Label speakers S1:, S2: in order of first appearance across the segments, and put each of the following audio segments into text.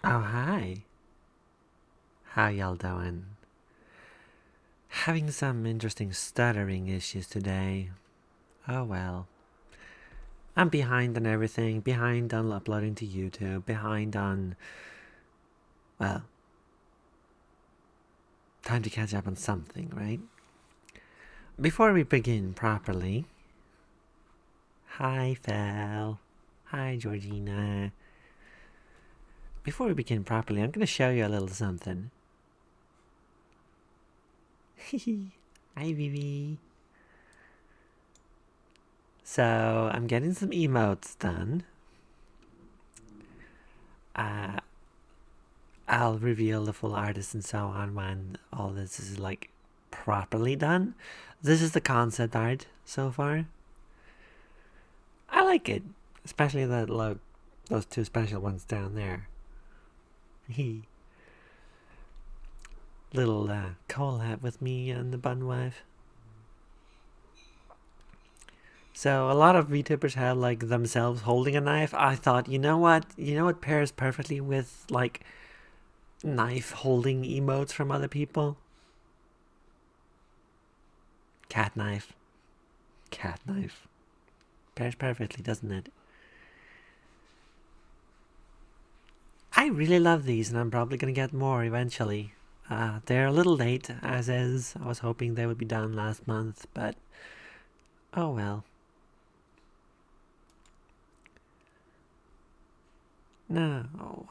S1: Oh, hi. How y'all doing? Having some interesting stuttering issues today. Oh well. I'm behind on everything. Behind on uploading to YouTube. Behind on... Well, time to catch up on something, right? Before we begin properly... Hi, Fel. Hi, Georgina. Before we begin properly, I'm going to show you a little something. Hi, Vivi. So, I'm getting some emotes done. I'll reveal the full artist and so on when all this is like properly done. This is the concept art so far. I like it, especially that look, those two special ones down there. Little collab with me and the bun wife. So a lot of VTubers have like themselves holding a knife. I thought, you know what pairs perfectly with like knife holding emotes from other people? Cat knife. Cat knife. Pairs perfectly, doesn't it? I really love these, and I'm probably going to get more eventually. They're a little late, as is. I was hoping they would be done last month, but oh well. No.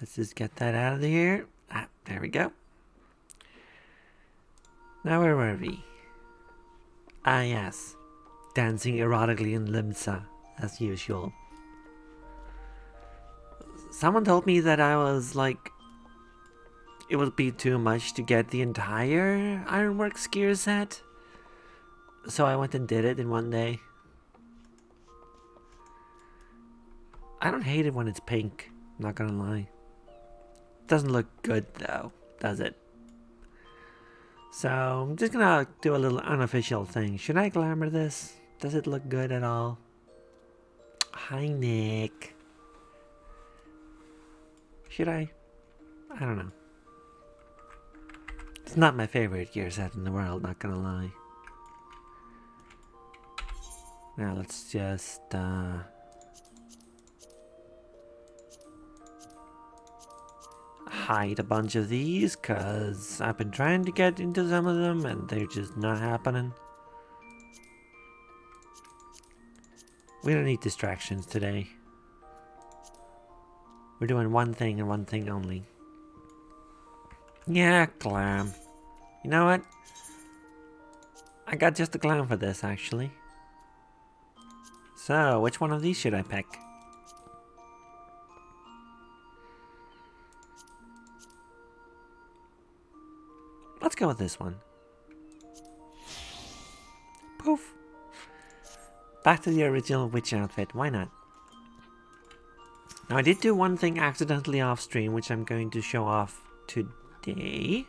S1: Let's just get that out of here. There we go. Now where were we? Yes. Dancing erotically in Limsa, as usual. Someone told me that I was like... It would be too much to get the entire Ironworks gear set. So I went and did it in one day. I don't hate it when it's pink, I'm not gonna lie. Doesn't look good though, does it? So I'm just gonna do a little unofficial thing. Should I glamour this? Does it look good at all? Hi, Nick. Should I? I don't know. It's not my favorite gear set in the world, not gonna lie. Now let's just hide a bunch of these, cause I've been trying to get into some of them and they're just not happening. We don't need distractions today. We're doing one thing and one thing only. Yeah, glam. You know what? I got just a glam for this, actually. So, which one of these should I pick? Let's go with this one. Poof. Back to the original witch outfit, why not? Now I did do one thing accidentally off stream, which I'm going to show off today.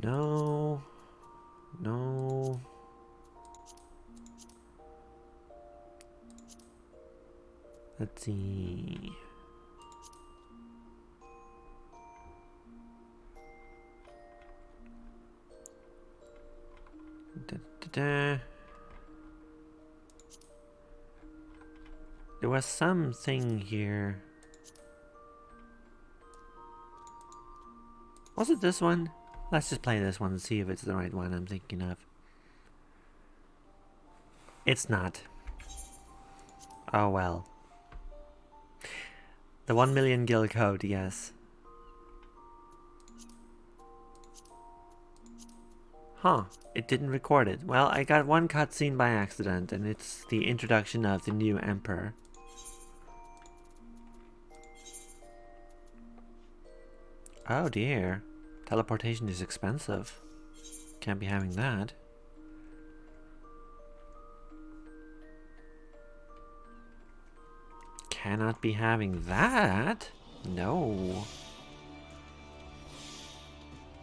S1: No. Let's see. There was something here. Was it this one? Let's just play this one and see if it's the right one I'm thinking of. It's not. Oh well. The 1 million guild code, yes. Huh, it didn't record it. Well, I got one cutscene by accident, and it's the introduction of the new emperor. Oh dear. Teleportation is expensive. Can't be having that. Cannot be having that. No.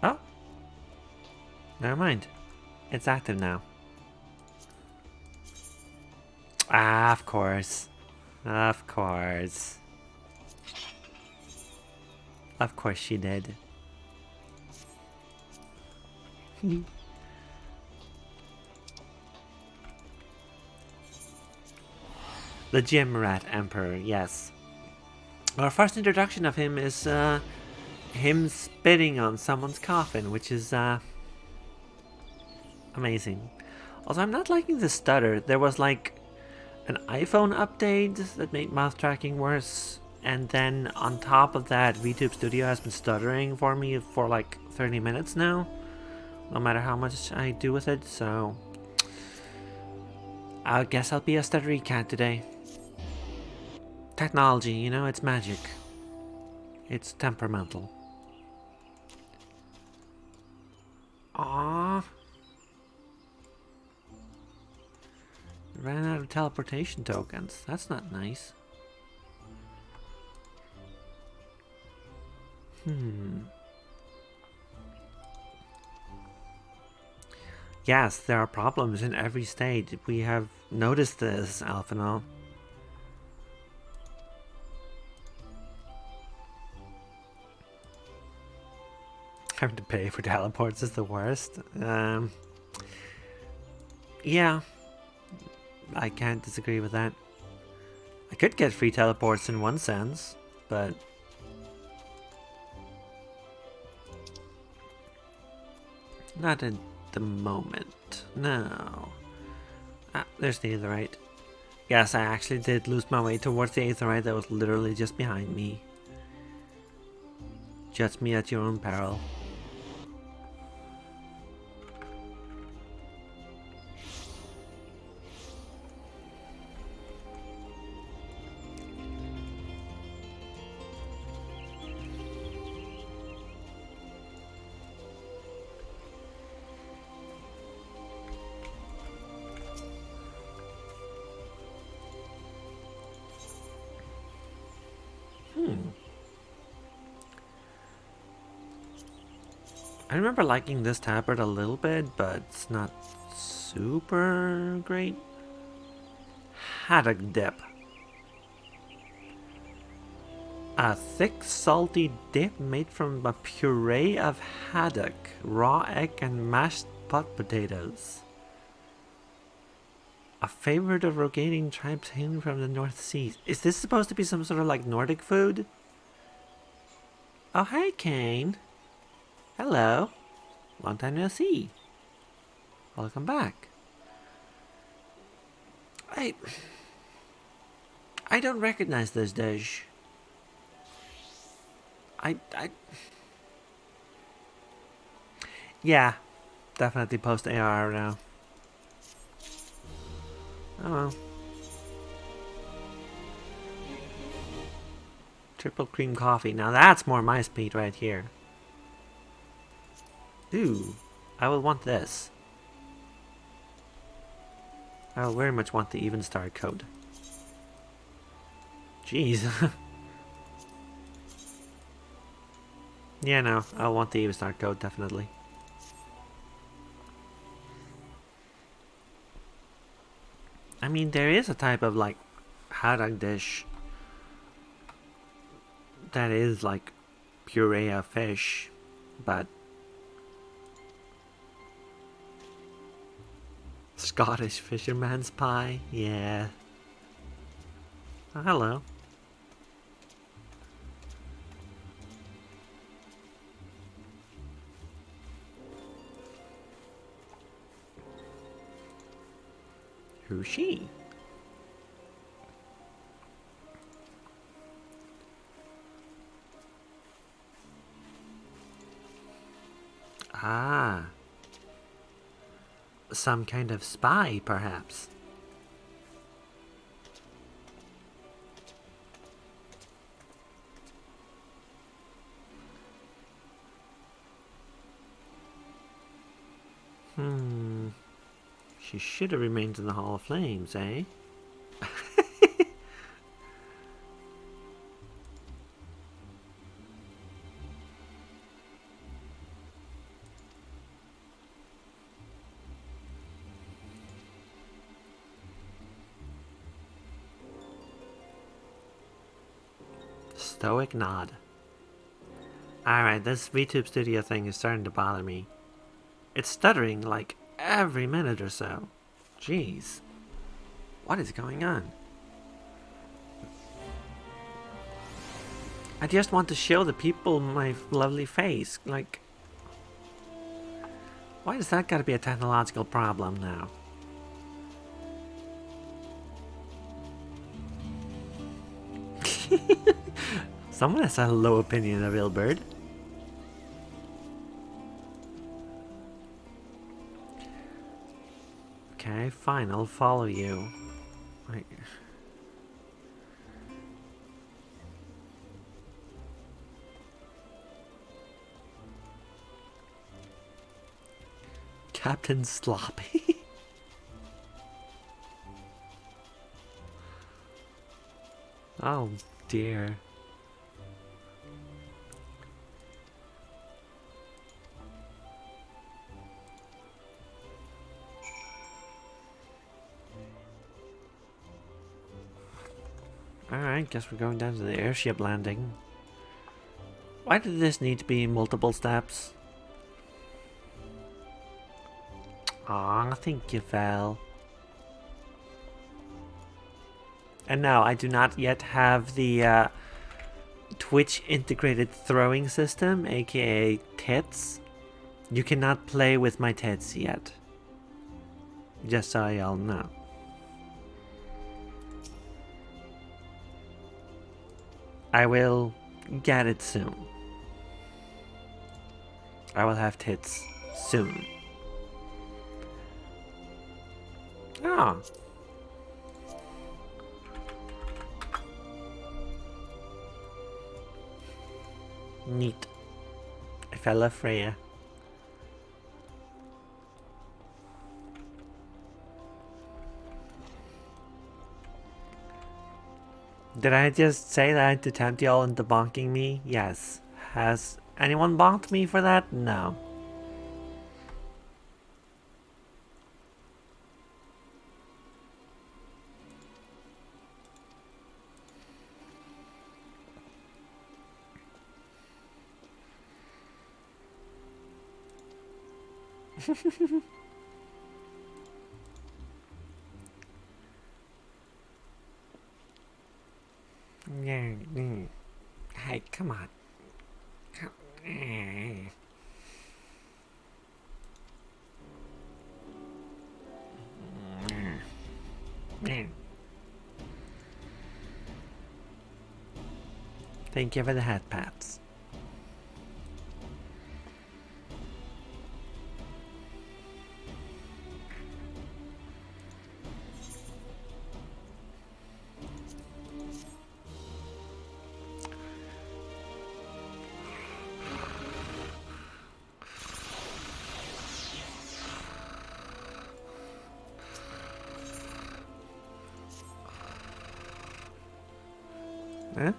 S1: Oh. Never mind. It's active now. Ah, of course. Of course. Of course she did. The Gym Rat Emperor, yes. Our first introduction of him is him spitting on someone's coffin, which is amazing. Also, I'm not liking the stutter. There was like an iPhone update that made mouth tracking worse, and then on top of that, VTube Studio has been stuttering for me for like 30 minutes now, no matter how much I do with it, so I guess I'll be a stuttery cat today. Technology, you know, it's magic. It's temperamental. Aww. Ran out of teleportation tokens. That's not nice. Yes, there are problems in every state. We have noticed this, Alphino. Having to pay for teleports is the worst. Yeah, I can't disagree with that. I could get free teleports in one sense, but not at the moment. No. Ah, there's the Auracite. Yes, I actually did lose my way towards the Auracite that was literally just behind me. Judge me at your own peril. I remember liking this tabard a little bit, but it's not super great. Haddock dip. A thick, salty dip made from a puree of haddock, raw egg, and mashed pot potatoes. A favorite of rogating tribes hailing from the North Seas. Is this supposed to be some sort of like Nordic food? Oh, hey, Kane. Hello. Long time no see. Welcome back. I don't recognize this dish. Yeah, definitely post AR now. Oh well. Triple cream coffee. Now that's more my speed right here. Ooh, I will want this. I will very much want the even star code. Jeez. Yeah, no, I'll want the even star code, definitely. I mean, there is a type of like haddock dish that is like puree of fish, but Scottish fisherman's pie, yeah. Oh, hello. Who's she? Ah. Some kind of spy, perhaps. She should have remained in the Hall of Flames, eh? Stoic nod. Alright, this VTube Studio thing is starting to bother me. It's stuttering like every minute or so. Jeez. What is going on? I just want to show the people my lovely face. Like, why does that gotta be a technological problem now? Someone has a low opinion of Ilbird. Okay, fine, I'll follow you. Wait. Captain Sloppy. Oh dear. Alright, guess we're going down to the airship landing. Why did this need to be multiple steps? Aw, I think you fell. And no, I do not yet have the Twitch integrated throwing system, aka tits. You cannot play with my tits yet. Just so y'all know. I will get it soon. I will have tits soon. Oh. Neat. I fell off Freya. Did I just say that to tempt y'all into bonking me? Yes. Has anyone bonked me for that? No. Hey, come on. Thank you for the hat pats. Huh?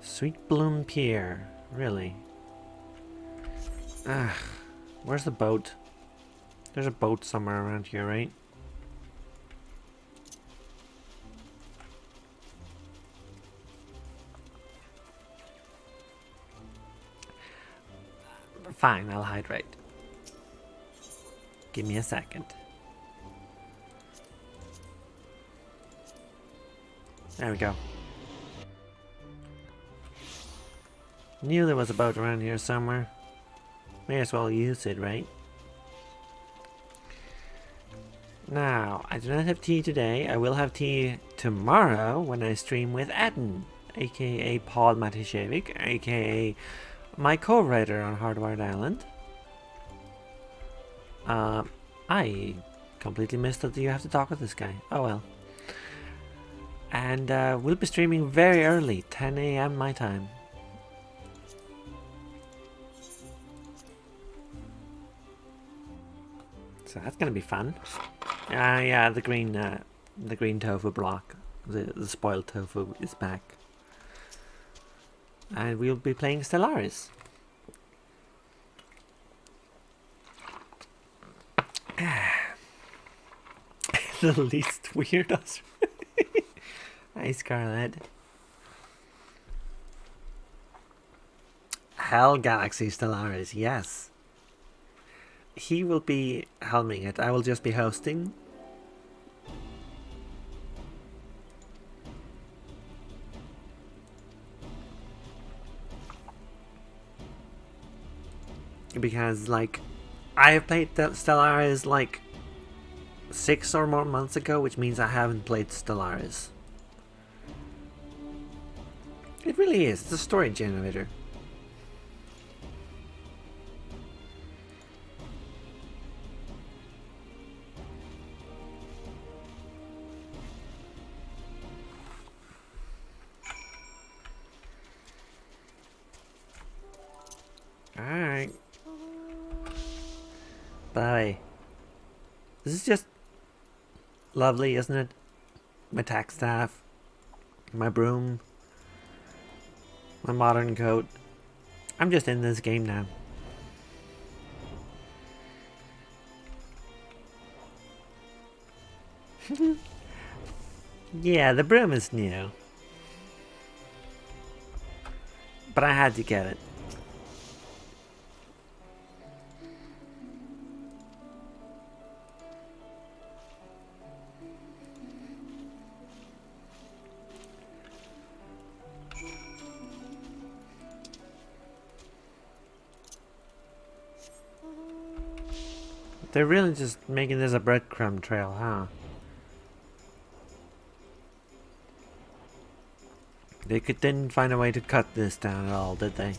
S1: Sweet Bloom Pier, really? Ugh, where's the boat? There's a boat somewhere around here, right? Fine, I'll hydrate. Give me a second. There we go. Knew there was a boat around here somewhere. May as well use it, right? Now, I do not have tea today. I will have tea tomorrow when I stream with Adden, aka Paul Matishevic, aka my co-writer on Hardwired Island. I completely missed that you have to talk with this guy. Oh well. And we'll be streaming very early, 10 AM my time. So that's gonna be fun. Yeah, the green tofu block, the spoiled tofu is back. And we'll be playing Stellaris. the least weirdos. Hi, Scarlet. Hell Galaxy Stellaris, yes. He will be helming it. I will just be hosting. Because, like, I have played Stellaris, like, 6 or more months ago, which means I haven't played Stellaris. It really is. It's a story generator. Alright. Bye. This is just lovely, isn't it? My tack staff, my broom, my modern coat. I'm just in this game now. Yeah, the broom is new. But I had to get it. They're really just making this a breadcrumb trail, huh? They didn't find a way to cut this down at all, did they?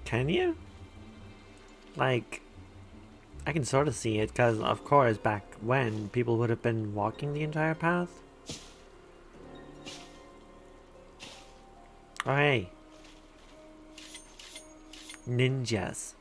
S1: Can you? Like, I can sort of see it, because of course back when people would have been walking the entire path. Oh hey. Ninjas.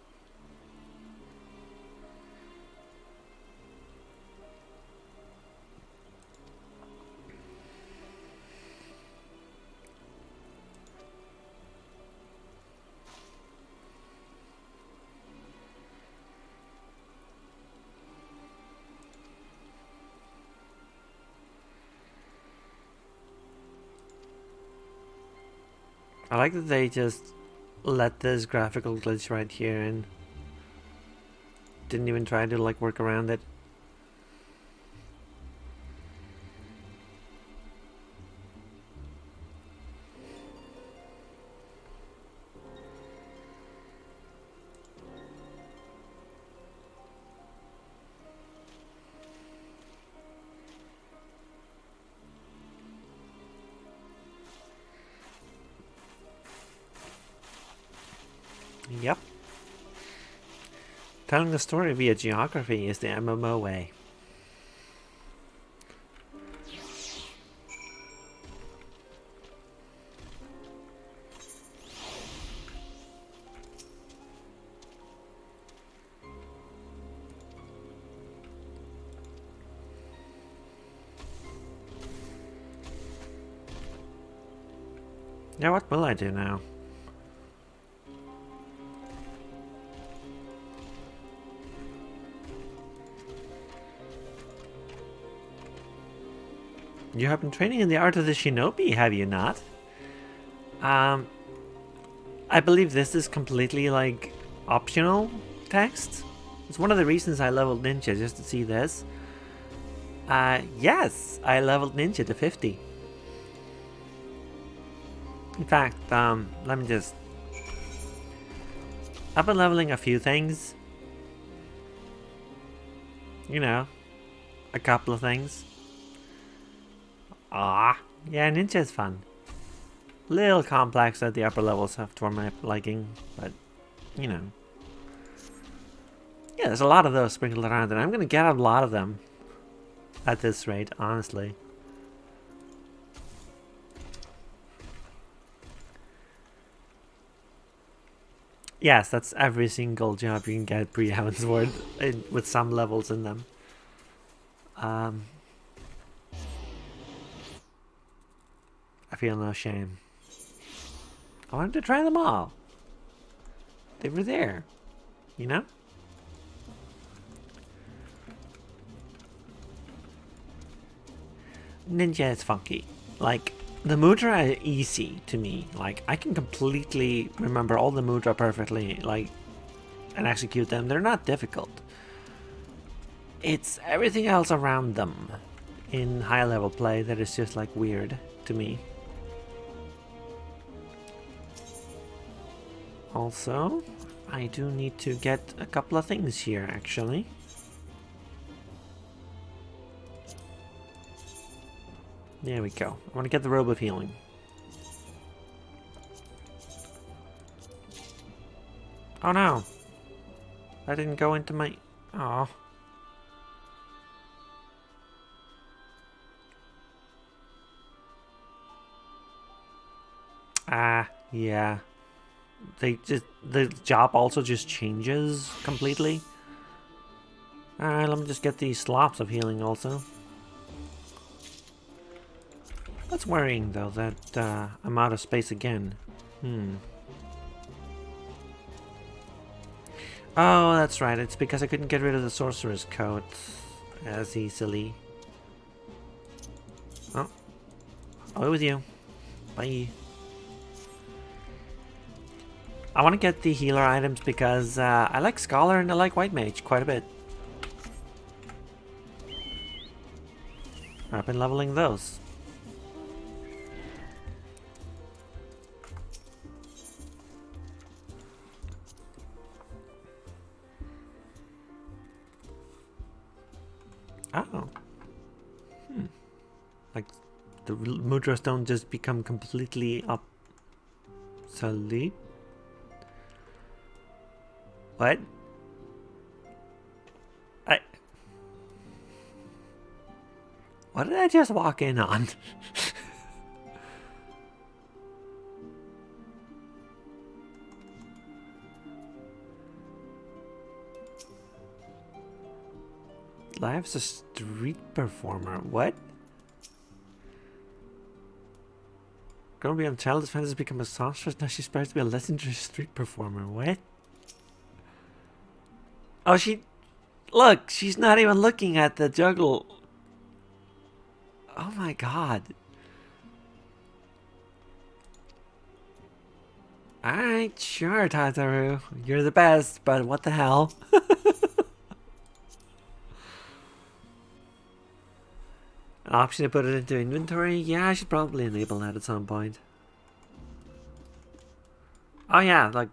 S1: I like that they just let this graphical glitch right here and didn't even try to like work around it. Yep. Telling the story via geography is the MMO way. Yeah, what will I do now? You have been training in the art of the shinobi, have you not? I believe this is completely like optional text. It's one of the reasons I leveled ninja, just to see this. Yes, I leveled ninja to 50. In fact, let me just... I've been leveling a few things. You know, a couple of things. Ah, yeah, ninja is fun. Little complex at the upper levels for my liking, but you know. Yeah, there's a lot of those sprinkled around, and I'm gonna get a lot of them at this rate, honestly. Yes, that's every single job you can get pre-Heavensward with some levels in them. I feel no shame. I wanted to try them all. They were there, you know? Ninja is funky. Like, the mudra are easy to me. Like, I can completely remember all the mudra perfectly, like, and execute them. They're not difficult. It's everything else around them in high level play that is just like weird to me. Also, I do need to get a couple of things here actually. There we go. I want to get the robe of healing. Oh no! I didn't go into my... Oh. Ah, yeah. The job also just changes completely. Alright, let me just get these slops of healing also. That's worrying though, that I'm out of space again. Oh, that's right. It's because I couldn't get rid of the sorcerer's coat as easily. Oh. Away with you. Bye. I want to get the healer items because I like Scholar and I like White Mage quite a bit. I've been leveling those. Oh. Like, the mudras don't just become completely obsolete? What? What did I just walk in on? Life's a street performer. What? Gonna be on child defense has become a sorceress. Now she's supposed to be a legendary street performer. What? Oh, look, she's not even looking at the juggle. Oh my god. Alright, sure, Tataru. You're the best, but what the hell? An option to put it into inventory? Yeah, I should probably enable that at some point. Oh yeah, like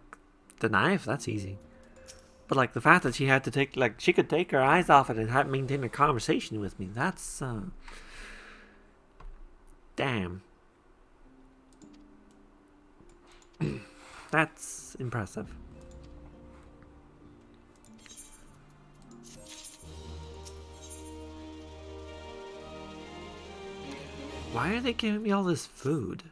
S1: the knife, that's easy. But like the fact that she had to take, like, she could take her eyes off it and maintain a conversation with me, that's damn. That's impressive. Why are they giving me all this food?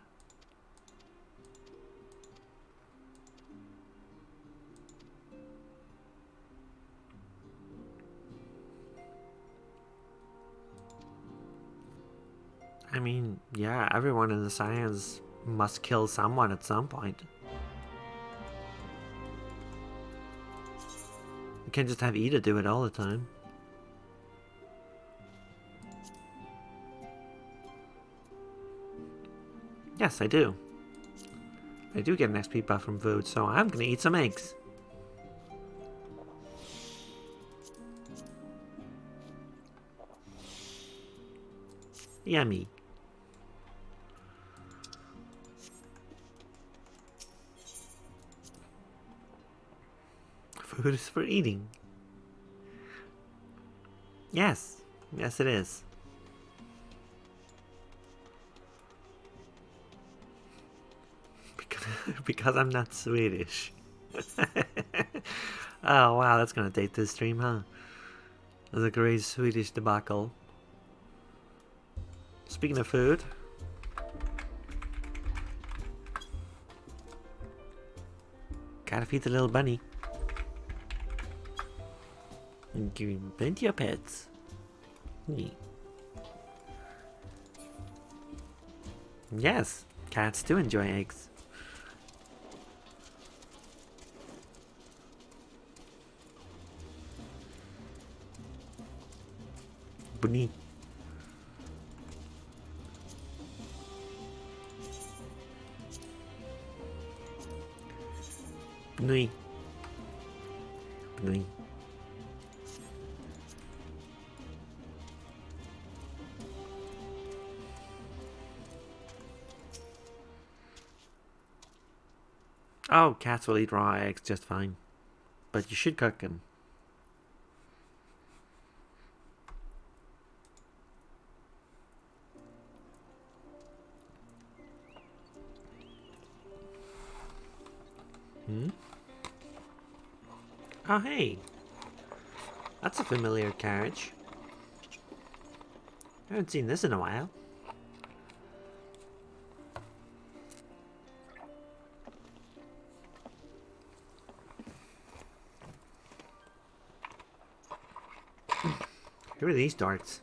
S1: I mean, yeah, everyone in the science must kill someone at some point. You can't just have Ida do it all the time. Yes, I do. I do get an XP buff from food, so I'm gonna eat some eggs. Yummy. Food is for eating. Yes. Yes, it is. Because I'm not Swedish. Oh wow, that's gonna date this stream, huh? That's a great Swedish debacle. Speaking of food, gotta feed the little bunny. And give him plenty of pets. Yes, cats do enjoy eggs. Bunny. Bunny. Bunny. Oh, cats will eat raw eggs just fine. But you should cook them. Hmm? Oh, hey. That's a familiar carriage. I haven't seen this in a while. Who are these darts?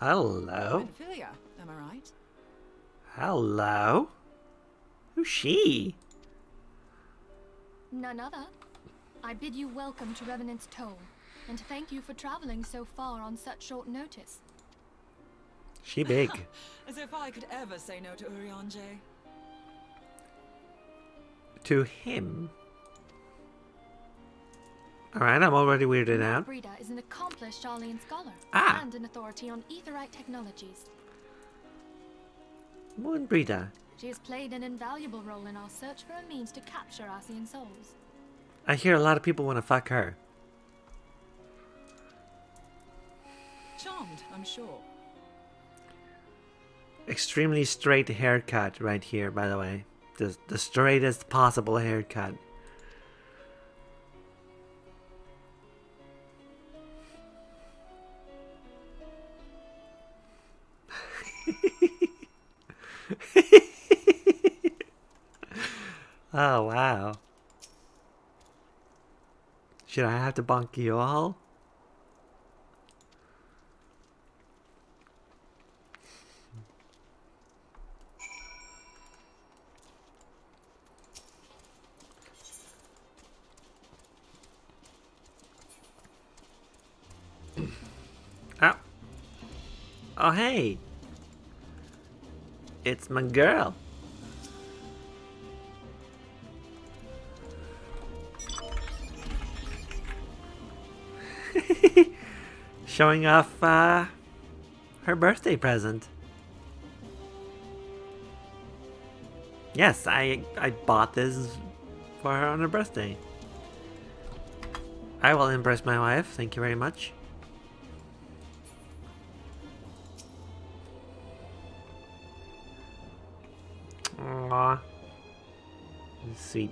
S1: Hello?
S2: Ophelia, am I right?
S1: Hello? Who's she?
S3: None other. I bid you welcome to Revenant's Toll, and thank you for traveling so far on such short notice.
S1: She big.
S2: As if I could ever say no to Urianger.
S1: To him? Alright, I'm already weirded out.
S3: Breda is an accomplished Charlian scholar and an authority on Aetherite technologies.
S1: Moon Breda.
S3: She has played an invaluable role in our search for a means to capture Arcean souls.
S1: I hear a lot of people want to fuck her.
S2: Charmed, I'm sure.
S1: Extremely straight haircut right here, by the way. The straightest possible haircut. Oh, wow. Should I have to bonk you all? Oh. Oh, hey. It's my girl. Showing off her birthday present. Yes, I bought this for her on her birthday. I will impress my wife, thank you very much. Aww. Sweet.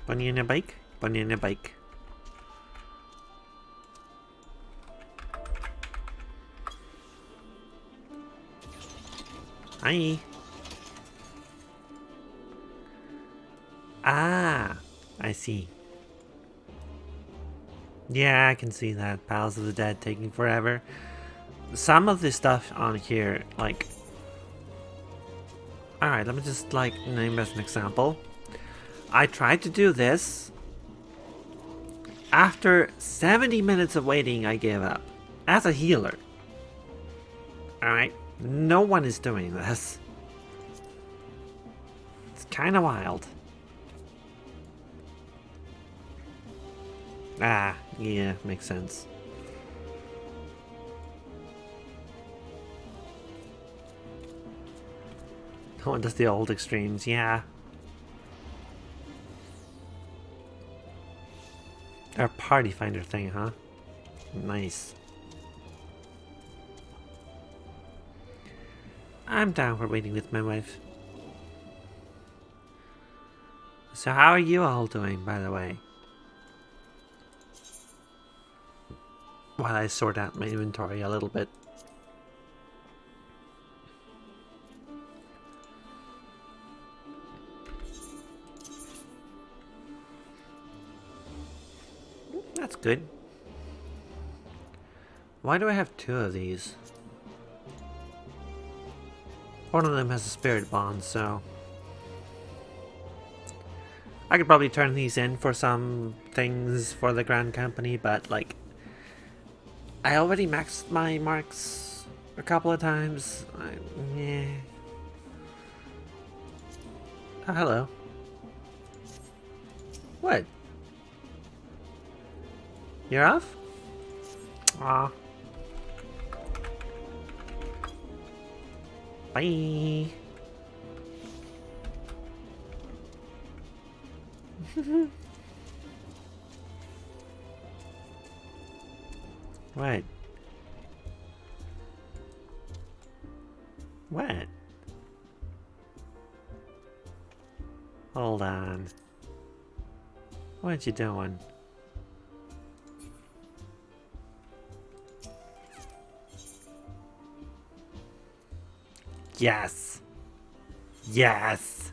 S1: Bunny on a bike? Bunny on a bike. Hi. Ah, I see. Yeah, I can see that. Pals of the Dead taking forever. Some of the stuff on here, like... Alright, let me just, like, name as an example. I tried to do this. After 70 minutes of waiting, I gave up. As a healer. Alright, no one is doing this. It's kind of wild. Ah, yeah, makes sense. Oh, that's the old extremes, yeah. Our party finder thing, huh? Nice. I'm down for waiting with my wife. So how are you all doing, by the way? While I sort out my inventory a little bit. That's good. Why do I have two of these? One of them has a spirit bond, so I could probably turn these in for some things for the Grand Company, but like I already maxed my marks a couple of times. Yeah. Oh, hello. What? You're off? Aw. Bye. What? What? Hold on. What you doing? Yes. Yes.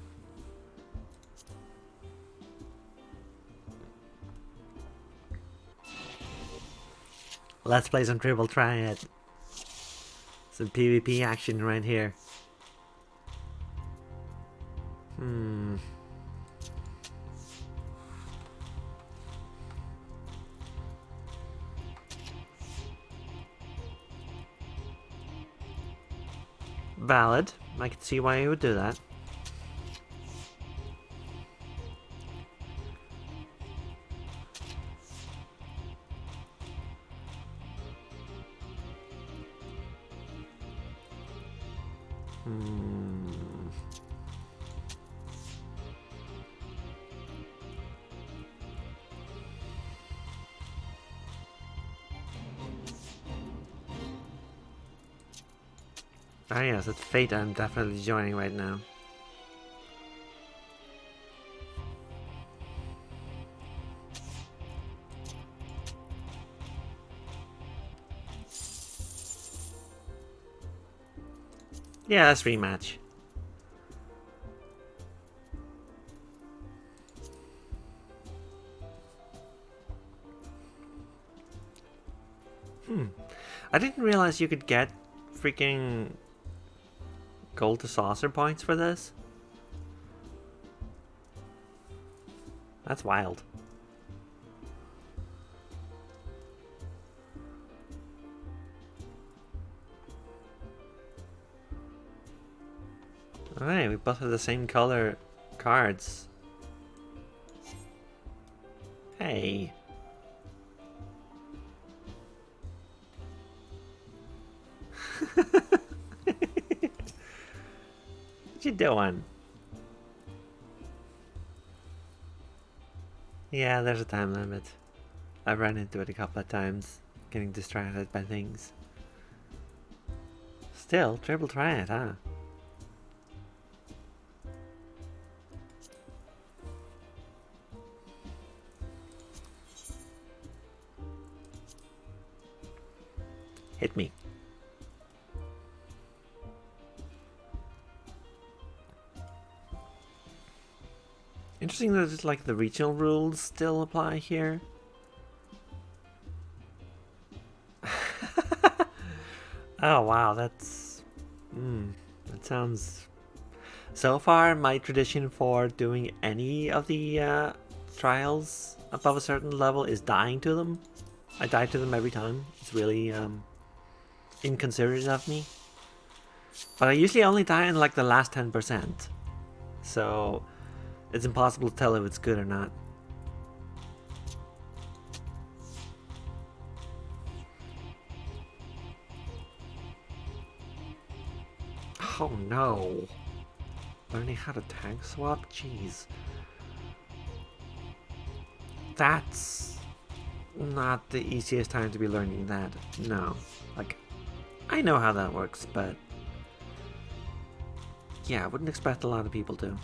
S1: Let's play some Triple Triad. Some PvP action right here. Valid. I can see why you would do that. Ah yes, it's Fate I'm definitely joining right now. Yeah, let's rematch. I didn't realize you could get freaking gold to saucer points for this. That's wild. Alright, we both have the same color cards. Hey. What you doing? Yeah, there's a time limit. I've run into it a couple of times, getting distracted by things. Still, triple triad, huh? Hit me. Interesting that it's like the regional rules still apply here. Oh wow, that's... that sounds... So far, my tradition for doing any of the trials above a certain level is dying to them. I die to them every time. It's really inconsiderate of me. But I usually only die in like the last 10%. So it's impossible to tell if it's good or not. Oh no. Learning how to tag swap? Jeez. That's not the easiest time to be learning that. No. Like, I know how that works, but yeah, I wouldn't expect a lot of people to.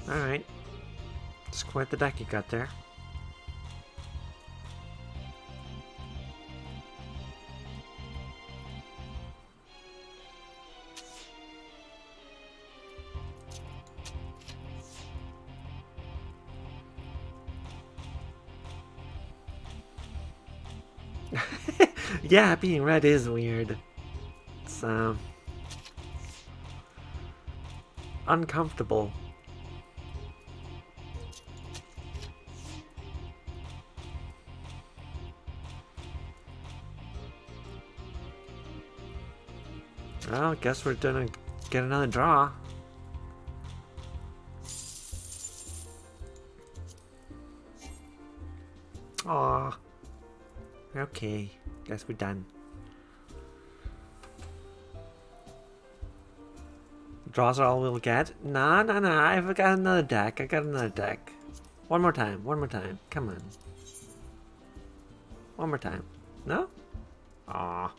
S1: Alright. It's quite the deck you got there. Yeah, being red is weird. It's uncomfortable. Well, I guess we're gonna get another draw. Aw. Okay, guess we're done. Draws are all we'll get? Nah, I've got another deck. I got another deck. One more time, Come on. One more time. No? Aw.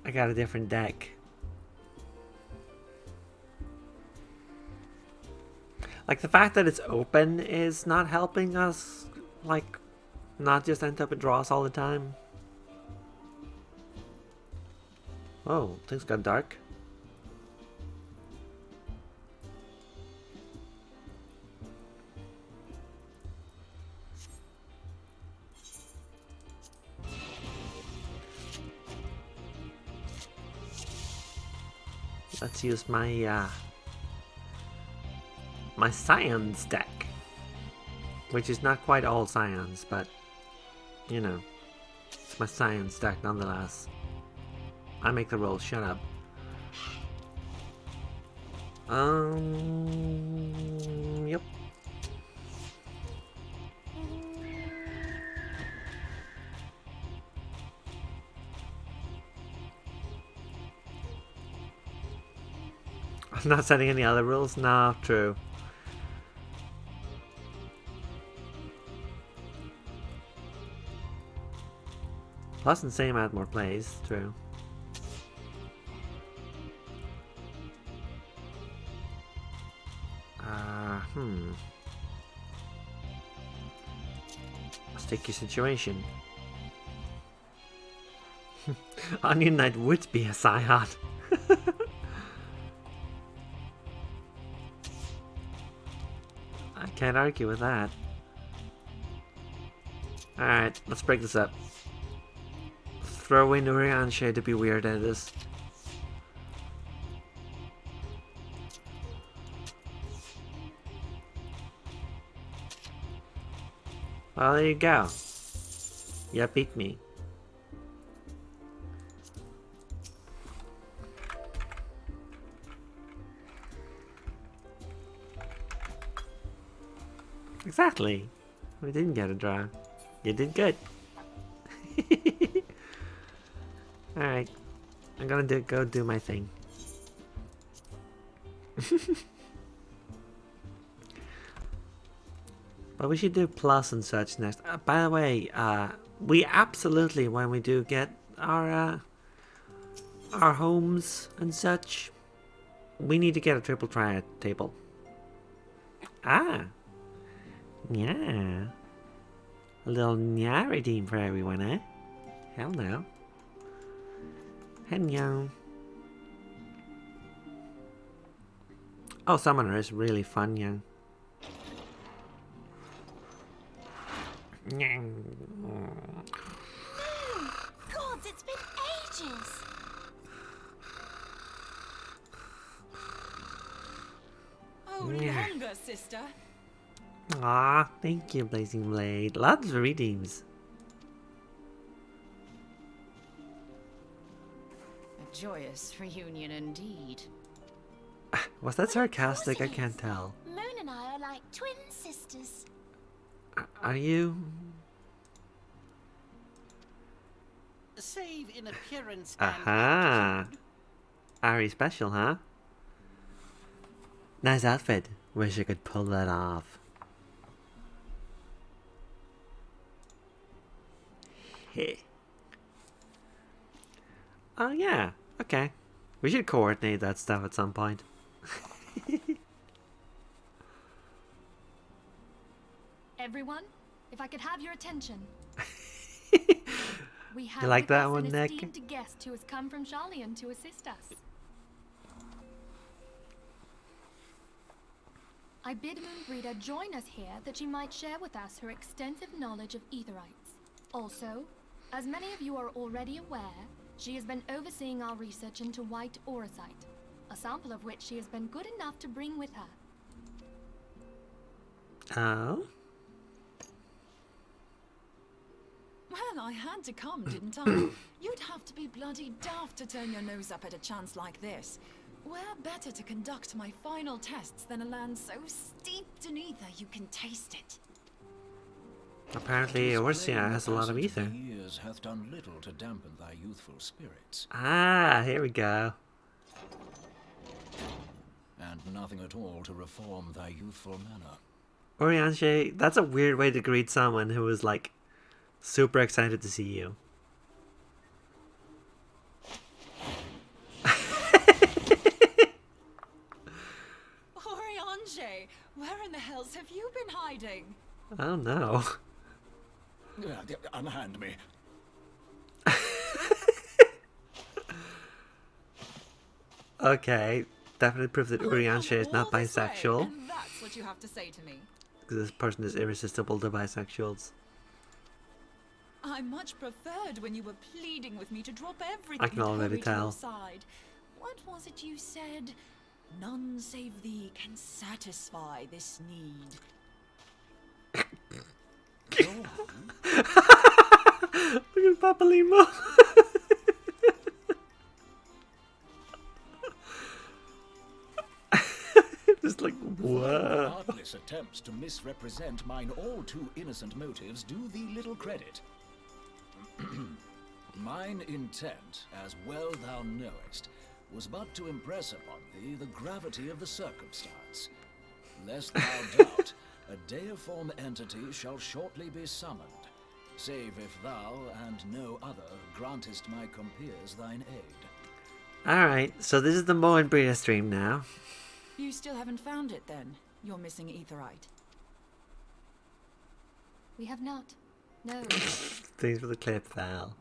S1: I got a different deck. Like, the fact that it's open is not helping us, like, not just end up with draws all the time. Oh, things got dark. Let's use my my Scions deck, which is not quite all Scions, but you know, it's my Scions deck nonetheless. I make the rules, shut up. Yep. I'm not setting any other rules? No, true. Plus and same add more plays, true. Sticky situation. Onion Knight would be a Scion. I can't argue with that. Alright, let's break this up. Throw in Urianshe to be weird at this. Well, there you go. You beat me. Exactly. We didn't get a draw. You did good. Alright. I'm gonna go do my thing. But we should do plus and such next. By the way, we absolutely, when we do get our homes and such, we need to get a triple triad table. Ah. Yeah. A little nya redeem for everyone, eh? Hell no. Hello. Oh, Summoner is really fun, yeah.
S3: No! Gods, it's been ages!
S2: Oh, longer, sister.
S1: Ah, thank you, Blazing Blade. Lots of redeems.
S2: A joyous reunion indeed.
S1: Was that sarcastic? I can't tell.
S3: Moon and I are like twin sisters.
S1: Are you?
S4: save in appearance and
S1: Aha!
S4: aptitude.
S1: Ari special, huh? Nice outfit. Wish I could pull that off. Hey. Oh yeah, okay. We should coordinate that stuff at some point.
S3: Everyone, if I could have your attention. We have
S1: You like
S3: with
S1: that
S3: us
S1: one,
S3: an
S1: Nick?
S3: esteemed guest who has come from Charlian to assist us. I bid Moonbreeder join us here that she might share with us her extensive knowledge of Aetherites. Also, as many of you are already aware, she has been overseeing our research into white Auracite, a sample of which she has been good enough to bring with her.
S1: Oh?
S2: Well, I had to come, didn't I? You'd have to be bloody daft to turn your nose up at a chance like this. Where better to conduct my final tests than a land so steeped in ether you can taste it?
S1: Apparently Orsia has a lot of ether.
S5: Years hath done little to dampen thy youthful spirits,
S1: Ah, here we go.
S5: and nothing at all to reform thy youthful manner.
S1: Orianche, that's a weird way to greet someone who is like super excited to see you.
S2: Oriange, where in the hells have you been hiding?
S1: Oh no.
S5: Unhand me.
S1: Okay, definitely proof that
S2: I've
S1: Orianche
S2: come
S1: is not
S2: all this way,
S1: bisexual.
S2: and that's what you have to say to me.
S1: Because this person is irresistible to bisexuals.
S2: I much preferred when you were pleading with me to drop everything
S1: I can
S2: and
S1: already
S2: hurry to
S1: tell.
S2: your side. What was it you said? None save thee can satisfy this need.
S1: Look at Papa Limo. Just like, whoa.
S5: Artless attempts to misrepresent mine all too innocent motives do thee little credit. Mine intent, as well thou knowest, was but to impress upon thee the gravity of the circumstance. Lest thou doubt, a deiform entity shall shortly be summoned, save if thou and no other grantest my compeers thine aid.
S1: Alright, so this is the Moen Breeder stream now.
S2: You still haven't found it then? You're missing Aetherite.
S3: We have not. No.
S1: Thanks for the clip, Val.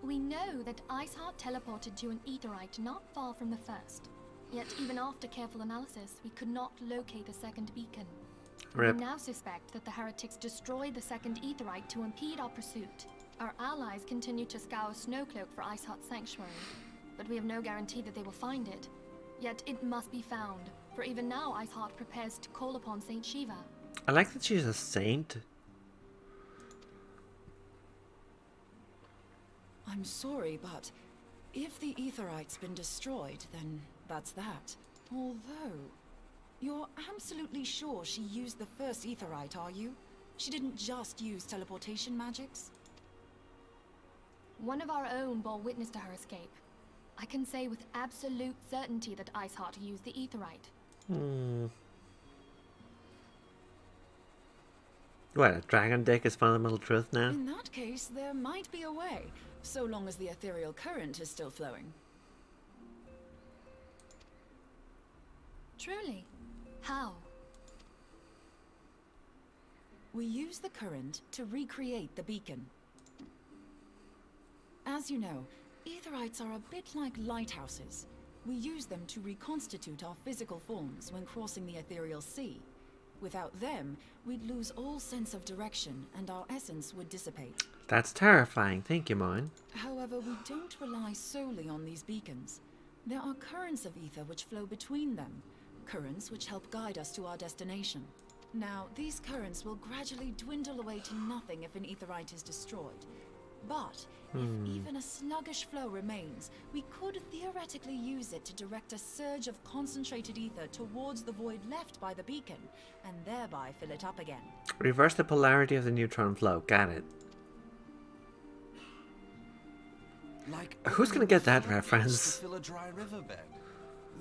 S3: We know that Iceheart teleported to an Aetherite not far from the first. Yet even after careful analysis, we could not locate a second beacon.
S1: Rip.
S3: We now suspect that the heretics destroyed the second Aetherite to impede our pursuit. Our allies continue to scour Snowcloak for Iceheart's sanctuary, but we have no guarantee that they will find it. Yet it must be found, for even now Iceheart prepares to call upon Saint Shiva.
S1: I like that she's a saint.
S2: I'm sorry, but if the Aetherite's been destroyed, then that's that. Although, you're absolutely sure she used the first Aetherite, are you? She didn't just use teleportation magics?
S3: One of our own bore witness to her escape. I can say with absolute certainty that Iceheart used the Aetherite.
S1: What, a dragon dick is fundamental truth now?
S2: In that case, there might be a way, so long as the ethereal current is still flowing.
S3: Truly? How?
S2: We use the current to recreate the beacon. As you know, Aetherites are a bit like lighthouses. We use them to reconstitute our physical forms when crossing the ethereal sea. Without them, we'd lose all sense of direction and our essence would dissipate.
S1: That's terrifying. Thank you, Moen.
S2: However, we don't rely solely on these beacons. There are currents of ether which flow between them, currents which help guide us to our destination. Now, these currents will gradually dwindle away to nothing if an Aetherite is destroyed. But if even a sluggish flow remains, we could theoretically use it to direct a surge of concentrated ether towards the void left by the beacon, and thereby fill it up again.
S1: Reverse the polarity of the neutron flow. Got it.
S6: Like
S1: Who's gonna get that
S6: floodgates
S1: reference?
S6: to fill a dry riverbed.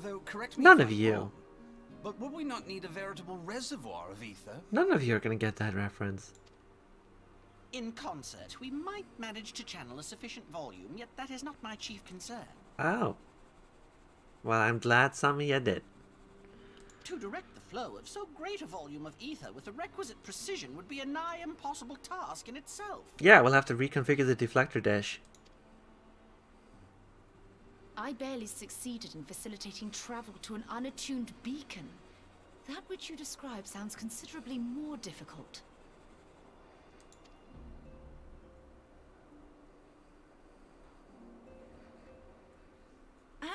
S6: Though, correct me
S1: None
S6: if
S1: of
S6: I'm
S1: you.
S6: wrong, but would we not need a veritable reservoir of ether?
S1: None of you are gonna get that reference.
S4: In concert, we might manage to channel a sufficient volume, yet that is not my chief concern.
S1: Oh. Well, I'm glad some of you did.
S4: To direct the flow of so great a volume of ether with the requisite precision would be a nigh impossible task in itself.
S1: Yeah, we'll have to reconfigure the deflector dish.
S2: I barely succeeded in facilitating travel to an unattuned beacon. That which you describe sounds considerably more difficult.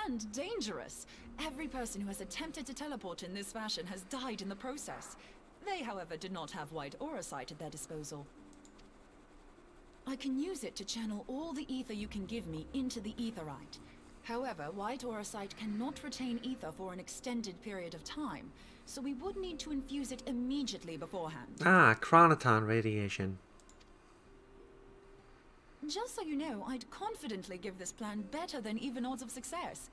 S2: And dangerous. Every person who has attempted to teleport in this fashion has died in the process. They, however, did not have white Auracite at their disposal. I can use it to channel all the ether you can give me into the Aetherite. However, white Auracite cannot retain ether for an extended period of time, so we would need to infuse it immediately beforehand.
S1: Ah, chronoton radiation.
S2: Just so you know, I'd confidently give this plan better than even odds of success.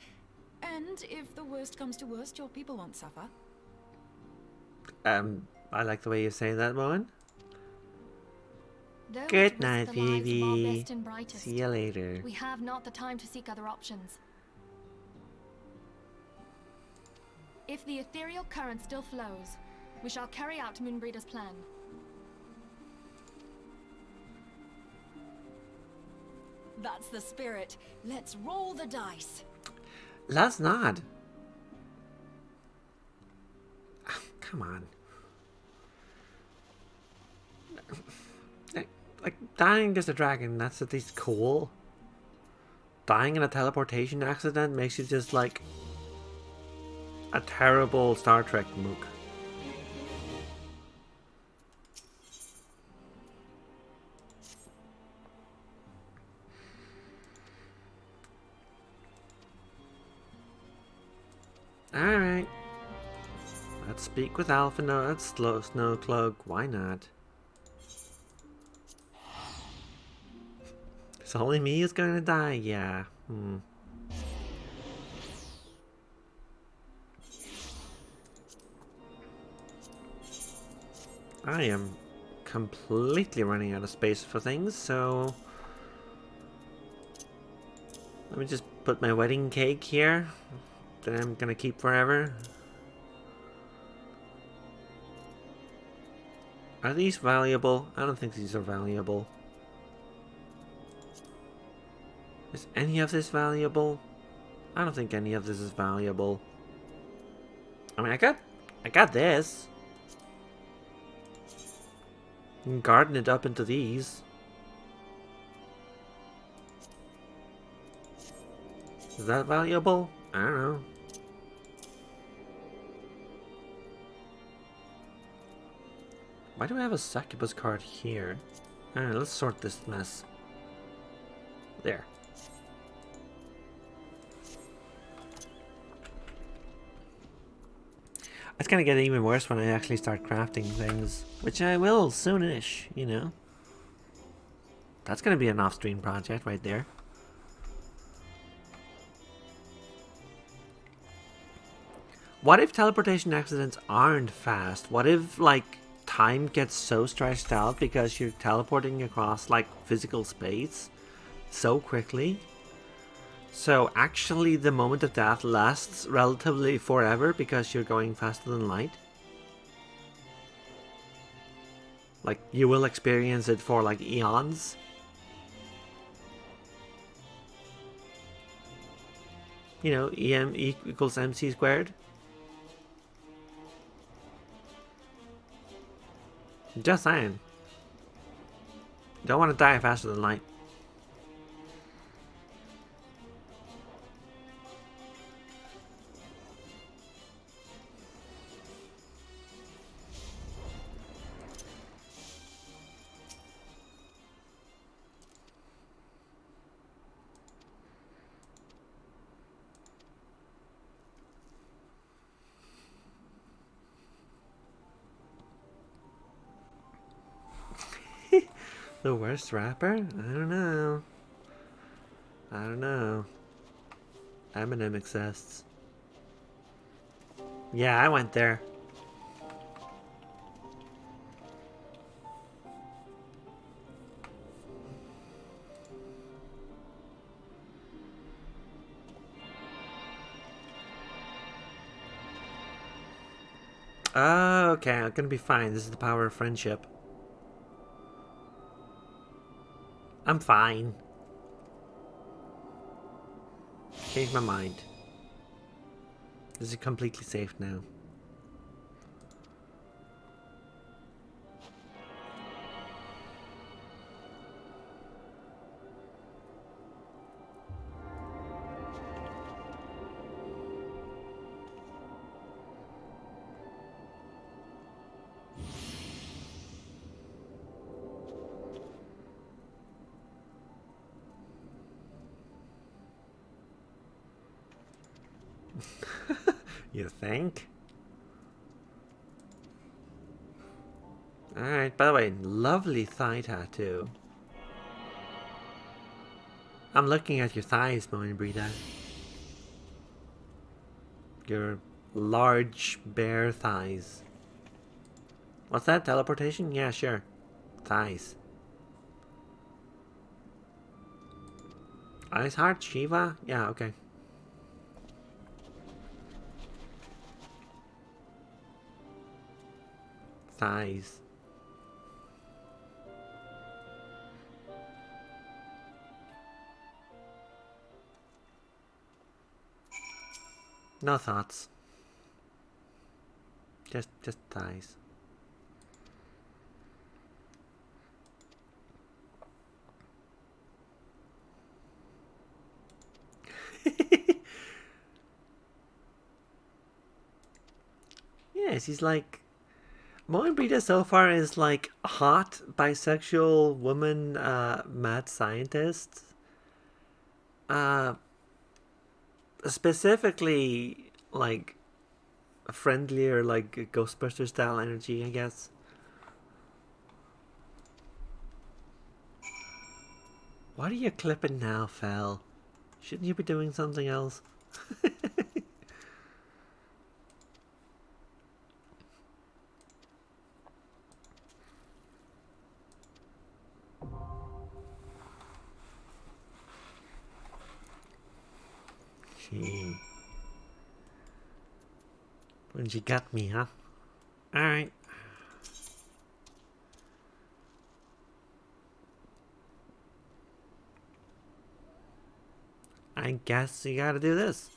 S2: And if the worst comes to worst, your people won't suffer.
S1: I like the way you say that, Moen.
S3: Though
S1: Good
S3: it risks
S1: night,
S3: the lives of our
S1: Phoebe.
S3: best and brightest,
S1: See you later.
S3: we have not the time to seek other options. If the ethereal current still flows, we shall carry out Moonbreeder's plan.
S2: That's the spirit. Let's roll the dice.
S1: Let's not. Come on. Like, dying as a dragon, that's at least cool. Dying in a teleportation accident makes you just like a terrible Star Trek mook. Alright. Let's speak with Alpha. No, that's Snowcloak. Why not? It's only me who's going to die. Yeah. I am completely running out of space for things, so let me just put my wedding cake here that I'm gonna keep forever. Are these valuable? I don't think these are valuable. Is any of this valuable? I don't think any of this is valuable. I mean, I got this. You can garden it up into these. Is that valuable? I don't know. Why do I have a succubus card here? Alright, let's sort this mess. There. It's gonna get even worse when I actually start crafting things, which I will soonish, you know. That's gonna be an off-stream project right there. What if teleportation accidents aren't fast? What if, like, time gets so stretched out because you're teleporting across, like, physical space so quickly? So actually the moment of death lasts relatively forever because you're going faster than light? Like, you will experience it for, like, eons? You know, EM equals MC squared? Just saying. Don't want to die faster than light. The worst rapper? I don't know. I don't know. Eminem exists. Yeah, I went there. Oh, okay, I'm gonna be fine. This is the power of friendship. I'm fine. Changed my mind. This is completely safe now. You think? Alright, by the way, lovely thigh tattoo. I'm looking at your thighs, Moan Brita. Your large, bare thighs. What's that? Teleportation? Yeah, sure. Thighs. Ice Heart? Shiva? Yeah, okay. Thighs. No thoughts. Just thighs. Yes, he's like... Moen Brita so far is like hot, bisexual woman, mad scientist. Specifically, like, friendlier, like, Ghostbuster style energy, I guess. What are you clipping now, Fel? Shouldn't you be doing something else? When she got me, huh? Alright. I guess you gotta do this.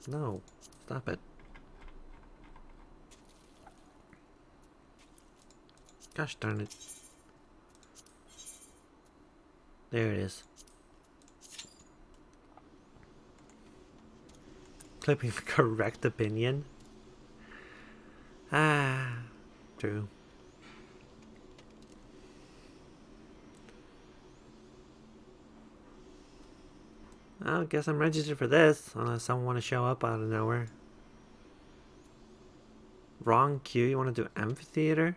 S1: No. Stop it. Gosh darn it. There it is. Clipping the correct opinion. Ah, true. I guess I'm registered for this, unless someone want to show up out of nowhere. Wrong queue, you want to do amphitheater?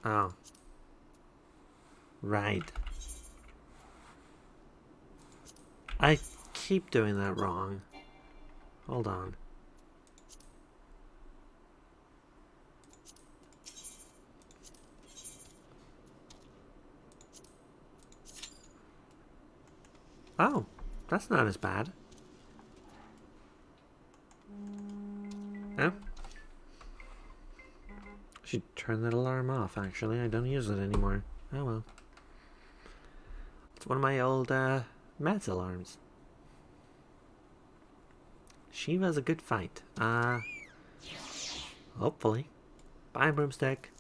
S1: Oh. Right. I keep doing that wrong. Hold on. Oh, that's not as bad. Oh. Should turn that alarm off, actually. I don't use it anymore. Oh well. It's one of my old, meds alarms. Shiva's a good fight. Hopefully. Bye, Broomstick.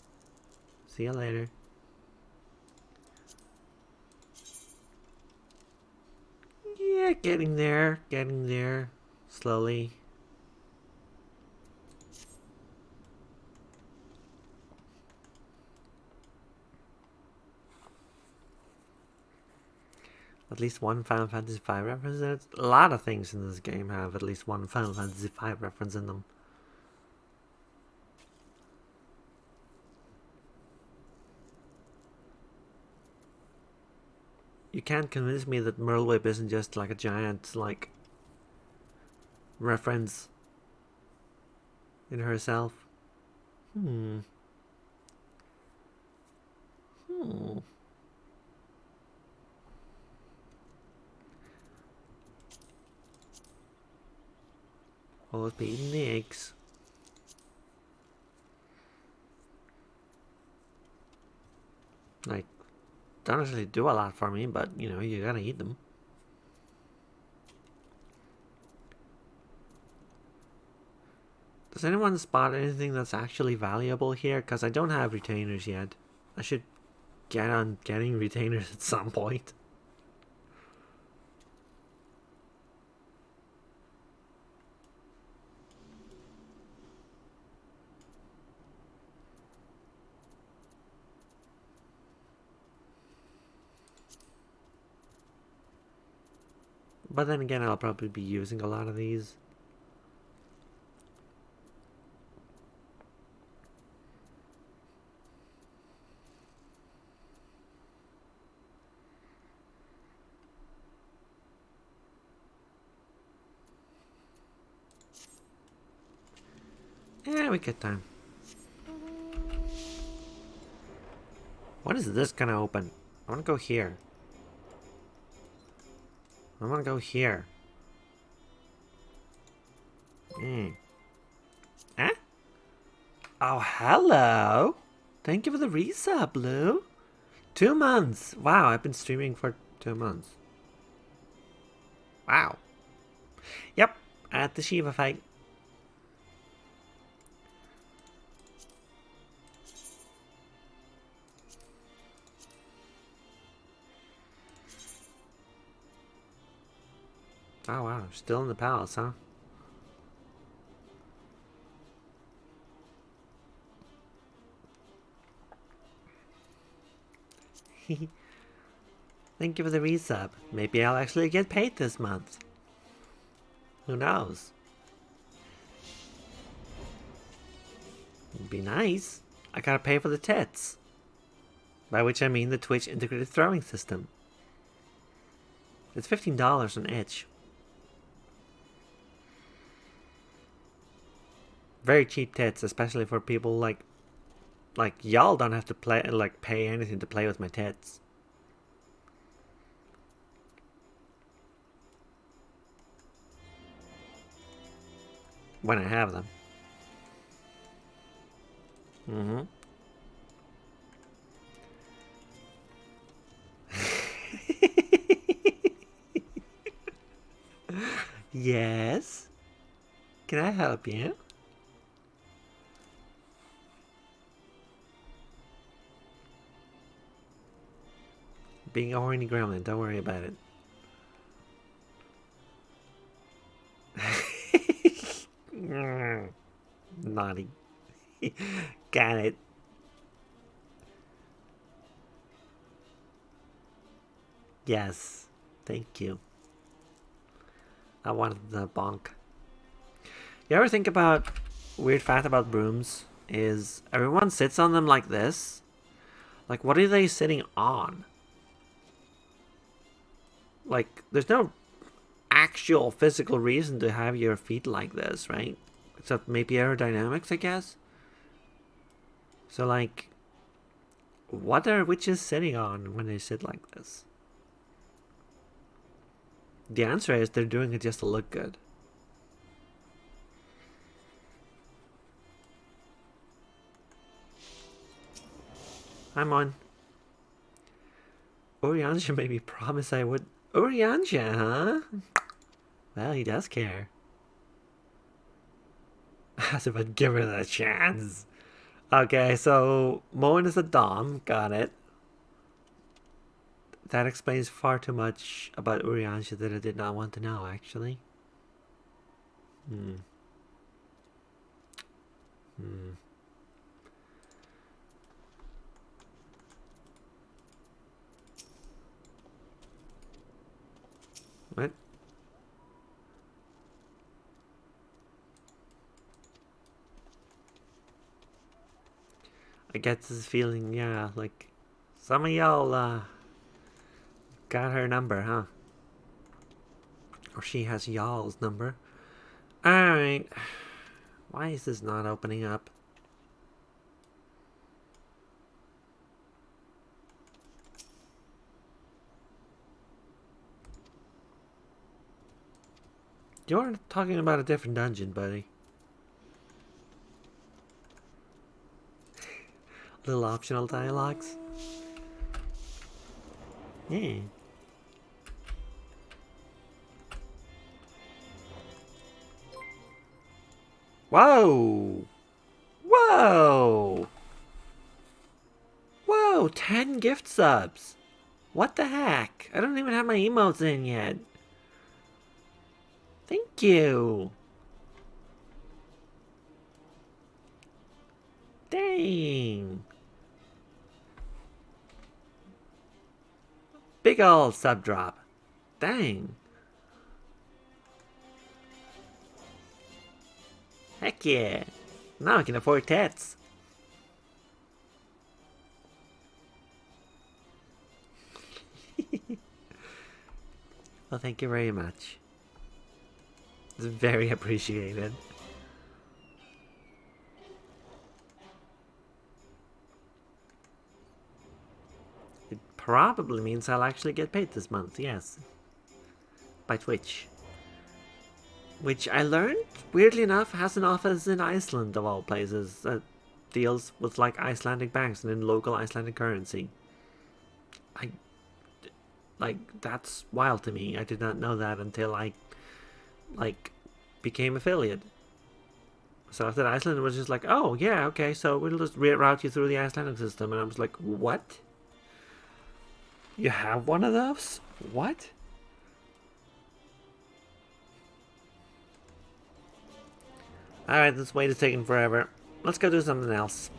S1: See you later. Yeah, getting there. Getting there. Slowly. At least one Final Fantasy V reference in it. A lot of things in this game have at least one Final Fantasy V reference in them. can't convince me that Merle Whip isn't just like a giant, like, reference in herself. Hmm. Always be eating the eggs. Like, don't actually do a lot for me, but you know, you gotta eat them. Does anyone spot anything that's actually valuable here? Because I don't have retainers yet. I should get on getting retainers at some point. But then again, I'll probably be using a lot of these. Yeah, we get time. What is this gonna open? I wanna go here. I wanna go here. Eh? Oh, hello! Thank you for the resub, Blue. 2 months! Wow, I've been streaming for 2 months. Wow. Yep, at the Shiva fight. Oh wow, still in the palace, huh? Thank you for the resub. Maybe I'll actually get paid this month. Who knows? It'd be nice. I gotta pay for the tits. By which I mean the Twitch integrated throwing system. It's $15 on each. Very cheap tits, especially for people like y'all don't have to pay anything to play with my tits. When I have them. Yes? Can I help you? Being a horny gremlin, don't worry about it. Naughty. Got it. Yes. Thank you. I wanted the bonk. You ever think about weird fact about brooms is everyone sits on them like this? Like, what are they sitting on? Like, there's no actual physical reason to have your feet like this, right? Except maybe aerodynamics, I guess. So, like, what are witches sitting on when they sit like this? The answer is they're doing it just to look good. I'm on. Uriansha made me promise I would. Uriansha, huh? Well, he does care. As if I'd give her the chance. Okay, so Moen is a dom. Got it. That explains far too much about Uriansha that I did not want to know, actually. What? I get this feeling, yeah, like some of y'all got got her number, huh? Or she has y'all's number. Alright. Why is this not opening up? You're talking about a different dungeon, buddy. Little optional dialogues. Yeah. Whoa! Whoa! Whoa! 10 gift subs! What the heck? I don't even have my emotes in yet. Thank you! Dang! Big ol' sub drop. Dang! Heck yeah! Now I can afford tits. Well, thank you very much. It's very appreciated. It probably means I'll actually get paid this month, yes. By Twitch. Which I learned, weirdly enough, has an office in Iceland, of all places, that deals with like Icelandic banks and in local Icelandic currency. That's wild to me. I did not know that until I, became affiliate. So after Iceland, it was just like, oh, yeah, okay, so we'll just reroute you through the Icelandic system. And I was like, what? You have one of those? What? Alright, this wait is taking forever. Let's go do something else.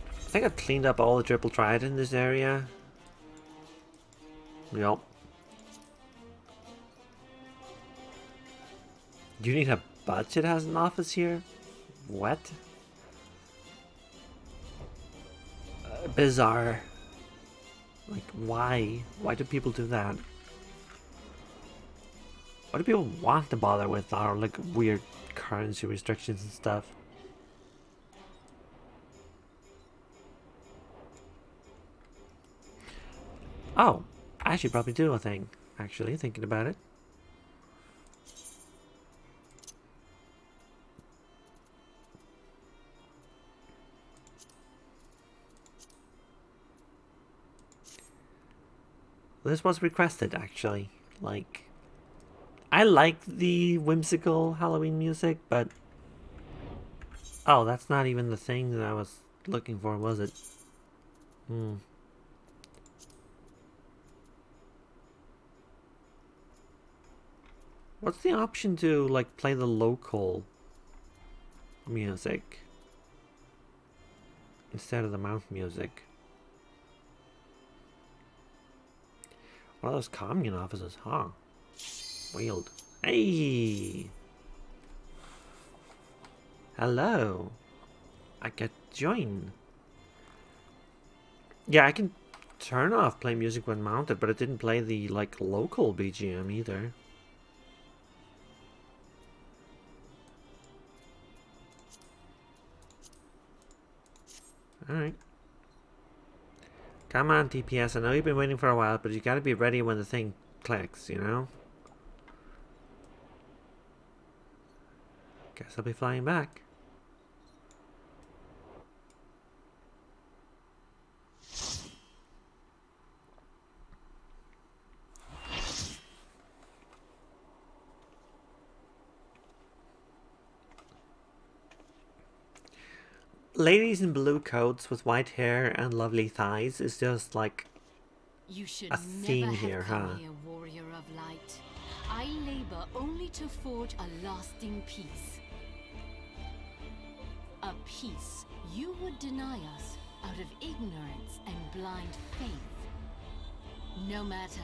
S1: I think I've cleaned up all the triple triad in this area. Yep. You need a budget has an office here? What? Bizarre. Like, why? Why do people do that? What do people want to bother with our, like, weird currency restrictions and stuff? Oh, I should probably do a thing, actually, thinking about it. This was requested, actually. Like, I like the whimsical Halloween music, but... Oh, that's not even the thing that I was looking for, was it? What's the option to, like, play the local music instead of the mount music? One of those commune offices, huh? Wield. Hey! Hello! I get join. Yeah, I can turn off play music when mounted, but it didn't play the, like, local BGM either. Alright. Come on, TPS. I know you've been waiting for a while, but you gotta be ready when the thing clicks, you know? Guess I'll be flying back. Ladies in blue coats with white hair and lovely thighs is just like
S7: You should
S1: a theme
S7: never
S1: here,
S7: have come
S1: huh?
S7: here, warrior of light. I labor only to forge a lasting peace. A peace you would deny us out of ignorance and blind faith. No matter.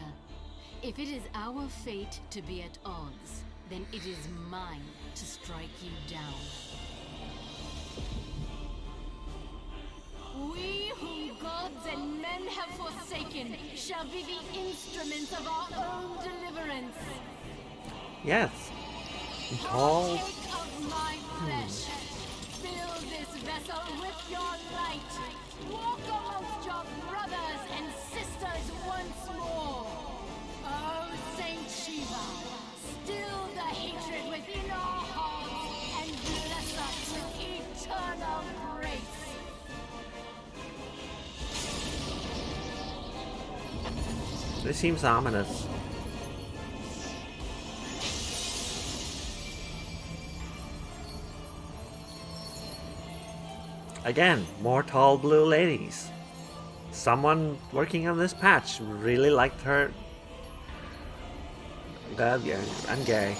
S7: If it is our fate to be at odds, then it is mine to strike you down. We whom gods and men have forsaken forsaken shall be the instruments of our own deliverance.
S1: Yes. Tall.
S7: Partake of my flesh. Fill this vessel with your light. Walk amongst your brothers and sisters once more. Oh, Saint Shiva, still the hatred within our hearts and bless us with eternal grace.
S1: This seems ominous. Again, more tall blue ladies. Someone working on this patch really liked her. Yeah, I'm gay.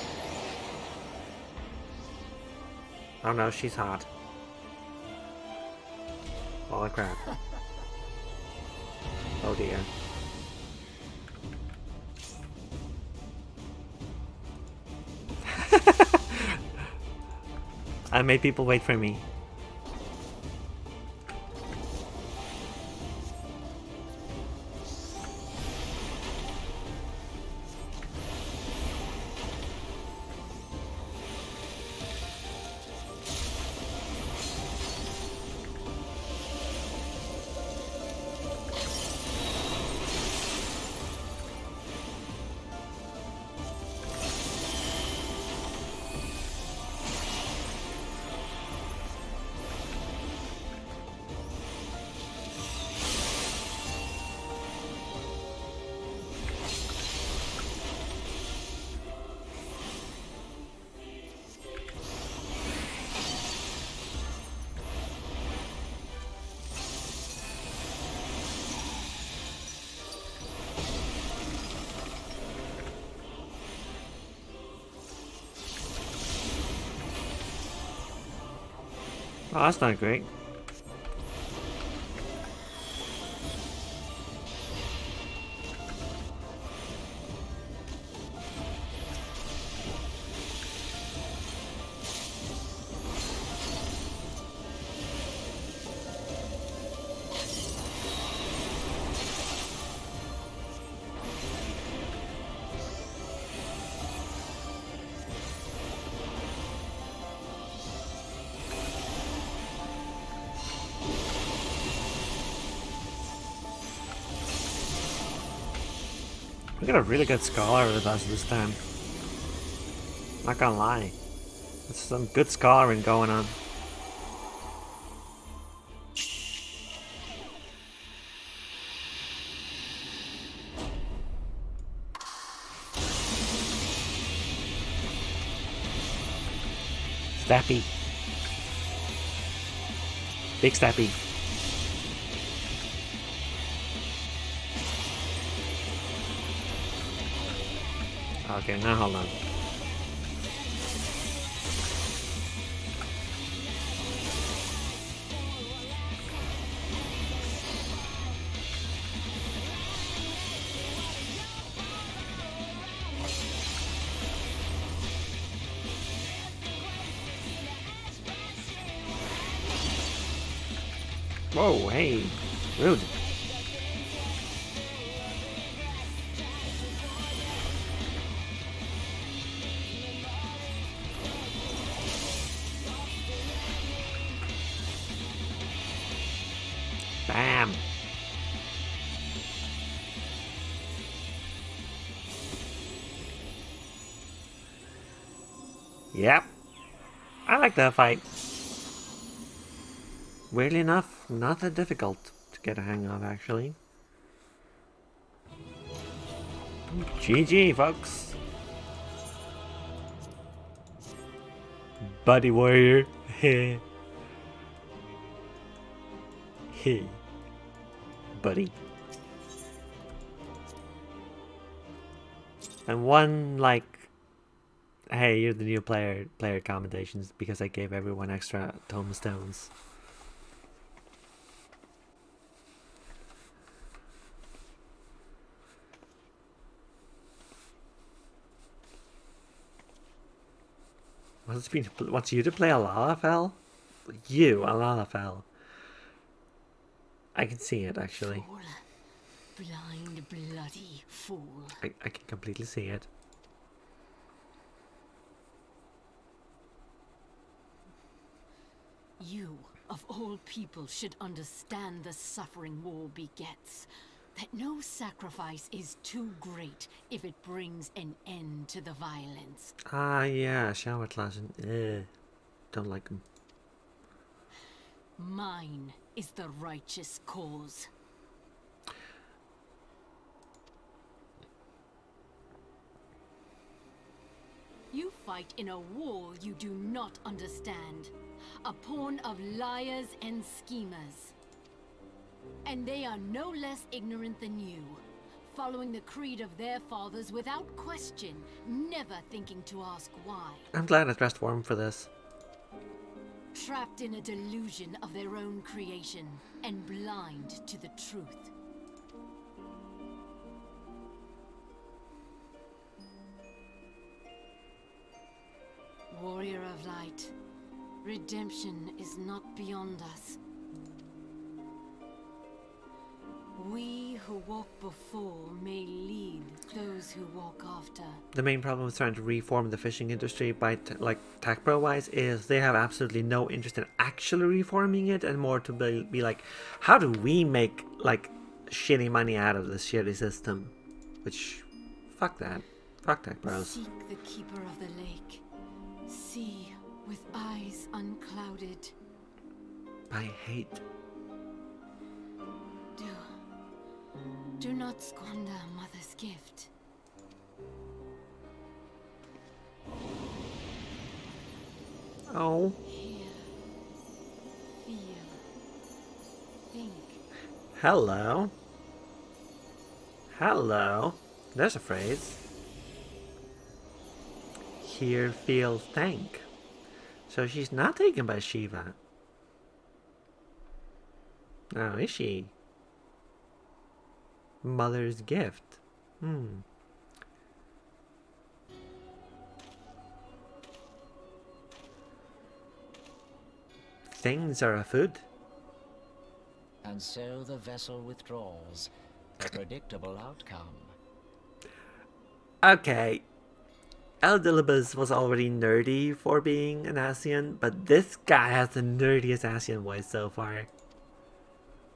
S1: Oh no, she's hot. Holy crap. Oh dear. I made people wait for me. Oh, that's not great. We got a really good scholar with us this time. Not gonna lie. There's some good scholaring going on. Stappy. Big Stappy. Okay, now hold on. Whoa, hey, rude. Bam. Yep. I like that fight. Weirdly enough, not that difficult to get a hang of, actually. GG, folks. Buddy warrior. Hey. Hey. Buddy. And one, like, hey, you're the new player commendations because I gave everyone extra tomestones. Wants you to play a Lalafell? You, a Lalafell. I can see it, actually.
S7: blind, bloody fool.
S1: I can completely see it.
S7: You, of all people, should understand the suffering war begets. That no sacrifice is too great if it brings an end to the violence.
S1: Ah, yeah, shower class. Don't like them.
S7: Mine is the righteous cause. You fight in a war you do not understand. A pawn of liars and schemers. And they are no less ignorant than you, following the creed of their fathers without question, never thinking to ask why.
S1: I'm glad I dressed warm for this.
S7: Trapped in a delusion of their own creation, and blind to the truth. Warrior of Light, redemption is not beyond us. We who walk before may lead those who walk after.
S1: The main problem with trying to reform the fishing industry by tech pro wise is they have absolutely no interest in actually reforming it, and more to be like, how do we make like shitty money out of this shitty system? Which, fuck that. Fuck tech pros.
S7: Seek the keeper of the lake. See with eyes unclouded.
S1: By hate.
S7: Do not squander Mother's gift.
S1: Oh.
S7: Hear, feel, think.
S1: Hello. Hello. There's a phrase. Hear, feel, think. So she's not taken by Shiva. Oh, is she? Mother's gift. Things are a food.
S5: And so the vessel withdraws. A predictable outcome.
S1: Okay. Eldilibus was already nerdy for being an Asian, but this guy has the nerdiest Asian voice so far.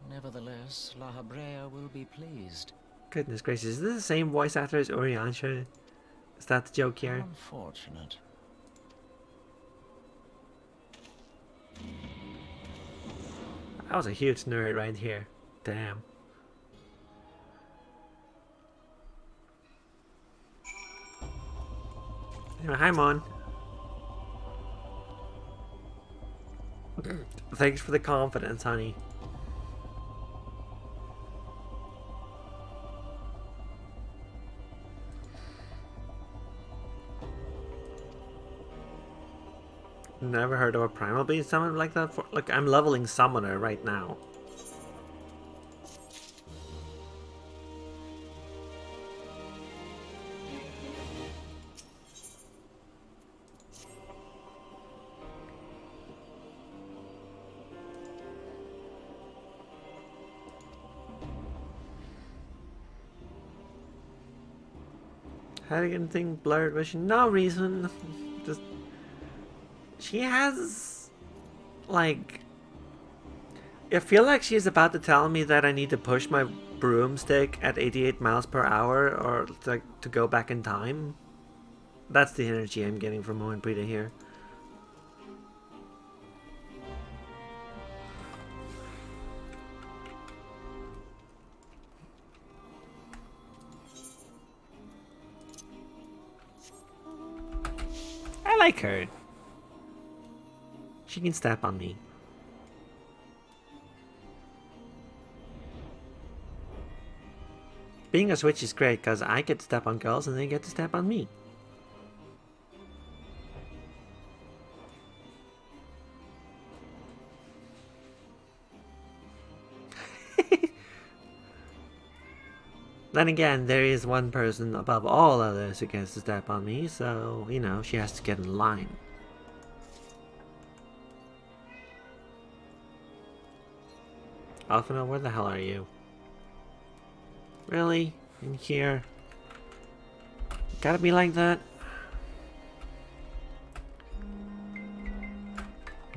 S5: Nevertheless, La Habrea will be pleased.
S1: Goodness gracious, is this the same voice actor as Uriansha? Is that the joke here?
S5: Unfortunate.
S1: That was a huge nerd right here. Damn. Anyway, hi, Mon. Thanks for the confidence, honey. Never heard of a primal being summoned like that for. Look, I'm leveling summoner right now. Had anything blurred vision? No reason. Just. She has. Like. I feel like she's about to tell me that I need to push my broomstick at 88 miles per hour or like to go back in time. That's the energy I'm getting from Moen Brita here. I like her. She can step on me. Being a Switch is great because I get to step on girls and they get to step on me. Then again, there is one person above all others who gets to step on me, so, you know, she has to get in line. Alphino, where the hell are you? Really? In here? Gotta be like that?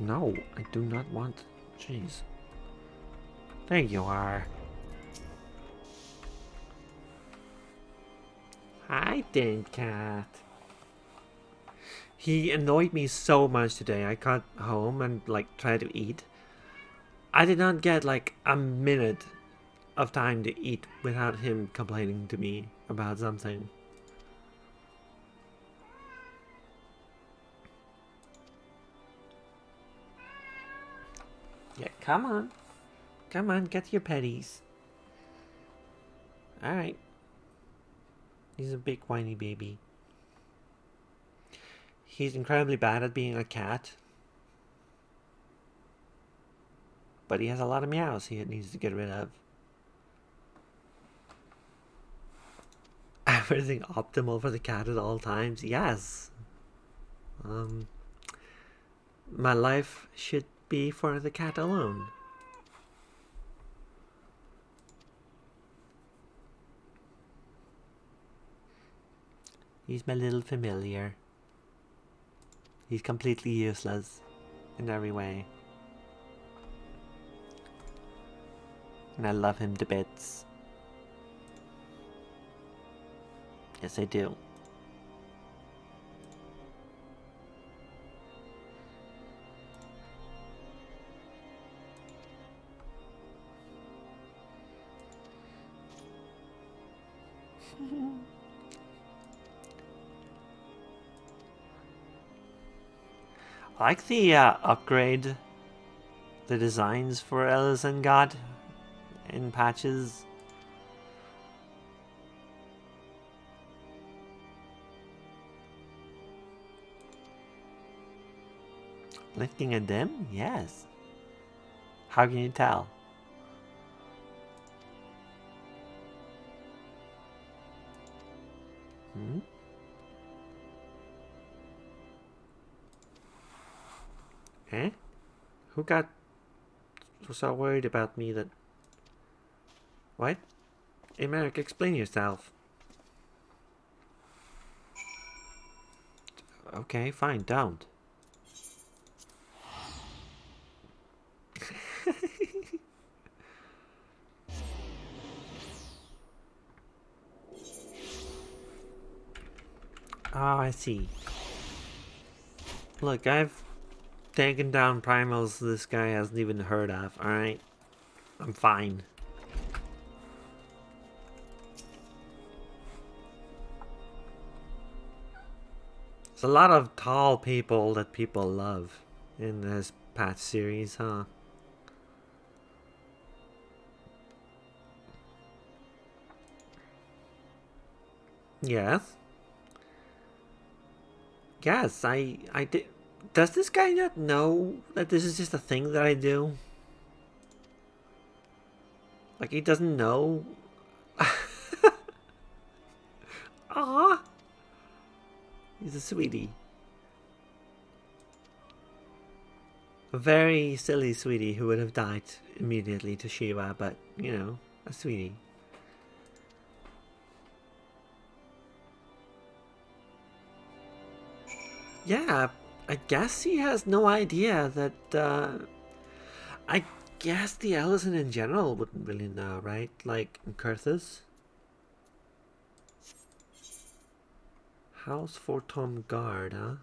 S1: No, I do not want... Jeez. There you are. Hi, Dead Cat. He annoyed me so much today. I got home and like tried to eat. I did not get like a minute of time to eat without him complaining to me about something. Yeah, come on. Come on, get your petties. Alright. He's a big whiny baby. He's incredibly bad at being a cat. But he has a lot of meows he needs to get rid of. Everything optimal for the cat at all times? Yes. My life should be for the cat alone. He's my little familiar. He's completely useless in every way. And I love him to bits. Yes, I do. I like the upgrade, the designs for Ellison got in patches. Lifting a dim? Yes. How can you tell? Hmm? Eh? Who got so worried about me that... What? Hey, Merrick, explain yourself. Okay, fine, don't. Oh, I see. Look, I've taken down primals this guy hasn't even heard of, alright? I'm fine. There's a lot of tall people that people love in this patch series, huh? Yes. Yes, I did. Does this guy not know that this is just a thing that I do? Like, he doesn't know? Aw! He's a sweetie. A very silly sweetie who would have died immediately to Shiva, but, you know, a sweetie. Yeah, I guess he has no idea that, I guess the Ellison in general wouldn't really know, right? Like, Kurthus? House for Tom Guard, huh?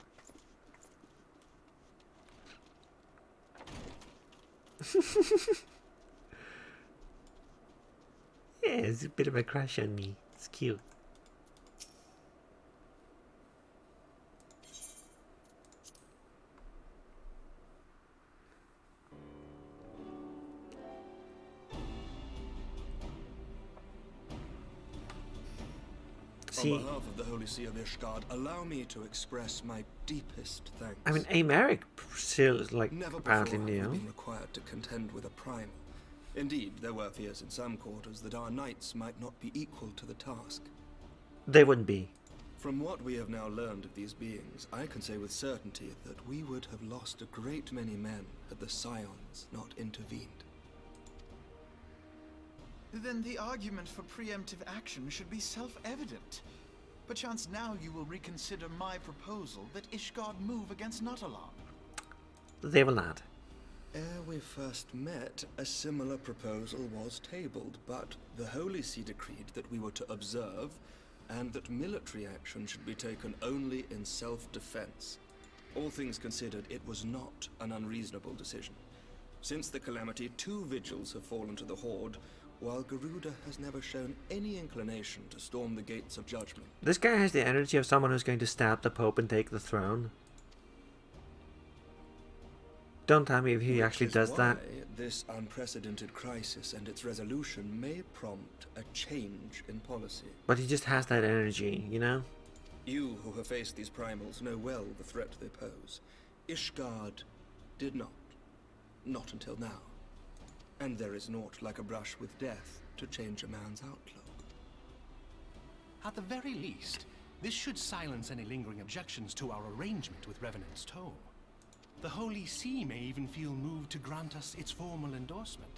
S1: Yeah, it's a bit of a crush on me. It's cute. See,
S8: on behalf of the Holy See of Ishgard, allow me to express my deepest thanks.
S1: I mean, Americ still, like,
S8: Never
S1: apparently
S8: before have we
S1: knew.
S8: been required to contend with a primal. Indeed, there were fears in some quarters that our knights might not be equal to the task.
S1: They wouldn't be.
S8: From what we have now learned of these beings, I can say with certainty that we would have lost a great many men had the Scions not intervened.
S9: Then the argument for preemptive action should be self-evident. Perchance now you will reconsider my proposal that Ishgard move against Natalan.
S1: They will not.
S8: Ere we first met, a similar proposal was tabled, but the Holy See decreed that we were to observe, and that military action should be taken only in self-defense. All things considered, it was not an unreasonable decision. Since the calamity, 2 vigils have fallen to the Horde, while Garuda has never shown any inclination to storm the gates of judgment.
S1: This guy has the energy of someone who's going to stab the Pope and take the throne. Don't tell me if he actually does that.
S8: This unprecedented crisis and its resolution may prompt a change in policy.
S1: But he just has that energy, you know?
S8: You who have faced these primals know well the threat they pose. Ishgard did not. Not until now. And there is naught like a brush with death to change a man's outlook.
S10: At the very least, this should silence any lingering objections to our arrangement with Revenant's Toll. The Holy See may even feel moved to grant us its formal endorsement.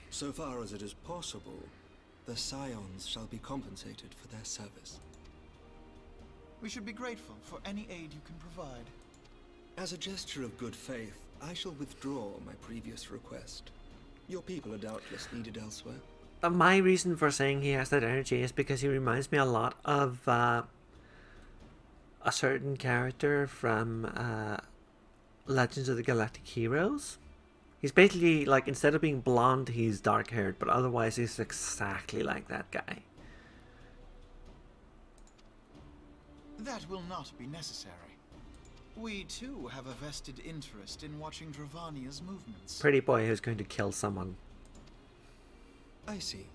S8: So far as it is possible, the Scions shall be compensated for their service.
S9: We should be grateful for any aid you can provide.
S8: As a gesture of good faith, I shall withdraw my previous request. Your people are doubtless needed elsewhere.
S1: My reason for saying he has that energy is because he reminds me a lot of a certain character from Legends of the Galactic Heroes. He's basically like, instead of being blonde, he's dark haired, but otherwise he's exactly like that guy.
S9: That will not be necessary. We too have a vested interest in watching Dravania's movements.
S1: Pretty boy who's going to kill someone.
S8: I see.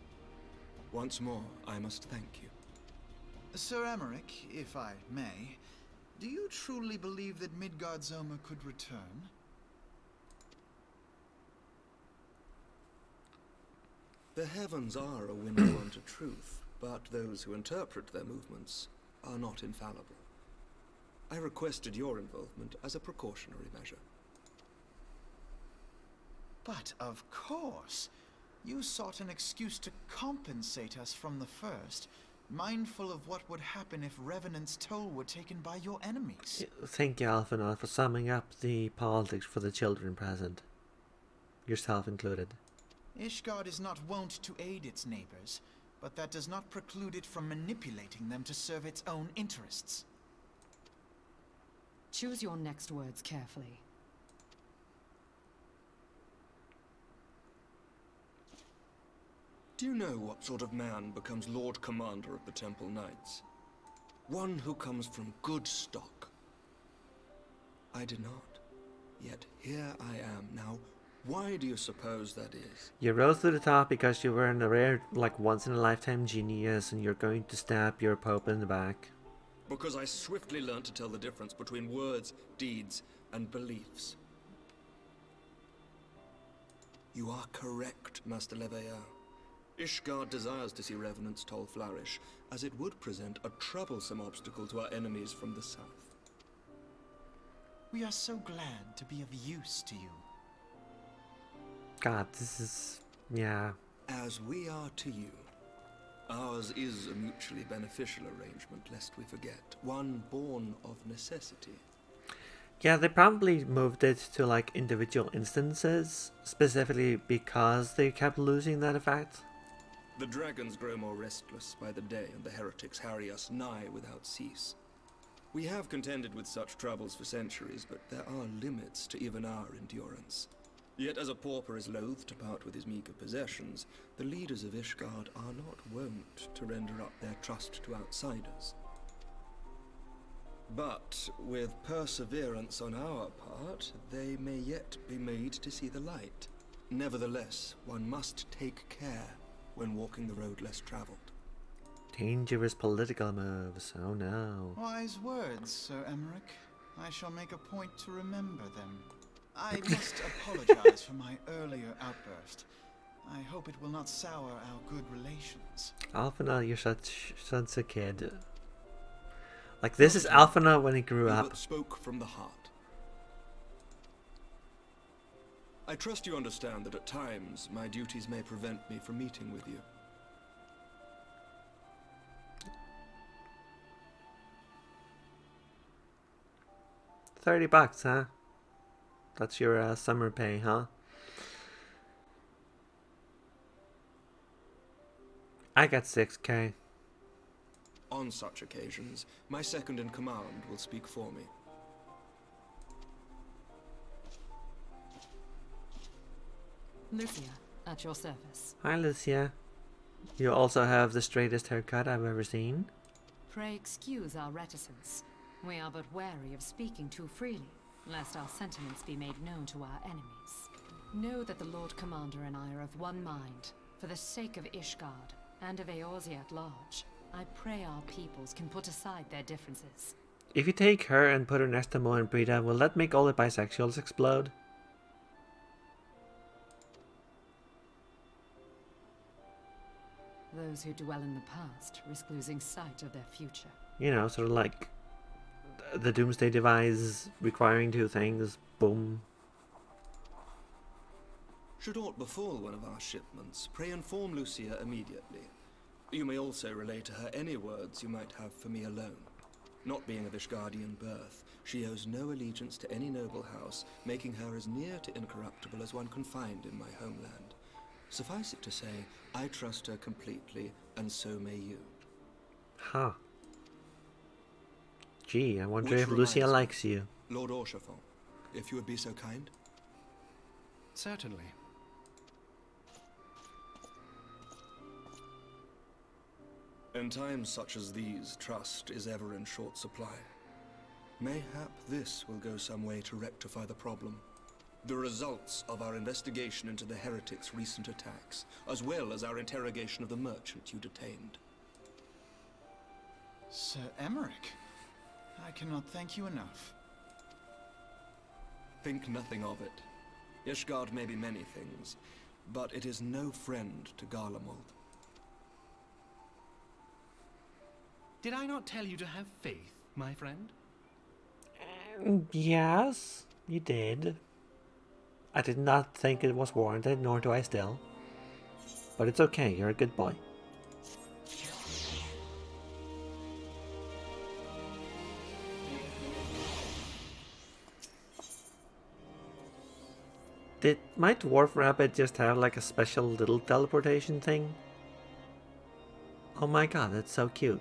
S8: Once more, I must thank you.
S9: Sir Emmerich, if I may, do you truly believe that Midgard-Zoma could return?
S8: The heavens are a window unto truth, but those who interpret their movements are not infallible. I requested your involvement as a precautionary measure.
S9: But of course, you sought an excuse to compensate us from the first, mindful of what would happen if Revenant's Toll were taken by your enemies.
S1: Thank you, Alphinaud, for summing up the politics for the children present. Yourself included.
S9: Ishgard is not wont to aid its neighbors, but that does not preclude it from manipulating them to serve its own interests.
S2: Choose your next words carefully.
S8: Do you know what sort of man becomes Lord Commander of the Temple Knights? One who comes from good stock. I did not. Yet here I am now. Why do you suppose that is?
S1: You rose to the top because you were in a rare, like, once-in-a-lifetime genius, and you're going to stab your Pope in the back.
S8: Because I swiftly learned to tell the difference between words, deeds, and beliefs. You are correct, Master Leveilleur. Ishgard desires to see Revenant's Toll flourish, as it would present a troublesome obstacle to our enemies from the south.
S9: We are so glad to be of use to you.
S1: God, this is... yeah.
S8: As we are to you. Ours is a mutually beneficial arrangement, lest we forget. One born of necessity.
S1: Yeah, they probably moved it to, like, individual instances, specifically because they kept losing that effect.
S8: The dragons grow more restless by the day, and the heretics harry us nigh without cease. We have contended with such troubles for centuries, but there are limits to even our endurance. Yet as a pauper is loath to part with his meager possessions, the leaders of Ishgard are not wont to render up their trust to outsiders. But with perseverance on our part, they may yet be made to see the light. Nevertheless, one must take care when walking the road less traveled.
S1: Dangerous political moves, oh no.
S9: Wise words, Sir Emmerich. I shall make a point to remember them. I must apologize for my earlier outburst. I hope it will not sour our good relations.
S1: Alphinaud, you're such a kid. Like, this is Alphinaud when he grew up.
S8: Spoke from the heart. I trust you understand that at times my duties may prevent me from meeting with you.
S1: $30, huh? That's your summer pay, huh? I got 6K.
S8: On such occasions, my second in command will speak for me.
S2: Lucia, at your service.
S1: Hi, Lucia. You also have the straightest haircut I've ever seen.
S7: Pray excuse our reticence. We are but wary of speaking too freely, lest our sentiments be made known to our enemies. Know that the Lord Commander and I are of one mind. For the sake of Ishgard, and of Eorzea at large, I pray our peoples can put aside their differences.
S1: If you take her and put her next to Mo and Brita, will that make all the bisexuals explode?
S7: Those who dwell in the past risk losing sight of their future.
S1: You know, sort of like the Doomsday device requiring two things. Boom.
S8: Should aught befall one of our shipments, pray inform Lucia immediately. You may also relay to her any words you might have for me alone. Not being of Ishgardian birth, she owes no allegiance to any noble house, making her as near to incorruptible as one can find in my homeland. Suffice it to say, I trust her completely, and so may you.
S1: Huh. Gee, I wonder
S8: Which
S1: if Lucia
S8: reminds me,
S1: likes you.
S8: Lord Orchefort, if you would be so kind.
S10: Certainly.
S8: In times such as these, trust is ever in short supply. Mayhap this will go some way to rectify the problem. The results of our investigation into the heretics' recent attacks, as well as our interrogation of the merchant you detained.
S9: Sir Emmerich, I cannot thank you enough.
S8: Think nothing of it. Ishgard may be many things, but it is no friend to Garlemald.
S10: Did I not tell you to have faith, my friend?
S1: Yes, you did. I did not think it was warranted, nor do I still. But it's okay, you're a good boy. Did my dwarf rabbit just have like a special little teleportation thing? Oh my god, that's so cute.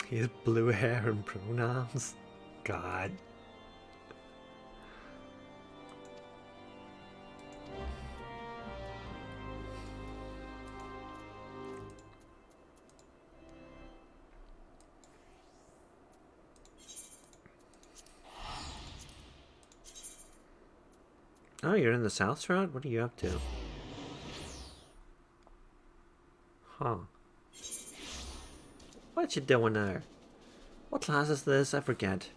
S1: His blue hair and pronouns. God. Oh, you're in the South Shroud? What are you up to? Huh. What you doing there? What class is this? I forget.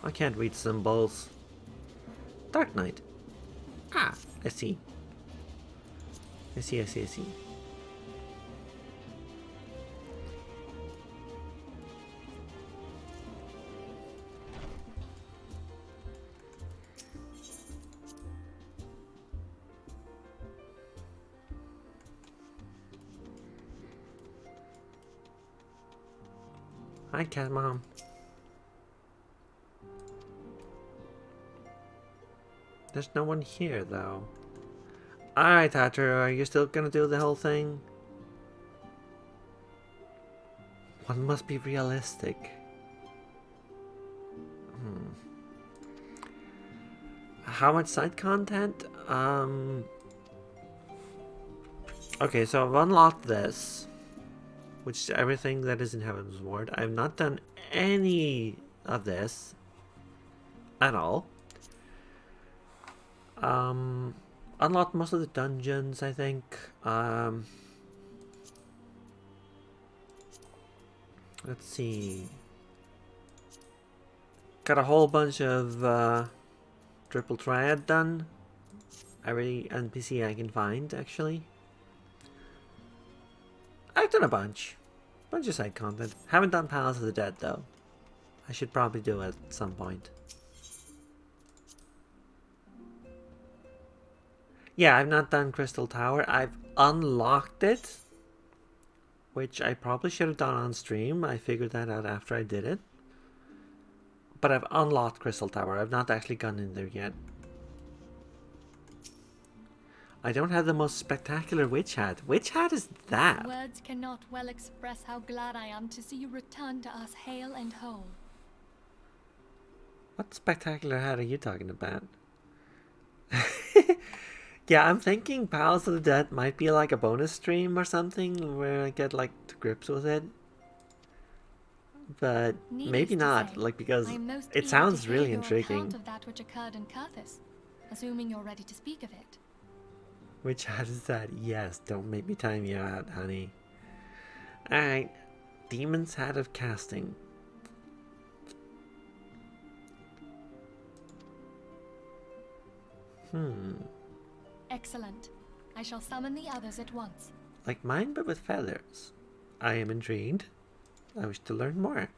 S1: I can't read symbols. Dark Knight. Ah, I see. I see. Hi, Cat Mom. There's no one here, though. Alright, Thatcher, are you still gonna do the whole thing? One must be realistic. How much side content? Okay, so I've unlocked this. Which is everything that is in Heaven's Ward. I've not done any of this at all. Unlocked most of the dungeons, I think. Let's see. Got a whole bunch of triple triad done. Every NPC I can find, actually. I've done a bunch. Bunch of side content. Haven't done Palace of the Dead, though. I should probably do it at some point. Yeah, I've not done Crystal Tower. I've unlocked it, which I probably should have done on stream. I figured that out after I did it. But I've unlocked Crystal Tower. I've not actually gone in there yet. I don't have the most spectacular witch hat. Which hat is that?
S3: Words cannot well express how glad I am to see you return to us hale and whole.
S1: What spectacular hat are you talking about? Yeah, I'm thinking Palace of the Dead might be like a bonus stream or something where I get like to grips with it. But
S3: Needless
S1: maybe
S3: to
S1: not,
S3: say,
S1: like, because
S3: I am most
S1: it
S3: eager
S1: sounds
S3: to hear
S1: really
S3: your
S1: intriguing.
S3: account of that which occurred in Curthis, assuming you're ready to speak of it.
S1: Which hat is that? Yes, don't make me time you out, honey. Alright, Demon's Hat of Casting.
S3: Excellent. I shall summon the others at once.
S1: Like mine, but with feathers. I am intrigued. I wish to learn more.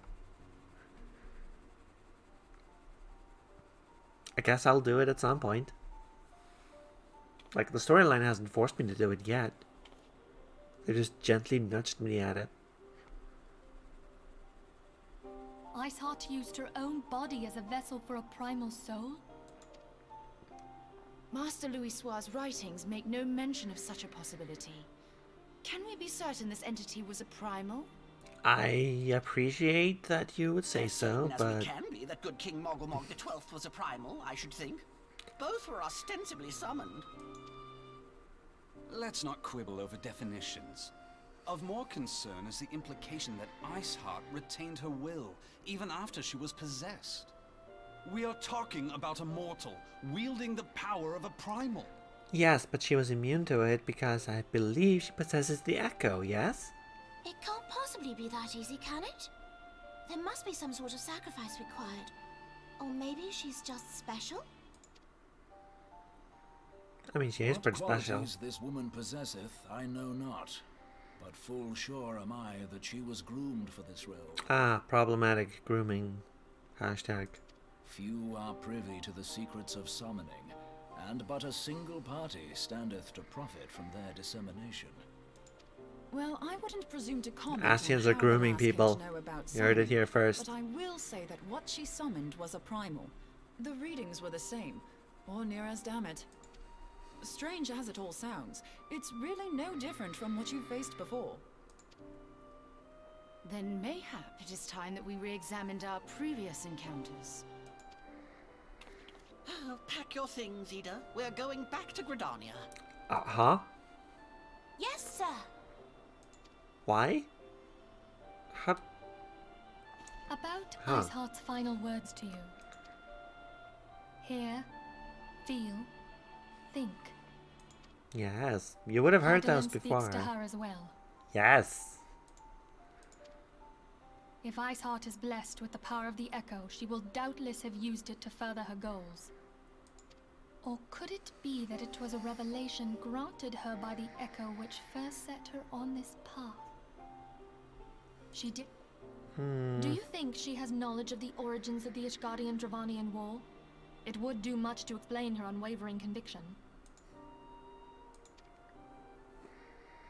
S1: I guess I'll do it at some point. Like, the storyline hasn't forced me to do it yet. They just gently nudged me at it.
S3: Iceheart used her own body as a vessel for a primal soul?
S2: Master Louisoir's writings make no mention of such a possibility. Can we be certain this entity was a primal?
S1: I appreciate that you would say so,
S4: As
S1: but...
S4: we can be that good King Mogulmog XII was a primal, I should think. Both were ostensibly summoned.
S6: Let's not quibble over definitions. Of more concern is the implication that Iceheart retained her will, even after she was possessed. We are talking about a mortal, wielding the power of a primal.
S1: Yes, but she was immune to it because I believe she possesses the echo, yes?
S11: It can't possibly be that easy, can it? There must be some sort of sacrifice required. Or maybe she's just special?
S1: I mean, she is pretty
S5: What
S1: special.
S5: qualities this woman possesseth, I know not. But full sure am I that she was groomed for this role.
S1: Ah, problematic grooming. Hashtag.
S5: Few are privy to the secrets of summoning, and but a single party standeth to profit from their dissemination.
S2: Well, I wouldn't presume to comment
S1: Ascians
S2: on
S1: are
S2: how
S1: grooming
S2: the lass came
S1: people.
S2: to know about
S1: You heard it
S2: summoning,
S1: here first.
S2: But I will say that what she summoned was a primal. The readings were the same, or near as, damn it. Strange as it all sounds, it's really no different from what you've faced before.
S7: Then mayhap it is time that we re-examined our previous encounters.
S4: Oh, pack your things, Ida. We're going back to Gridania.
S1: Huh?
S11: Yes, sir.
S1: Why? How?
S3: About
S1: Huh.
S3: Iceheart's final words to you. Hear, feel, think.
S1: Yes, you would have heard
S3: Adolin
S1: those before.
S3: speaks to her as well.
S1: Yes.
S3: If Iceheart is blessed with the power of the Echo, she will doubtless have used it to further her goals. Or could it be that it was a revelation granted her by the Echo which first set her on this path? She did... Do you think she has knowledge of the origins of the Ishgardian-Dravanian War? It would do much to explain her unwavering conviction.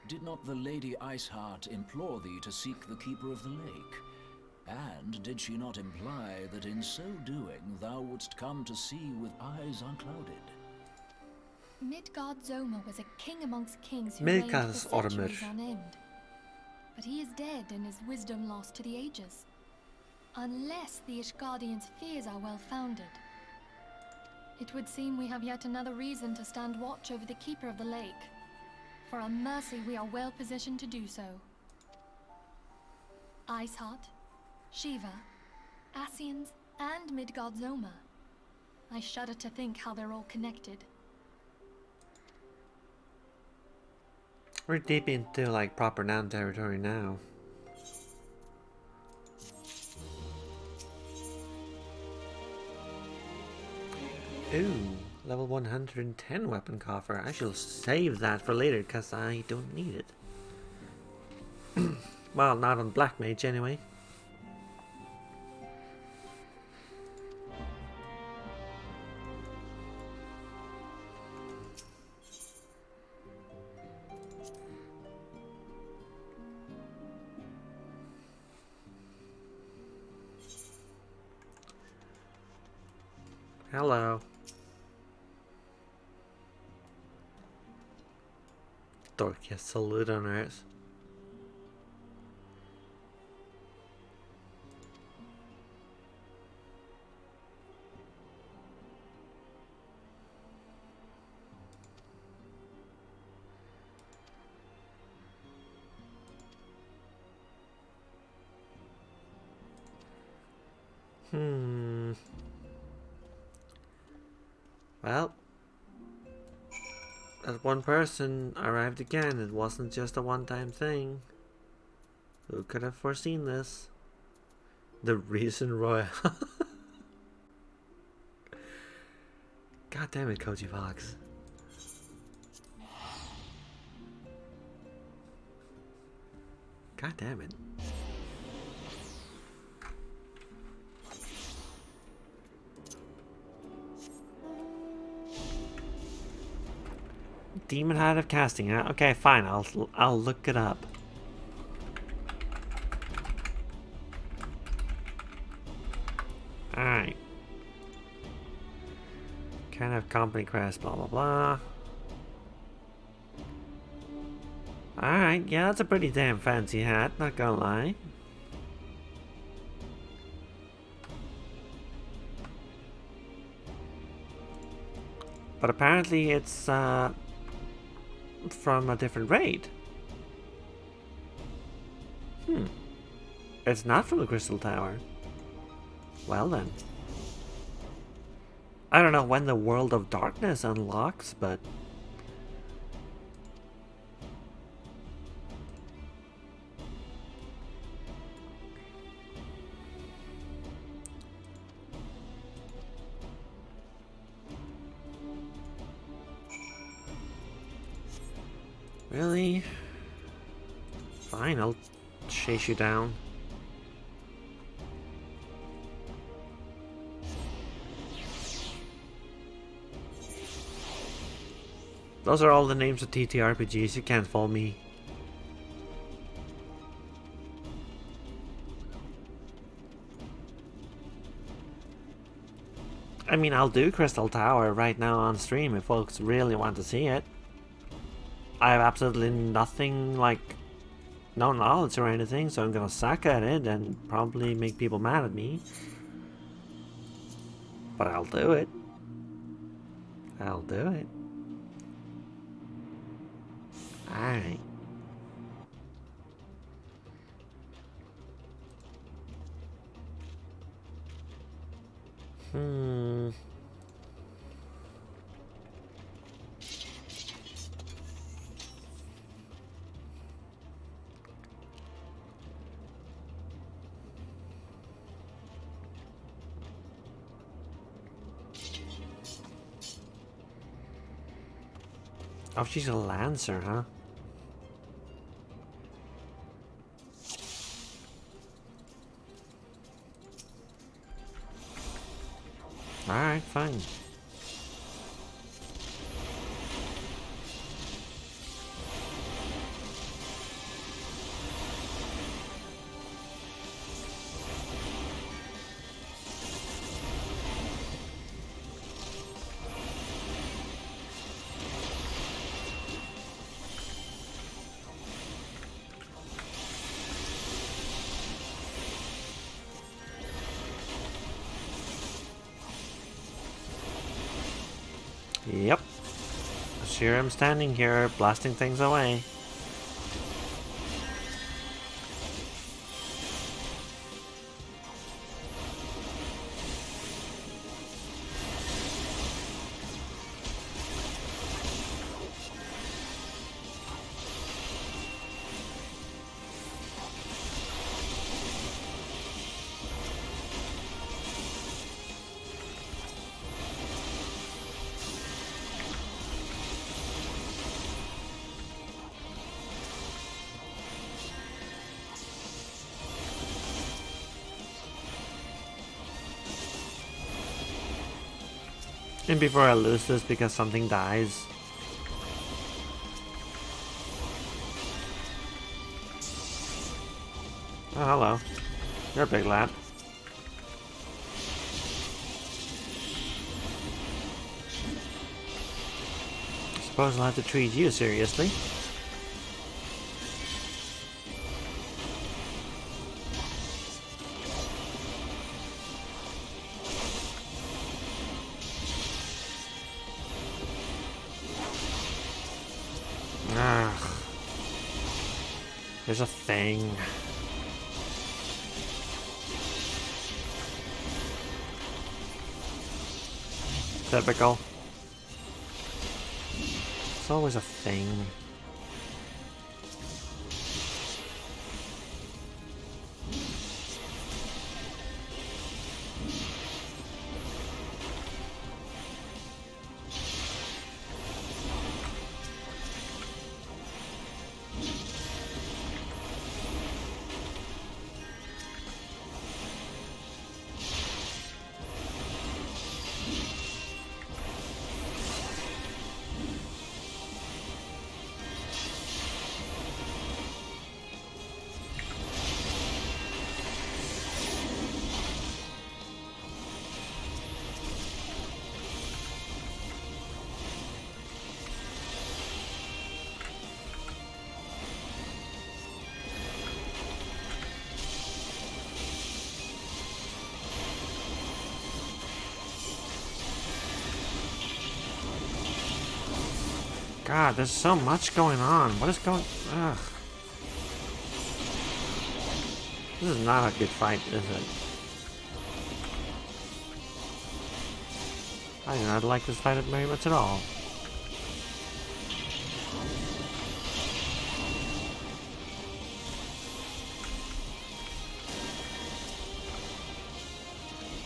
S5: Did not the Lady Iceheart implore thee to seek the Keeper of the Lake? And did she not imply that in so doing thou wouldst come to see with eyes unclouded?
S3: Midgard Zoma was a king amongst kings who
S1: Midgard
S3: reigned
S1: is
S3: for centuries
S1: Ormur.
S3: on end. But he is dead and his wisdom lost to the ages. Unless the Ishgardians' fears are well founded. It would seem we have yet another reason to stand watch over the Keeper of the Lake. For a mercy, we are well positioned to do so. Iceheart, Shiva, Ascians, and Midgard Zoma. I shudder to think how they're all connected.
S1: We're deep into like proper Nan territory now. Ooh, level 110 weapon coffer. I shall save that for later because I don't need it. Well, not on Black Mage anyway. Hello. Dorkia salute on Earth. Well, that one person arrived again. It wasn't just a one-time thing. Who could have foreseen this? The Reason Royal. God damn it, Koji Fox. God damn it. Demon Heart of Casting, huh? Okay, fine. I'll look it up. Alright. Kind of company crest, blah blah blah. Alright, yeah, that's a pretty damn fancy hat, not gonna lie. But apparently it's from a different raid. It's not from the Crystal Tower. Well then. I don't know when the World of Darkness unlocks, but... Really? Fine, I'll chase you down. Those are all the names of TTRPGs, you can't fool me. I mean, I'll do Crystal Tower right now on stream if folks really want to see it. I have absolutely nothing, like, no knowledge or anything, so I'm gonna suck at it and probably make people mad at me. But I'll do it. I'll do it. Alright. Oh, she's a Lancer, huh? Alright, fine. Yep. Sure, I'm standing here blasting things away. And before I lose this because something dies. Oh, hello. You're a big lad. Suppose I'll have to treat you seriously. Ah, there's a thing. Typical. It's always a thing. God, there's so much going on. What is going... Ugh. This is not a good fight, is it? I do not like this fight very much at all.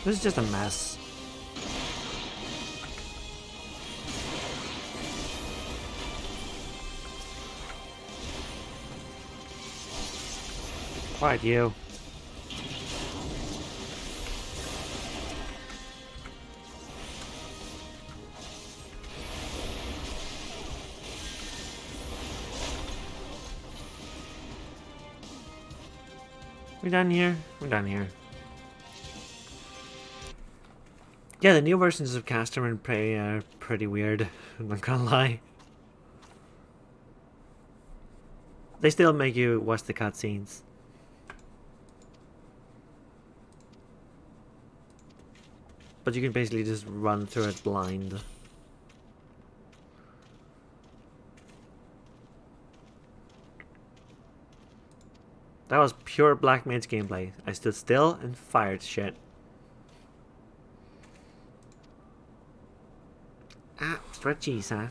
S1: This is just a mess. Quiet, you. We done here? We're done here. Yeah, the new versions of Caster and Prey are pretty weird. I'm not gonna lie. They still make you watch the cutscenes. But you can basically just run through it blind. That was pure Black Mage gameplay. I stood still and fired shit. Ah, stretchies, huh?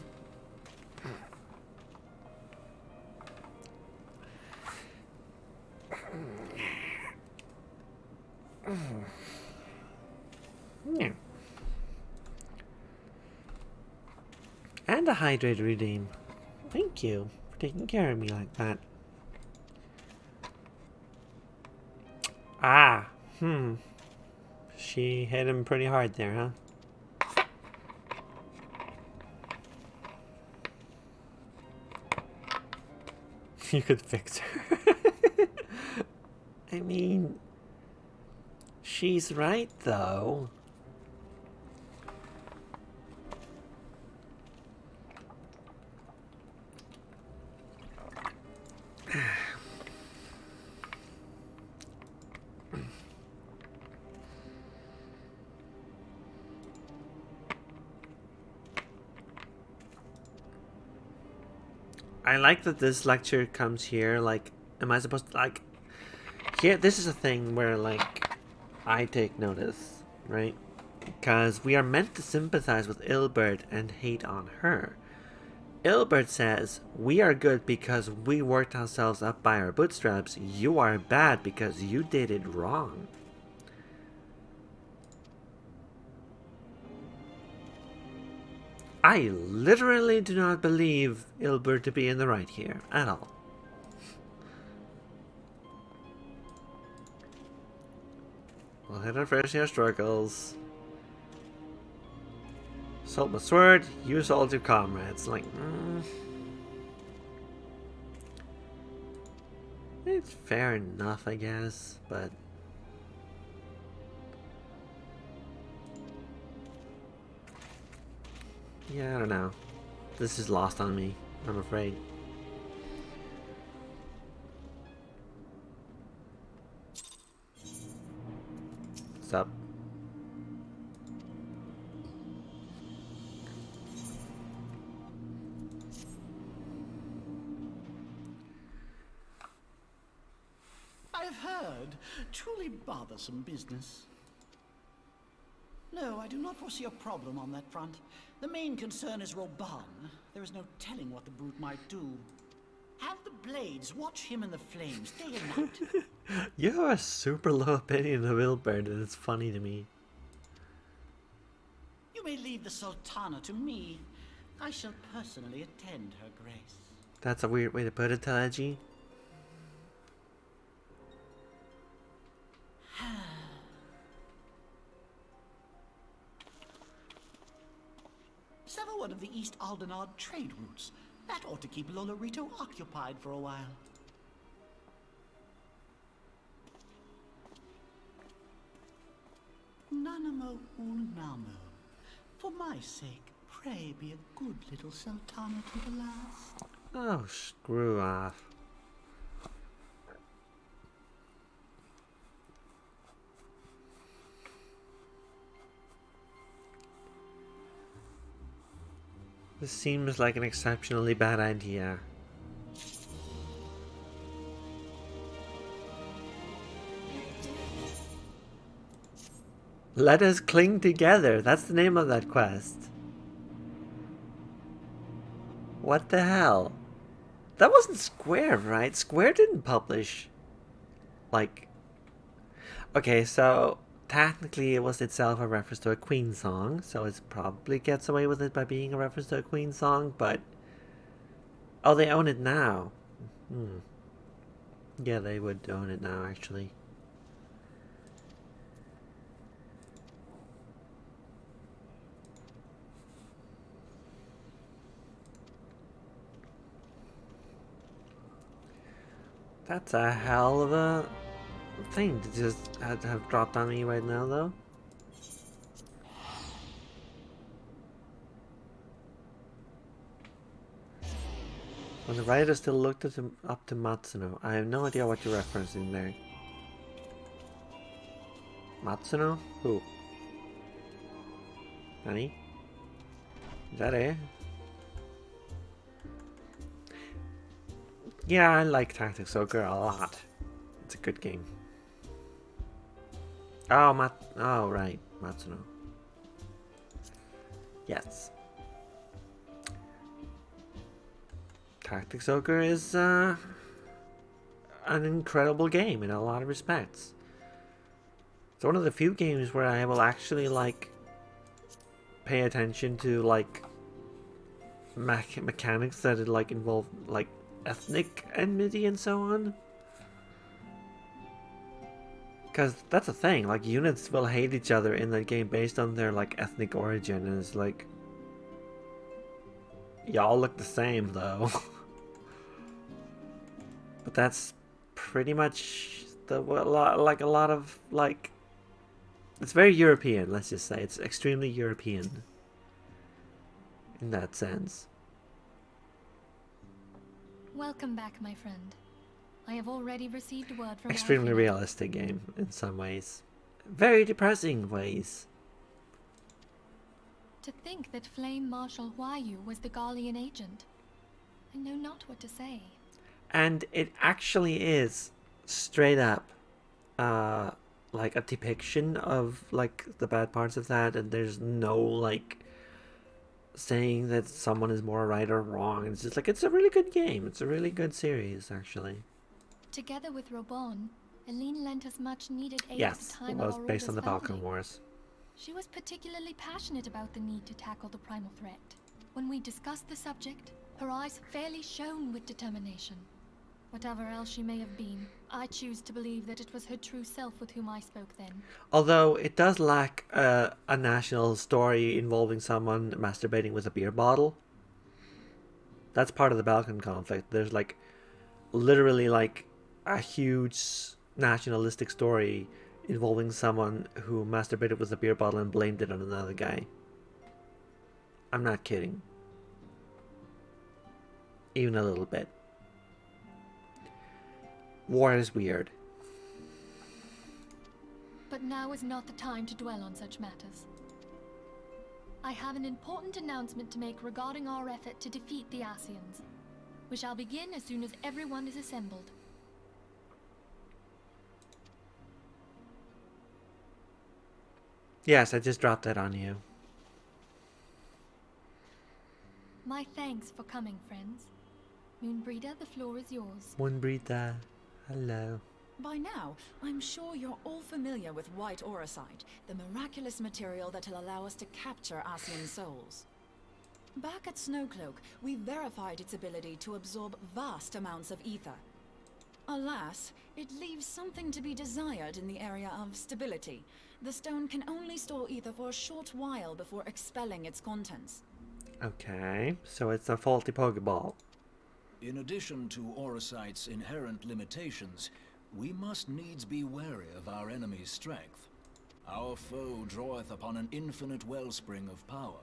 S1: Yeah. And a hydrate redeem. Thank you for taking care of me like that. Ah, She hit him pretty hard there, huh? You could fix her. I mean, she's right, though. I like that this lecture comes here. Like, am I supposed to, like... Here, this is a thing where, like, I take notice, right? Because we are meant to sympathize with Ilbert and hate on her. Ilbert says, we are good because we worked ourselves up by our bootstraps. You are bad because you did it wrong. I literally do not believe Ilbert to be in the right here, at all. We'll hit our fair share of struggles. Assault with sword, use all your comrades. Like, it's fair enough, I guess, but yeah, I don't know. This is lost on me, I'm afraid. What's up?
S4: I've heard. Truly bothersome business. No, I do not foresee a problem on that front. The main concern is Roban. There is no telling what the brute might do. Have the blades watch him in the flames day and night.
S1: You have a super low opinion of Wilbert, and it's funny to me.
S4: You may leave the Sultana to me. I shall personally attend her grace.
S1: That's a weird way to put it, Talaji.
S4: Sever one of the East Aldenard trade routes. That ought to keep Lolorito occupied for a while. Nanamo unamo. For my sake, pray be a good little Sultana to the last.
S1: Oh, screw off. This seems like an exceptionally bad idea. Let us cling together. That's the name of that quest. What the hell? That wasn't Square, right? Square didn't publish. Like... Okay, so... Technically, it was itself a reference to a Queen song, so it probably gets away with it by being a reference to a Queen song, but... Oh, they own it now. Yeah, they would own it now, actually. That's a hell of a thing to just have dropped on me right now, though. When the writer still looked at him, up to Matsuno. I have no idea what you're referencing there. Matsuno? Who? Nani? Is that it? Yeah, I like Tactics Ogre a lot. It's a good game. Oh, oh, right. Matsuno. Yes. Tactics Ogre is an incredible game in a lot of respects. It's one of the few games where I will actually, like, pay attention to, like, mechanics that, like, involve, like, ethnic enmity and so on. Because that's a thing, like, units will hate each other in that game based on their, like, ethnic origin, and it's like, y'all look the same, though. But that's pretty much a lot of, like, it's very European, let's just say. It's extremely European in that sense.
S3: Welcome back, my friend. I have already received word from
S1: Extremely
S3: Alfina.
S1: realistic game in some ways. Very depressing ways.
S3: To think that Flame Marshal Huayu was the Gallian agent. I know not what to say.
S1: And it actually is straight up like a depiction of, like, the bad parts of that, and there's no, like, saying that someone is more right or wrong. It's just like, it's a really good game. It's a really good series, actually.
S3: Together with Robon, Eileen lent us much needed aid at
S1: Yes,
S3: the
S1: it
S3: time
S1: was
S3: of our
S1: based on the
S3: Order's
S1: Balkan
S3: founding.
S1: Wars.
S3: She was particularly passionate about the need to tackle the primal threat. When we discussed the subject, her eyes fairly shone with determination. Whatever else she may have been, I choose to believe that it was her true self with whom I spoke then.
S1: Although it does lack a national story involving someone masturbating with a beer bottle. That's part of the Balkan conflict. There's like literally like a huge nationalistic story involving someone who masturbated with a beer bottle and blamed it on another guy. I'm not kidding. Even a little bit. War is weird.
S3: But now is not the time to dwell on such matters. I have an important announcement to make regarding our effort to defeat the Asians. We shall begin as soon as everyone is assembled.
S1: Yes, I just dropped that on you.
S3: My thanks for coming, friends. Moonbreeder, the floor is yours.
S1: Moonbreeder, hello.
S2: By now, I'm sure you're all familiar with white Auracite, the miraculous material that'll allow us to capture Asian souls. Back at Snowcloak, we verified its ability to absorb vast amounts of ether. Alas, it leaves something to be desired in the area of stability. The stone can only store ether for a short while before expelling its contents.
S1: Okay, so it's a faulty Pokeball.
S5: In addition to Auracite's inherent limitations, we must needs be wary of our enemy's strength. Our foe draweth upon an infinite wellspring of power.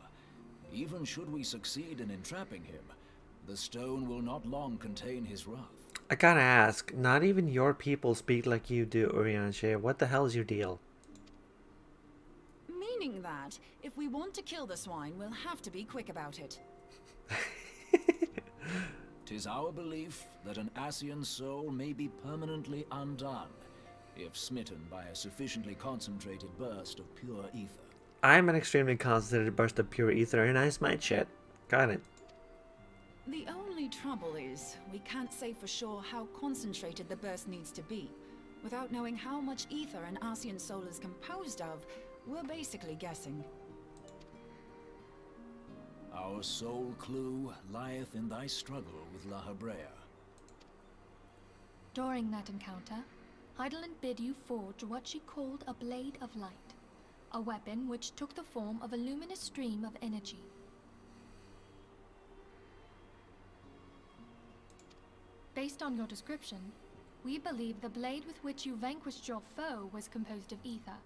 S5: Even should we succeed in entrapping him, the stone will not long contain his wrath.
S1: I gotta ask, not even your people speak like you do, Urianshe. What the hell is your deal?
S2: Meaning that, if we want to kill the swine, we'll have to be quick about it.
S5: 'Tis our belief that an Asian soul may be permanently undone, if smitten by a sufficiently concentrated burst of pure ether.
S1: I'm an extremely concentrated burst of pure ether and I smite shit. Got it.
S2: The only trouble is, we can't say for sure how concentrated the burst needs to be. Without knowing how much ether an Asian soul is composed of, we're basically guessing.
S5: Our sole clue lieth in thy struggle with La Habrea.
S3: During that encounter, Heidelin bid you forge what she called a Blade of Light, a weapon which took the form of a luminous stream of energy. Based on your description, we believe the blade with which you vanquished your foe was composed of ether.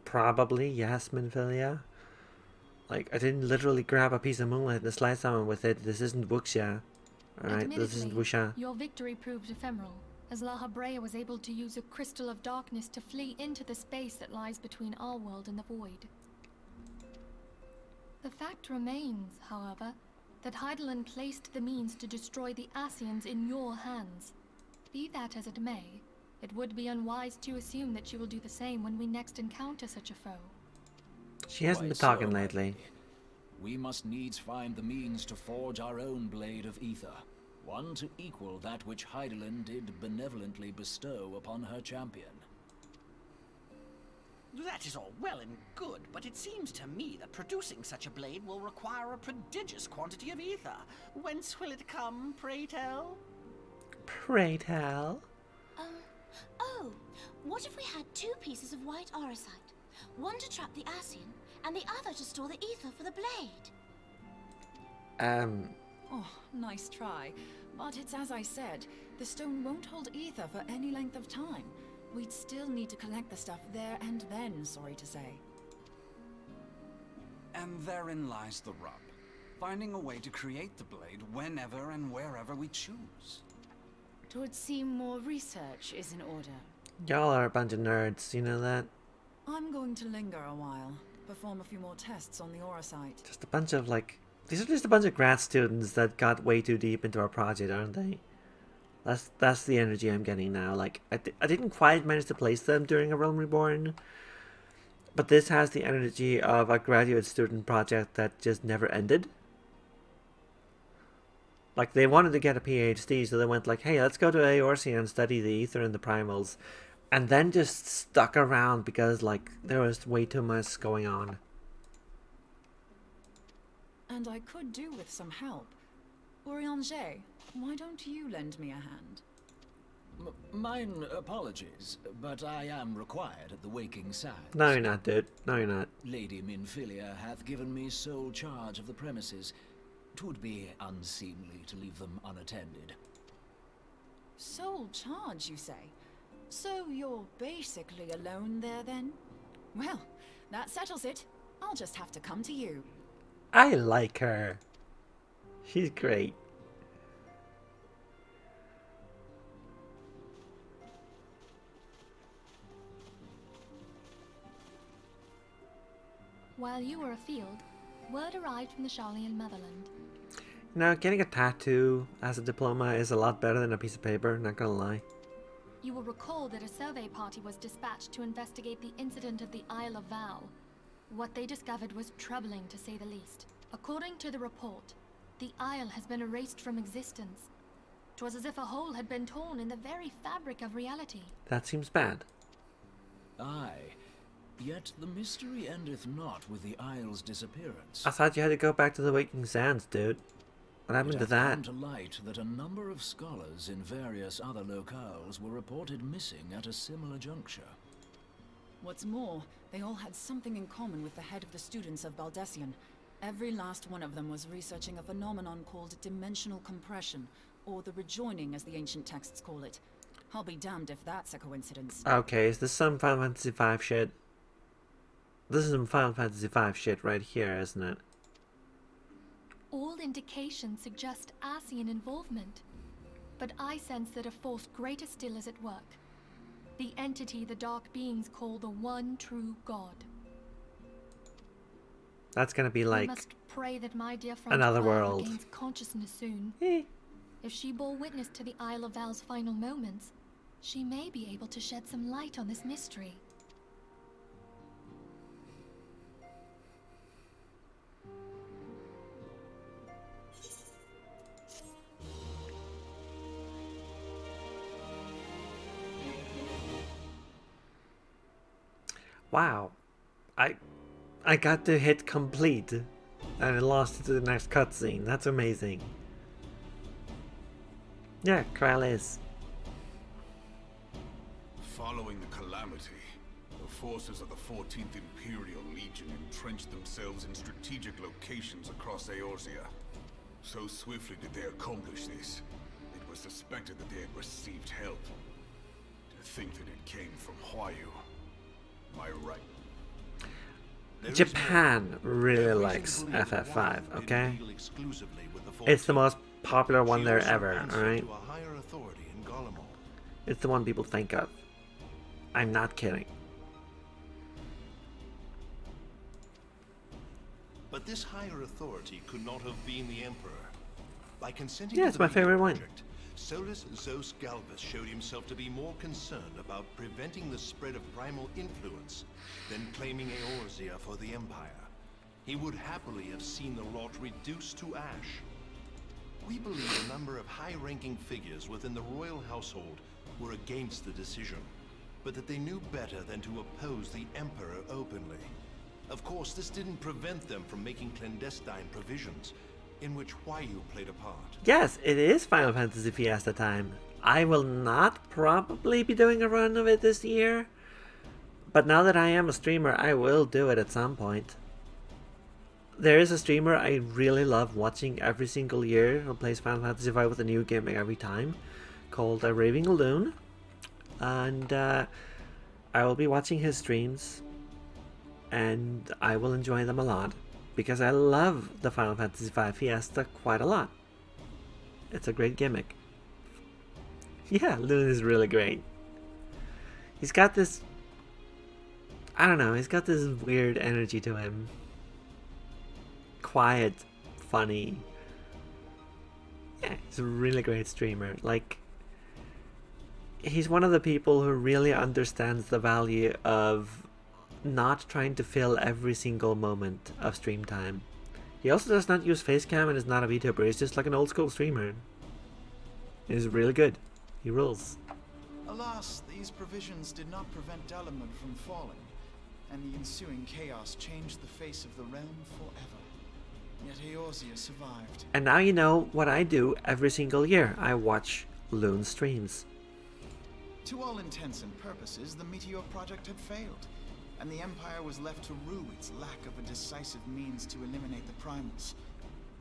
S1: Probably, yes, Minfilia. Like, I didn't literally grab a piece of moonlight and slice someone with it. This isn't wuxia. Alright, this isn't wuxia.
S3: Your victory proved ephemeral, as La Habrea was able to use a crystal of darkness to flee into the space that lies between our world and the void. The fact remains, however, that Heidelin placed the means to destroy the Asians in your hands. Be that as it may, it would be unwise to assume that she will do the same when we next encounter such a foe.
S1: She hasn't been
S5: Quite
S1: talking
S5: so,
S1: lately.
S5: We must needs find the means to forge our own blade of ether, one to equal that which Heidelin did benevolently bestow upon her champion.
S4: That is all well and good, but it seems to me that producing such a blade will require a prodigious quantity of ether. Whence will it come, pray tell?
S1: Pray tell.
S11: Oh, what if we had two pieces of white Auracite? One to trap the Asian, and the other to store the ether for the blade.
S2: Oh, nice try. But it's as I said, the stone won't hold ether for any length of time. We'd still need to collect the stuff there and then, sorry to say.
S6: And therein lies the rub. Finding a way to create the blade whenever and wherever we choose.
S7: It would seem more research is in order.
S1: Y'all are a bunch of nerds, you know that?
S2: I'm going to linger a while, perform a few more tests on the Auracite.
S1: Just a bunch of, like... These are just a bunch of grad students that got way too deep into our project, aren't they? That's the energy I'm getting now. Like, I didn't quite manage to place them during A Realm Reborn. But this has the energy of a graduate student project that just never ended. Like, they wanted to get a PhD, so they went like, hey, let's go to Eorsia and study the ether and the primals. And then just stuck around because, like, there was way too much going on.
S2: And I could do with some help. Urianger, why don't you lend me a hand?
S5: Mine apologies, but I am required at the Waking Sands.
S1: No, you're not, dude. No, you're not.
S5: Lady Minfilia hath given me sole charge of the premises. 'Twould be unseemly to leave them unattended.
S2: Sole charge, you say? So you're basically alone there, then? Well, that settles it. I'll just have to come to you.
S1: I like her. She's great.
S3: While you were afield, word arrived from the Charlian motherland.
S1: Now, getting a tattoo as a diploma is a lot better than a piece of paper, not gonna lie.
S3: You will recall that a survey party was dispatched to investigate the incident of the Isle of Vow. What they discovered was troubling, to say the least. According to the report, the Isle has been erased from existence. 'Twas as if a hole had been torn in the very fabric of reality.
S1: That seems bad.
S5: Aye. Yet the mystery endeth not with the Isle's disappearance.
S1: I thought you had to go back to the Waking Sands, dude. What happened
S5: It
S1: to
S5: hath
S1: that?
S5: come to light that a number of scholars in various other locales were reported missing at a similar juncture.
S2: What's more, they all had something in common with the head of the students of Baldessian. Every last one of them was researching a phenomenon called dimensional compression, or the rejoining as the ancient texts call it. I'll be damned if that's a coincidence.
S1: Okay, is this some Final Fantasy V shit? This is some Final Fantasy V shit right here, isn't it?
S3: All indications suggest Ascian involvement, but I sense that a force greater still is at work. The entity the Dark Beings call the One True God.
S1: That's gonna be
S3: We
S1: like
S3: must pray that my dear friend
S1: another
S3: Claire
S1: world.
S3: regains consciousness soon.
S1: Eh.
S3: If she bore witness to the Isle of Val's final moments, she may be able to shed some light on this mystery.
S1: Wow. I got to hit complete and I lost it to the next cutscene. That's amazing. Yeah, Kralis.
S12: Following the calamity, the forces of the 14th Imperial Legion entrenched themselves in strategic locations across Eorzea. So swiftly did they accomplish this, it was suspected that they had received help. To think that it came from Huayu. Am I right?
S1: Japan really likes FF5, okay? It's the most popular one there ever, alright? It's the one people think of. I'm not kidding.
S10: But this higher authority could not have been the Emperor. By consenting
S1: Yeah,
S10: to
S1: it's
S10: the
S1: my favorite one.
S10: project, Solus Zos Galvus showed himself to be more concerned about preventing the spread of primal influence than claiming Eorzea for the Empire. He would happily have seen the lot reduced to ash. We believe a number of high-ranking figures within the royal household were against the decision, but that they knew better than to oppose the Emperor openly. Of course, this didn't prevent them from making clandestine provisions, in which Huayu played a part.
S1: Yes, it is Final Fantasy Fiesta time. I will not probably be doing a run of it this year, but now that I am a streamer, I will do it at some point. There is a streamer I really love watching every single year who plays Final Fantasy V with a new gimmick every time, called Raving Loon, and I will be watching his streams, and I will enjoy them a lot. Because I love the Final Fantasy V Fiesta quite a lot. It's a great gimmick. Yeah, Loon is really great. He's got this... I don't know, he's got this weird energy to him. Quiet, funny. Yeah, he's a really great streamer. Like, he's one of the people who really understands the value of not trying to fill every single moment of stream time. He also does not use facecam and is not a VTuber. He's just like an old school streamer. He's really good. He rules.
S9: Alas, these provisions did not prevent Dalamud from falling, and the ensuing chaos changed the face of the realm forever. Yet Eorzea survived.
S1: And now you know what I do every single year. I watch Loon streams.
S9: To all intents and purposes, the Meteor project had failed, and the Empire was left to rue its lack of a decisive means to eliminate the primals.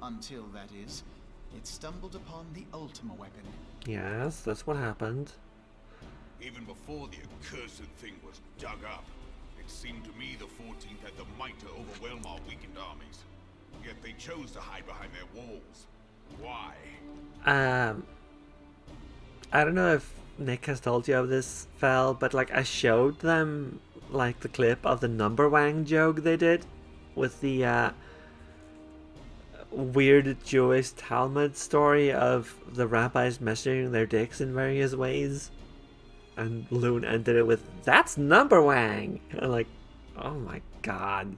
S9: Until, that is, it stumbled upon the Ultima weapon.
S1: Yes, that's what happened.
S12: Even before the accursed thing was dug up, it seemed to me the 14th had the might to overwhelm our weakened armies. Yet they chose to hide behind their walls. Why?
S1: I don't know if Nick has told you of this, Fel, but like I showed them like the clip of the number wang joke they did with the weird Jewish Talmud story of the rabbis measuring their dicks in various ways. And Loon ended it with, "That's number wang!" And I'm like, oh my god.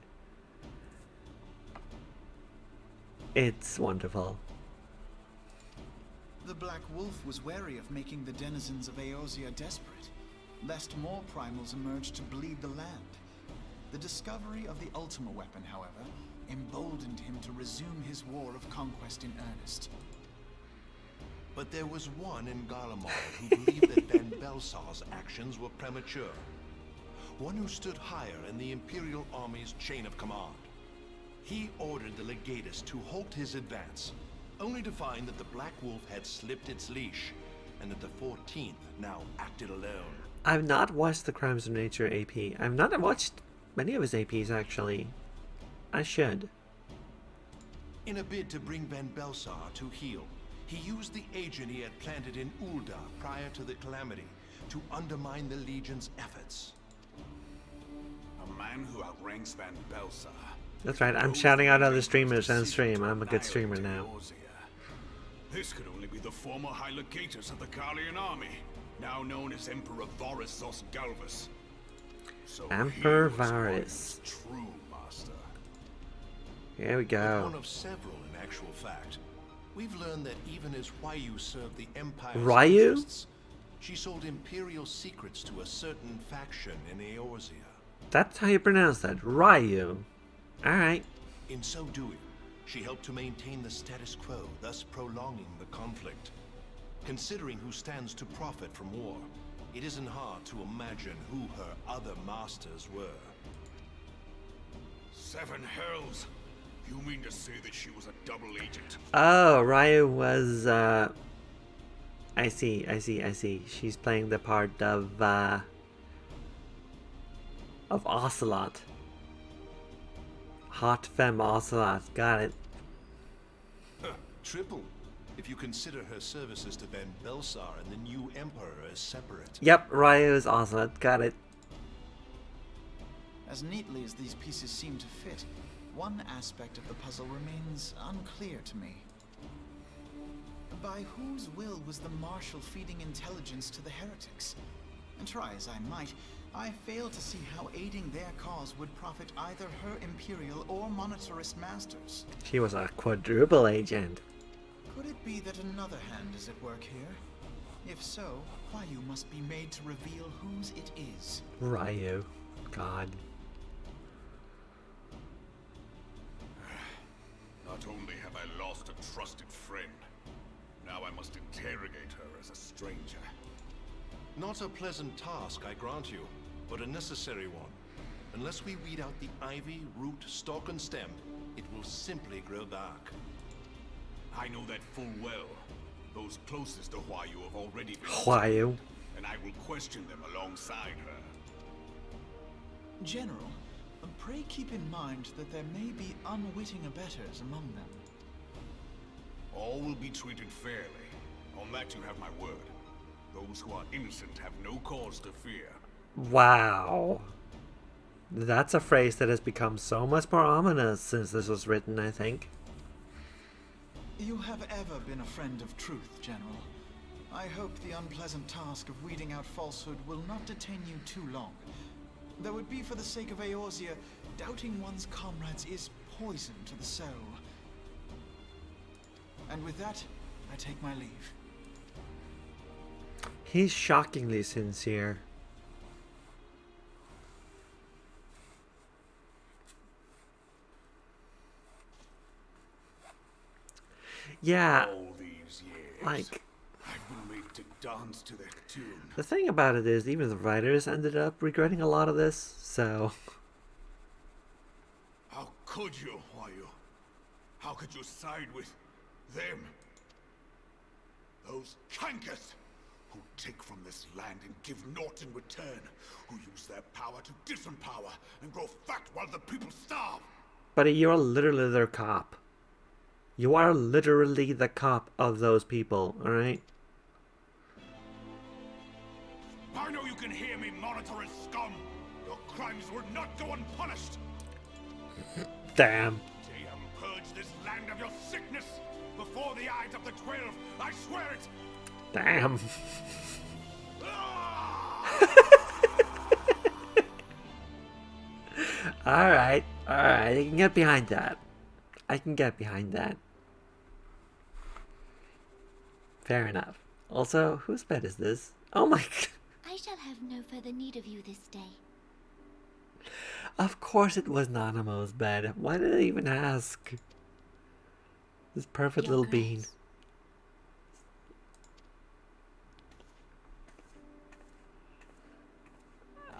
S1: It's wonderful.
S9: The Black Wolf was wary of making the denizens of Eorzea desperate, lest more primals emerge to bleed the land. The discovery of the Ultima weapon, however, emboldened him to resume his war of conquest in earnest.
S10: But there was one in Garlemald who believed that Van Belsar's actions were premature. One who stood higher in the Imperial Army's chain of command. He ordered the Legatus to halt his advance, only to find that the Black Wolf had slipped its leash, and that the 14th now acted alone.
S1: I've not watched the Crimes of Nature AP. I've not watched many of his APs, actually. I should.
S10: In a bid to bring Van Belsar to heel, he used the agent he had planted in Ul'dah prior to the calamity to undermine the Legion's efforts.
S12: A man who outranks Van Belsar.
S1: That's right, I'm shouting out other streamers on stream. I'm a good streamer now.
S12: This could only be the former High Legatus of the Carlian army, now known as Emperor Varus Galvus. So
S1: Emperor Varus.
S12: True master.
S1: Here we go.
S10: One of several, in actual fact. We've learned that even as Ryu served the Empire's
S1: Ryu?
S10: interests, she sold Imperial secrets to a certain faction in Eorzea.
S1: That's how you pronounce that, Ryu. Alright.
S10: In so doing, she helped to maintain the status quo, thus prolonging the conflict. Considering who stands to profit from war, it isn't hard to imagine who her other masters were.
S12: Seven hells! You mean to say that she was a double agent?
S1: Oh, Ryu was, I see. She's playing the part of Ocelot. Hot femme Ocelot. Got it.
S10: Triple, if you consider her services to Van Belsar and the new Emperor as separate.
S1: Yep, Ryu is Ocelot. Got it.
S9: As neatly as these pieces seem to fit, one aspect of the puzzle remains unclear to me. By whose will was the Marshal feeding intelligence to the heretics? And try as I might, I fail to see how aiding their cause would profit either her Imperial or monetarist masters.
S1: She was a quadruple agent.
S9: Could it be that another hand is at work here? If so, Ryu must be made to reveal whose it is.
S1: Ryu. God.
S12: Not only have I lost a trusted friend, now I must interrogate her as a stranger.
S10: Not a pleasant task, I grant you, but a necessary one. Unless we weed out the ivy, root, stalk, and stem, it will simply grow dark.
S12: I know that full well. Those closest to Ryu have already been
S1: Ryu.
S12: and I will question them alongside her.
S9: General, pray keep in mind that there may be unwitting abettors among them.
S12: All will be treated fairly. On that you have my word. Those who are innocent have no cause to fear.
S1: Wow. That's a phrase that has become so much more ominous since this was written, I think.
S9: You have ever been a friend of truth, General. I hope the unpleasant task of weeding out falsehood will not detain you too long. Though it be for the sake of Eorzea, doubting one's comrades is poison to the soul. And with that, I take my leave.
S1: He's shockingly sincere. Yeah,
S12: All these years,
S1: like,
S12: I've been made to dance to their tune.
S1: The thing about it is, even the writers ended up regretting a lot of this, so...
S12: How could you, Huayu? How could you side with them? Those cankers who take from this land and give naught in return, who use their power to disempower and grow fat while the people starve.
S1: Buddy, you're literally their cop. You are literally the cop of those people, alright?
S12: I know you can hear me, monitorous scum. Your crimes will not go unpunished.
S1: Damn.
S12: Damn, purge this land of your sickness before the eyes of the 12. I swear it.
S1: Damn. Alright, I can get behind that. I can get behind that. Fair enough. Also, whose bed is this? Oh my god.
S11: I shall have no further need of you this day.
S1: Of course it was Nanamo's bed. Why did I even ask? This perfect
S11: Your
S1: little bean.
S11: grace.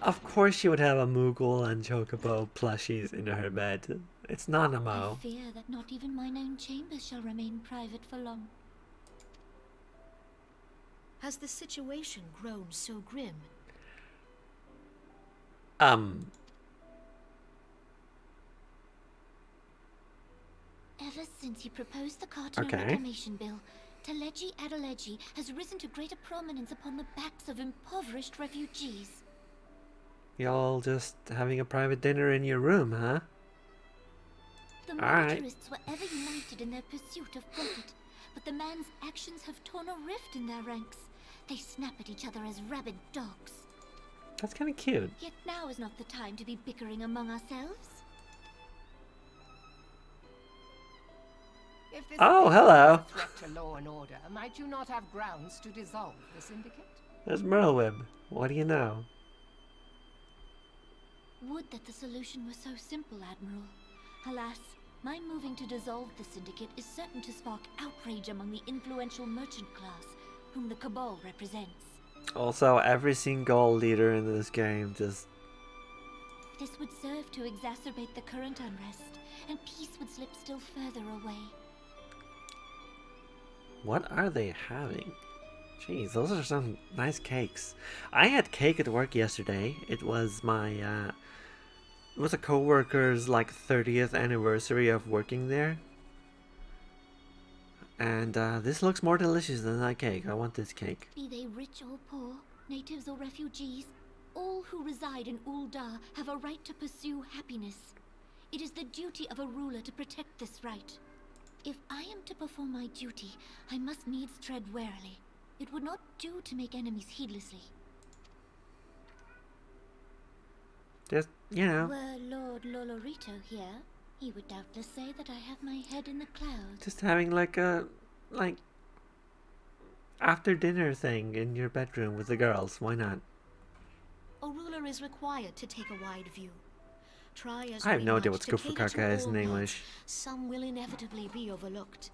S1: Of course she would have a Moogle and Chocobo plushies in her bed. It's
S11: I
S1: Nanamo.
S11: fear that not even mine own chambers shall remain private for long.
S13: Has the situation grown so grim?
S11: Ever since he proposed the Carter
S1: Okay.
S11: Reclamation Bill, Teleji Adeleji has risen to greater prominence upon the backs of impoverished refugees.
S1: Y'all just having a private dinner in your room, huh?
S11: The
S1: Alright.
S11: monetarists were ever united in their pursuit of profit, but the man's actions have torn a rift in their ranks. They snap at each other as rabid dogs.
S1: That's kind of cute.
S11: Yet now is not the time to be bickering among ourselves.
S14: If this
S1: Oh,
S14: is
S1: hello.
S14: a threat to law and order, might you not have grounds to dissolve the syndicate?
S1: There's Merlwib. What do you know?
S11: Would that the solution were so simple, Admiral. Alas, my moving to dissolve the syndicate is certain to spark outrage among the influential merchant class, whom the Cabal represents.
S1: Also, every single leader in this game just...
S11: This would serve to exacerbate the current unrest, and peace would slip still further away.
S1: What are they having? Jeez, those are some nice cakes. I had cake at work yesterday. It was my, it was a co-worker's, like, 30th anniversary of working there. And, this looks more delicious than that cake. I want this cake.
S11: Be they rich or poor, natives or refugees, all who reside in Ul'dah have a right to pursue happiness. It is the duty of a ruler to protect this right. If I am to perform my duty, I must needs tread warily. It would not do to make enemies heedlessly.
S1: Just, you know,
S11: Were Lord Lolorito here, he would doubtless say that I have my head in the clouds.
S1: just having like a, like, after dinner thing in your bedroom with the girls. Why not?
S13: A ruler is required to take a wide view. Try as
S1: I have
S13: we
S1: no idea
S13: might
S1: what
S13: to cater to
S1: Skufakaka is
S13: all
S1: in
S13: modes,
S1: English.
S13: some will inevitably be overlooked.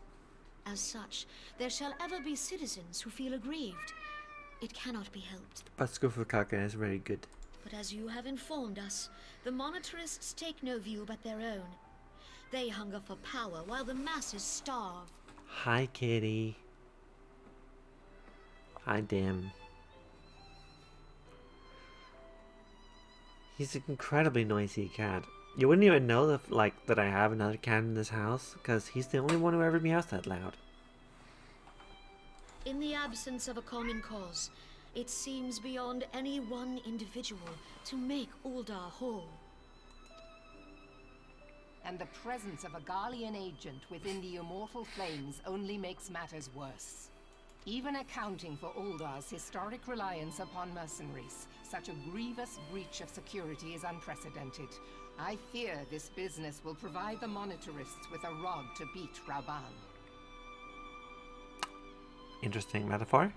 S13: As such, there shall ever be citizens who feel aggrieved. It cannot be helped.
S1: But Skufakaka is very good.
S13: But as you have informed us, the monetarists take no view but their own. They hunger for power while the masses starve.
S1: Hi, kitty. Hi, Dim. He's an incredibly noisy cat. You wouldn't even know that, like, that I have another cat in this house, because he's the only one who ever meows that loud.
S13: In the absence of a common cause, it seems beyond any one individual to make Ul'dah whole.
S14: And the presence of a Garlean agent within the immortal flames only makes matters worse. Even accounting for Ul'dah's historic reliance upon mercenaries, such a grievous breach of security is unprecedented. I fear this business will provide the monetarists with a rod to beat Raban.
S1: Interesting metaphor.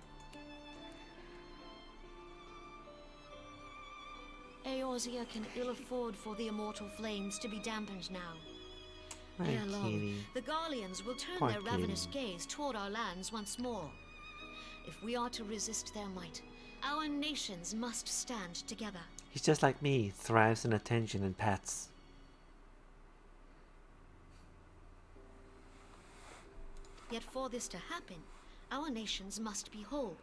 S13: Eorzea can ill afford for the immortal flames to be dampened now.
S1: Hi,
S13: Ere long,
S1: kitty.
S13: the Garleans will turn
S1: Poor
S13: their ravenous
S1: kitty.
S13: gaze toward our lands once more. If we are to resist their might, our nations must stand together.
S1: He's just like me, thrives on attention and pets.
S13: Yet for this to happen, our nations must be whole.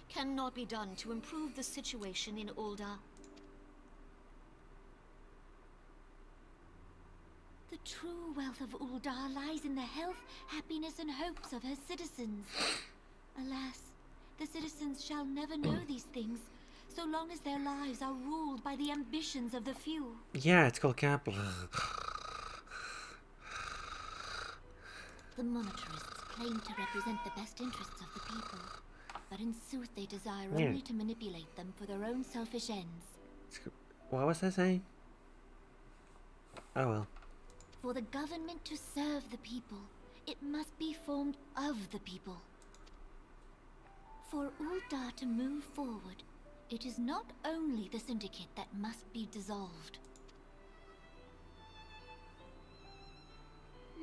S13: Cannot be done to improve the situation in Ul'dah. The true wealth of Ul'dah lies in the health, happiness, and hopes of her citizens. Alas, the citizens shall never know these things, so long as their lives are ruled by the ambitions of the few.
S1: Yeah, it's called capital.
S11: The monetarists claim to represent the best interests of the people, but in sooth they desire only to manipulate them for their own selfish ends.
S1: What was I saying? Oh well.
S11: For the government to serve the people, it must be formed of the people. For Ul'dah to move forward, it is not only the syndicate that must be dissolved.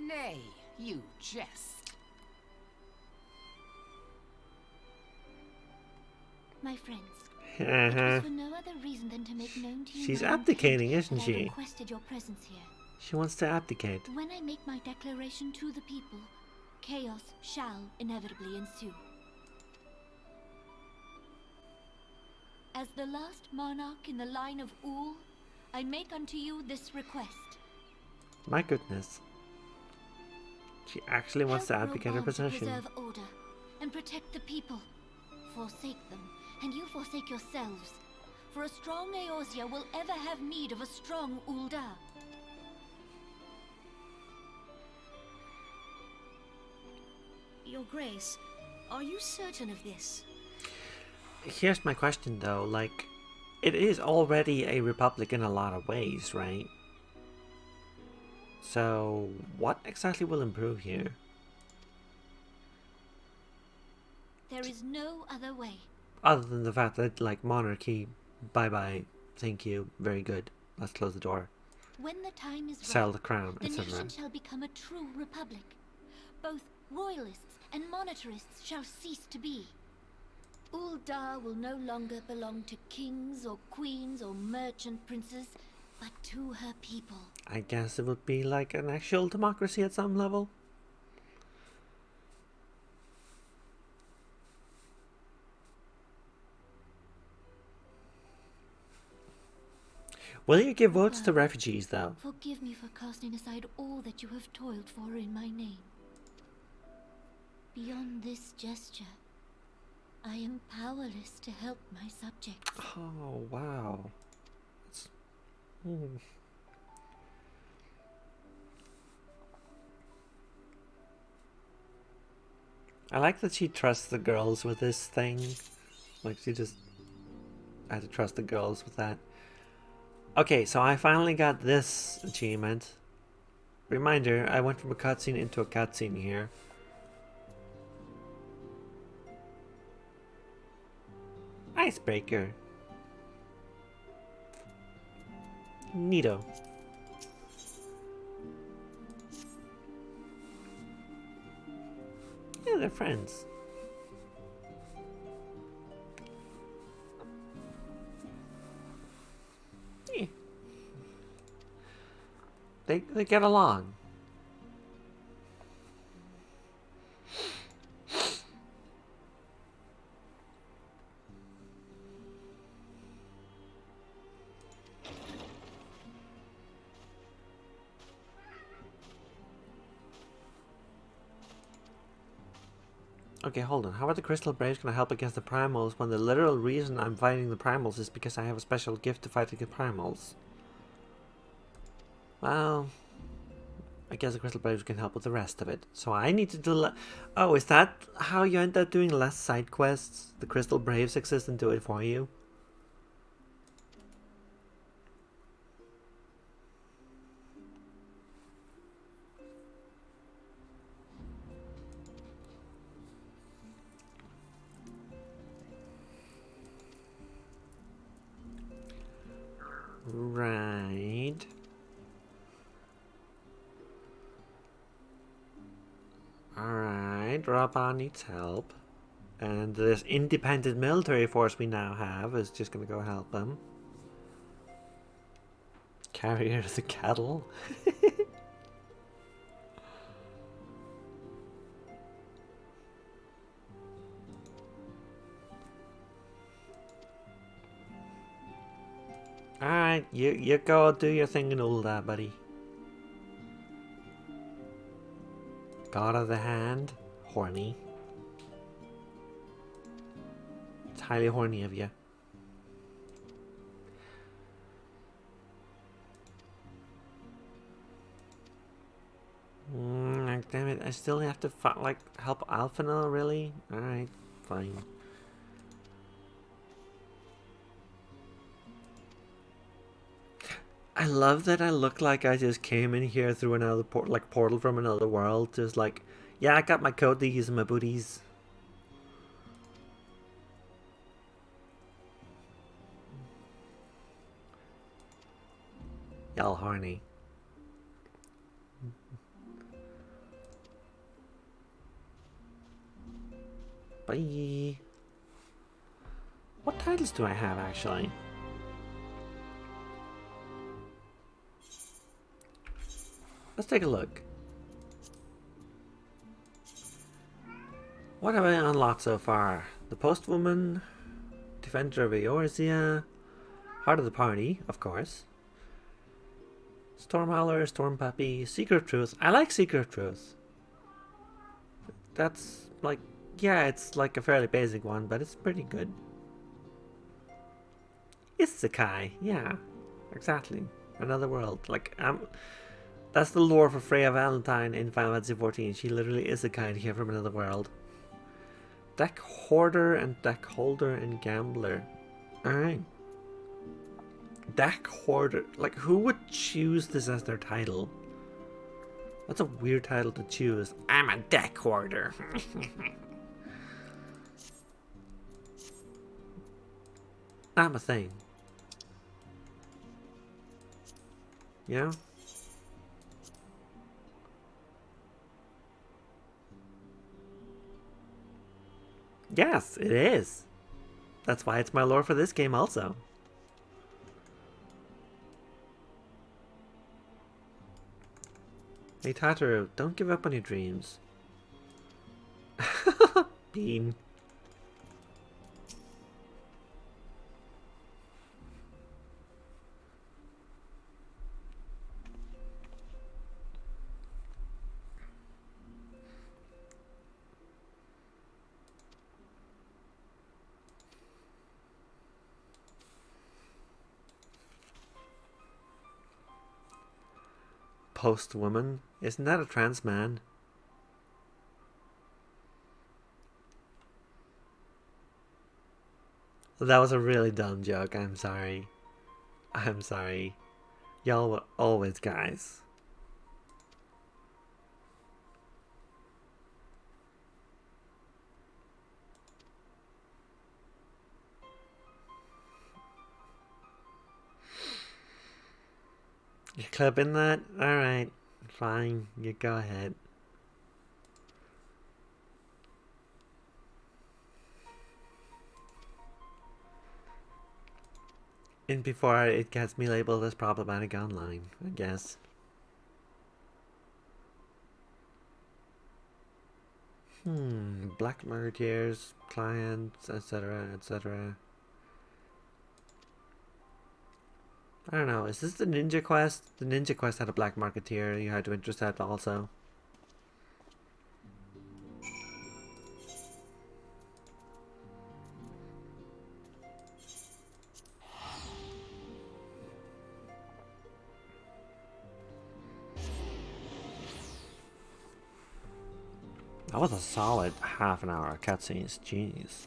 S14: Nay, you jest.
S11: My friends, it was for no other reason than to make known to you
S1: She's
S11: my
S1: abdicating,
S11: intent
S1: isn't
S11: that
S1: she?
S11: I requested your presence here.
S1: She wants to abdicate.
S11: When I make my declaration to the people, chaos shall inevitably ensue. As the last monarch in the line of Ul, I make unto you this request.
S1: My goodness. She actually wants to abdicate her possession.
S11: To preserve order and protect the people. Forsake them, and you forsake yourselves. For a strong Eorzea will ever have need of a strong Ul'dah.
S13: Your Grace, are you certain of this?
S1: Here's my question though, like, it is already a republic in a lot of ways, right? So, what exactly will improve here?
S11: There is no other way.
S1: Other than the fact that, like, monarchy, bye-bye, thank you, very good, let's close the door.
S11: When the time is
S1: Sell
S11: right,
S1: the crown,
S11: the
S1: etc.
S11: nation shall become a true republic. Both royalists and monetarists shall cease to be. Ul'dah will no longer belong to kings or queens or merchant princes, but to her people.
S1: I guess it would be like an actual democracy at some level. Will you give votes to refugees, though?
S11: Forgive me for casting aside all that you have toiled for in my name. Beyond this gesture, I am powerless to help my subjects.
S1: Oh, wow. I like that she trusts the girls with this thing. Like, she just had to trust the girls with that. Okay, so I finally got this achievement. Reminder, I went from a cutscene into a cutscene here. Icebreaker. Neato. Yeah, they're friends. Yeah. They get along. Okay, hold on. How are the Crystal Braves going to help against the Primals when the literal reason I'm fighting the Primals is because I have a special gift to fight against Primals? Well, I guess the Crystal Braves can help with the rest of it. So I need to do... Oh, is that how you end up doing less side quests? The Crystal Braves exist and do it for you? Right. Alright, Rabban needs help. And this independent military force we now have is just going to go help them. Carrier of the cattle. Alright, you go do your thing in Ulda, buddy. God of the hand. Horny. It's highly horny of you. Damn it, I still have to like help Alphina, really? Alright, fine. I love that I look like I just came in here through another portal from another world. Just like, yeah, I got my coaties and my booties. Y'all horny. Bye. What titles do I have, actually? Let's take a look. What have I unlocked so far? The Postwoman, Defender of Eorzea, Heart of the Party, of course. Stormhowler, Storm Puppy, Seeker of Truth. I like Seeker of Truth. That's like, yeah, it's like a fairly basic one, but it's pretty good. Isekai, yeah, exactly. Another world. Like, that's the lore for Freya Valentine in Final Fantasy XIV. She literally is a kind here from another world. Deck Hoarder and Deck Holder and Gambler. Alright. Deck Hoarder. Like, who would choose this as their title? That's a weird title to choose. I'm a Deck Hoarder. I'm a thing. Yeah? Yes, it is. That's why it's my lore for this game also. Hey Tataru, don't give up on your dreams. Bean. Post woman? Isn't that a trans man? That was a really dumb joke. I'm sorry. I'm sorry. Y'all were always guys. You're clipping that? Alright. Fine. You go ahead. And before it gets me labeled as problematic online, I guess. Black marketeers, clients, etc., etc. I don't know, is this the Ninja Quest? The Ninja Quest had a black marketeer you had to intercept also. That was a solid half an hour of cutscenes, jeez.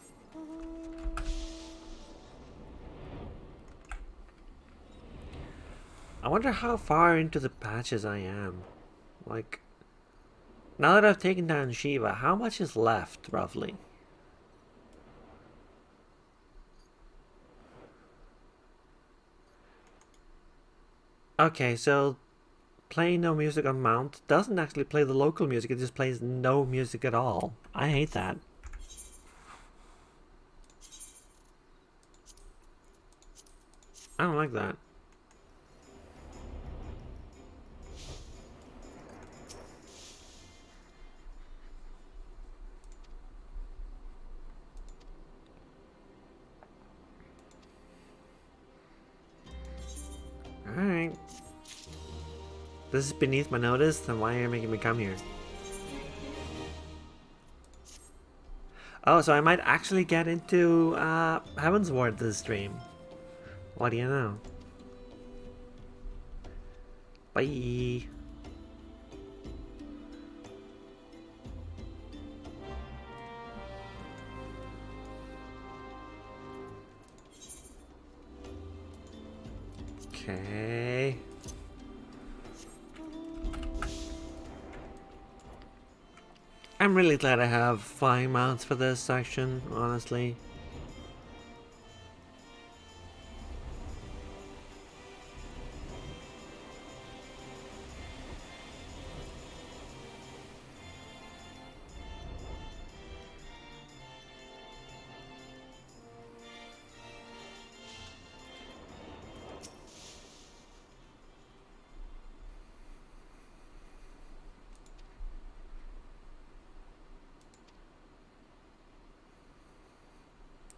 S1: I wonder how far into the patches I am. Like, now that I've taken down Shiva, how much is left, roughly? Okay, so playing no music on Mount doesn't actually play the local music, it just plays no music at all. I hate that. I don't like that. Alright. This is beneath my notice, then why are you making me come here? Oh, so I might actually get into Heaven's Ward this stream. What do you know? Bye. Okay. I'm really glad I have flying mounts for this section, honestly.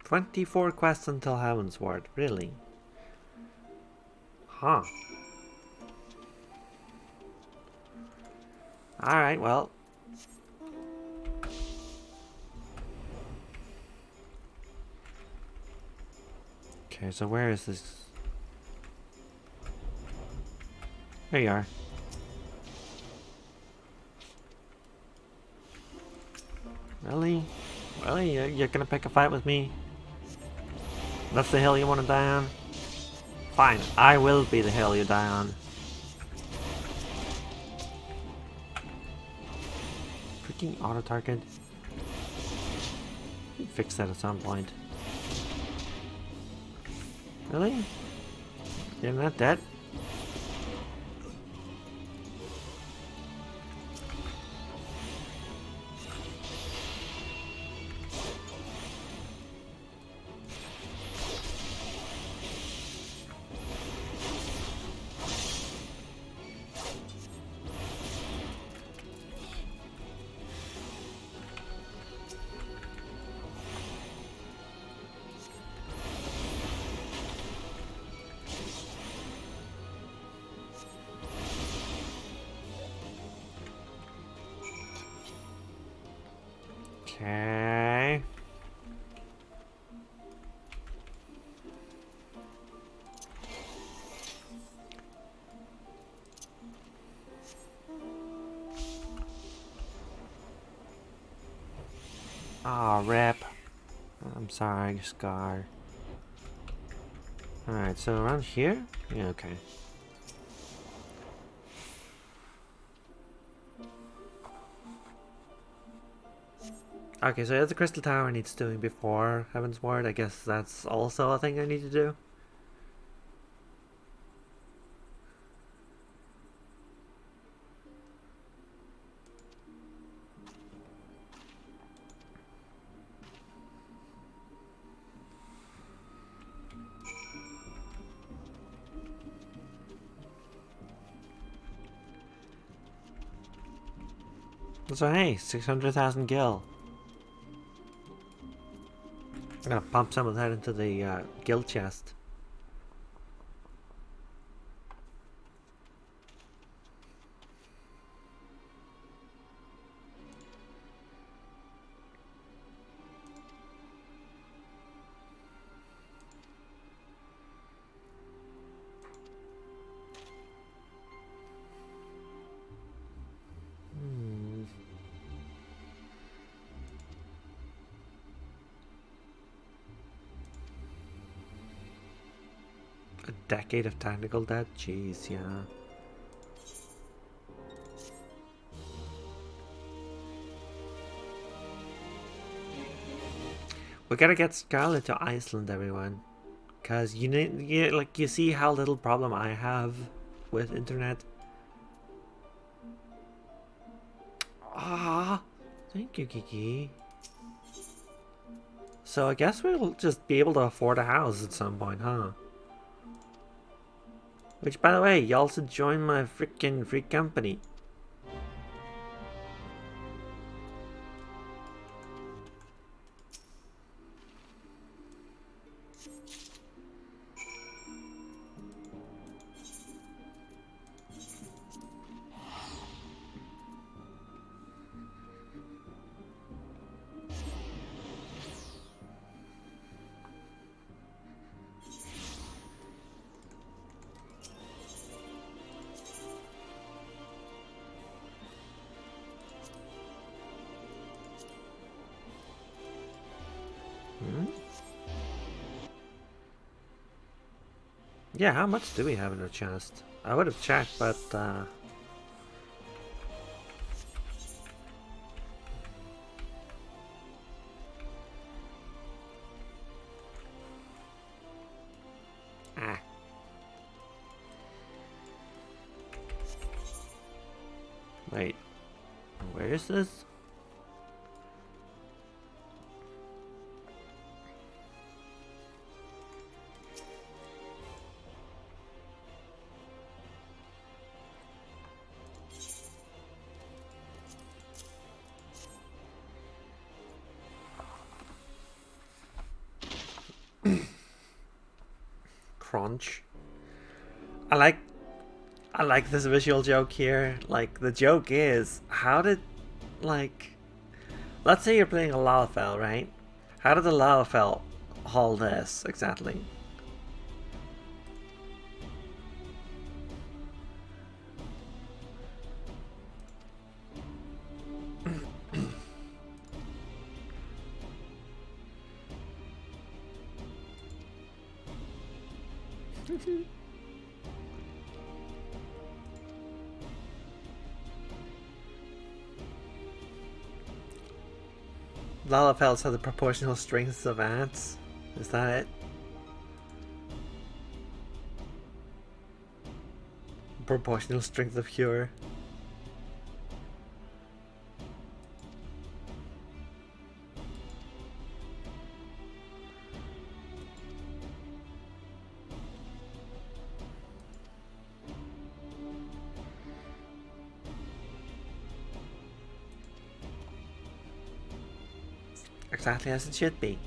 S1: "24 quests until Heaven's Ward, really? Huh. Alright, well. Okay, so where is this? There you are. Really? Really? You're gonna pick a fight with me? That's the hill you want to die on? Fine, I will be the hill you die on. Freaking auto target. Fix that at some point. Really? You're not dead? Okay. Aw, rip. I'm sorry, Scar. Alright, so around here? Yeah, okay. Okay, so the Crystal Tower needs doing before Heaven's Ward. I guess that's also a thing I need to do. So hey, 600,000 gil. I'm gonna pump some of that into the gil chest. A decade of technical debt? Jeez, yeah. We gotta get Scarlet to Iceland, everyone. Cause you need, like, you see how little problem I have with internet. Ah, thank you, Kiki. So I guess we'll just be able to afford a house at some point, huh? Which, by the way, you also joined my freaking free company. Yeah, how much do we have in our chest? I would have checked, but wait, where is this? Crunch. I like this visual joke here. Like, the joke is, how did, like, let's say you're playing a Lalafell, right? How did the Lalafell haul this exactly? Lalafells have the proportional strengths of ants. Is that it? Proportional strength of cure. Exactly as it should be.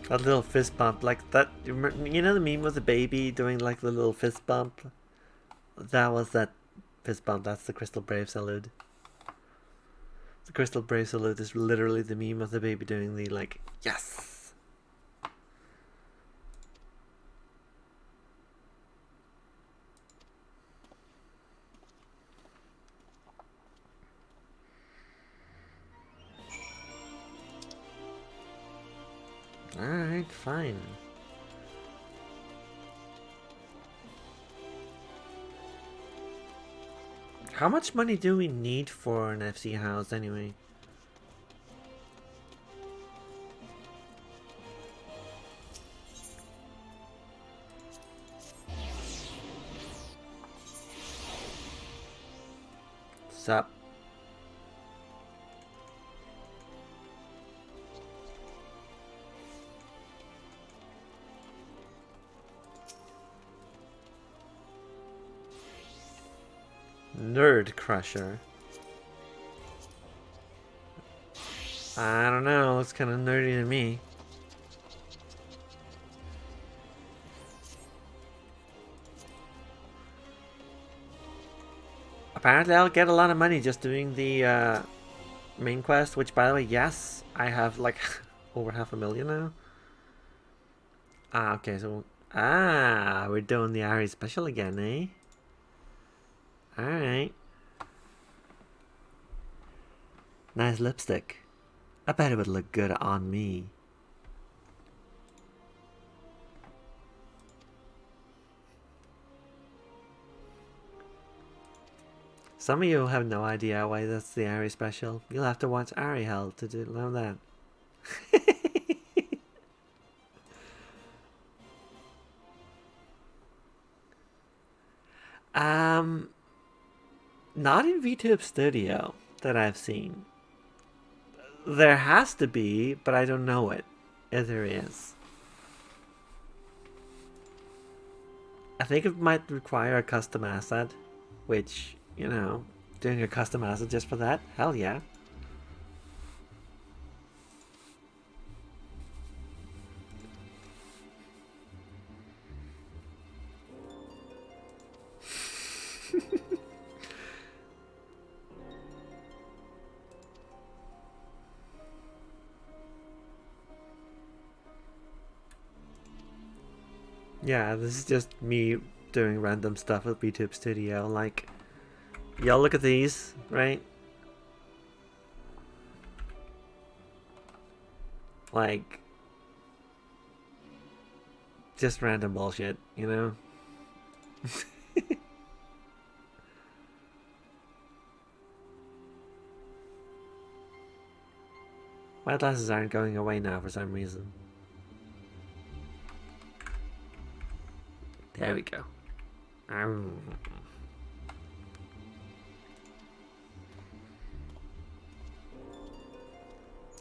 S1: That little fist bump, like that, you know the meme with the baby doing like the little fist bump? That was that fist bump, that's the Crystal Brave salute. The Crystal Brave salute is literally the meme of the baby doing the like, yes! Alright, fine. How much money do we need for an FC house anyway? Sup? Nerd Crusher. I don't know, looks kind of nerdy to me. Apparently I'll get a lot of money just doing the main quest, which by the way, yes, I have like over 500,000 now. Ah, okay, so we're doing the Ari special again, eh? Alright. Nice lipstick. I bet it would look good on me. Some of you have no idea why that's the Ari special. You'll have to watch Ari Hell to know that. Not in VTube Studio that I've seen. There has to be, but I don't know it. If there is. I think it might require a custom asset, which, you know, doing a custom asset just for that? Hell yeah. Yeah, this is just me doing random stuff with VTube Studio. Like, y'all look at these, right? Like, just random bullshit, you know? My glasses aren't going away now for some reason. There we go.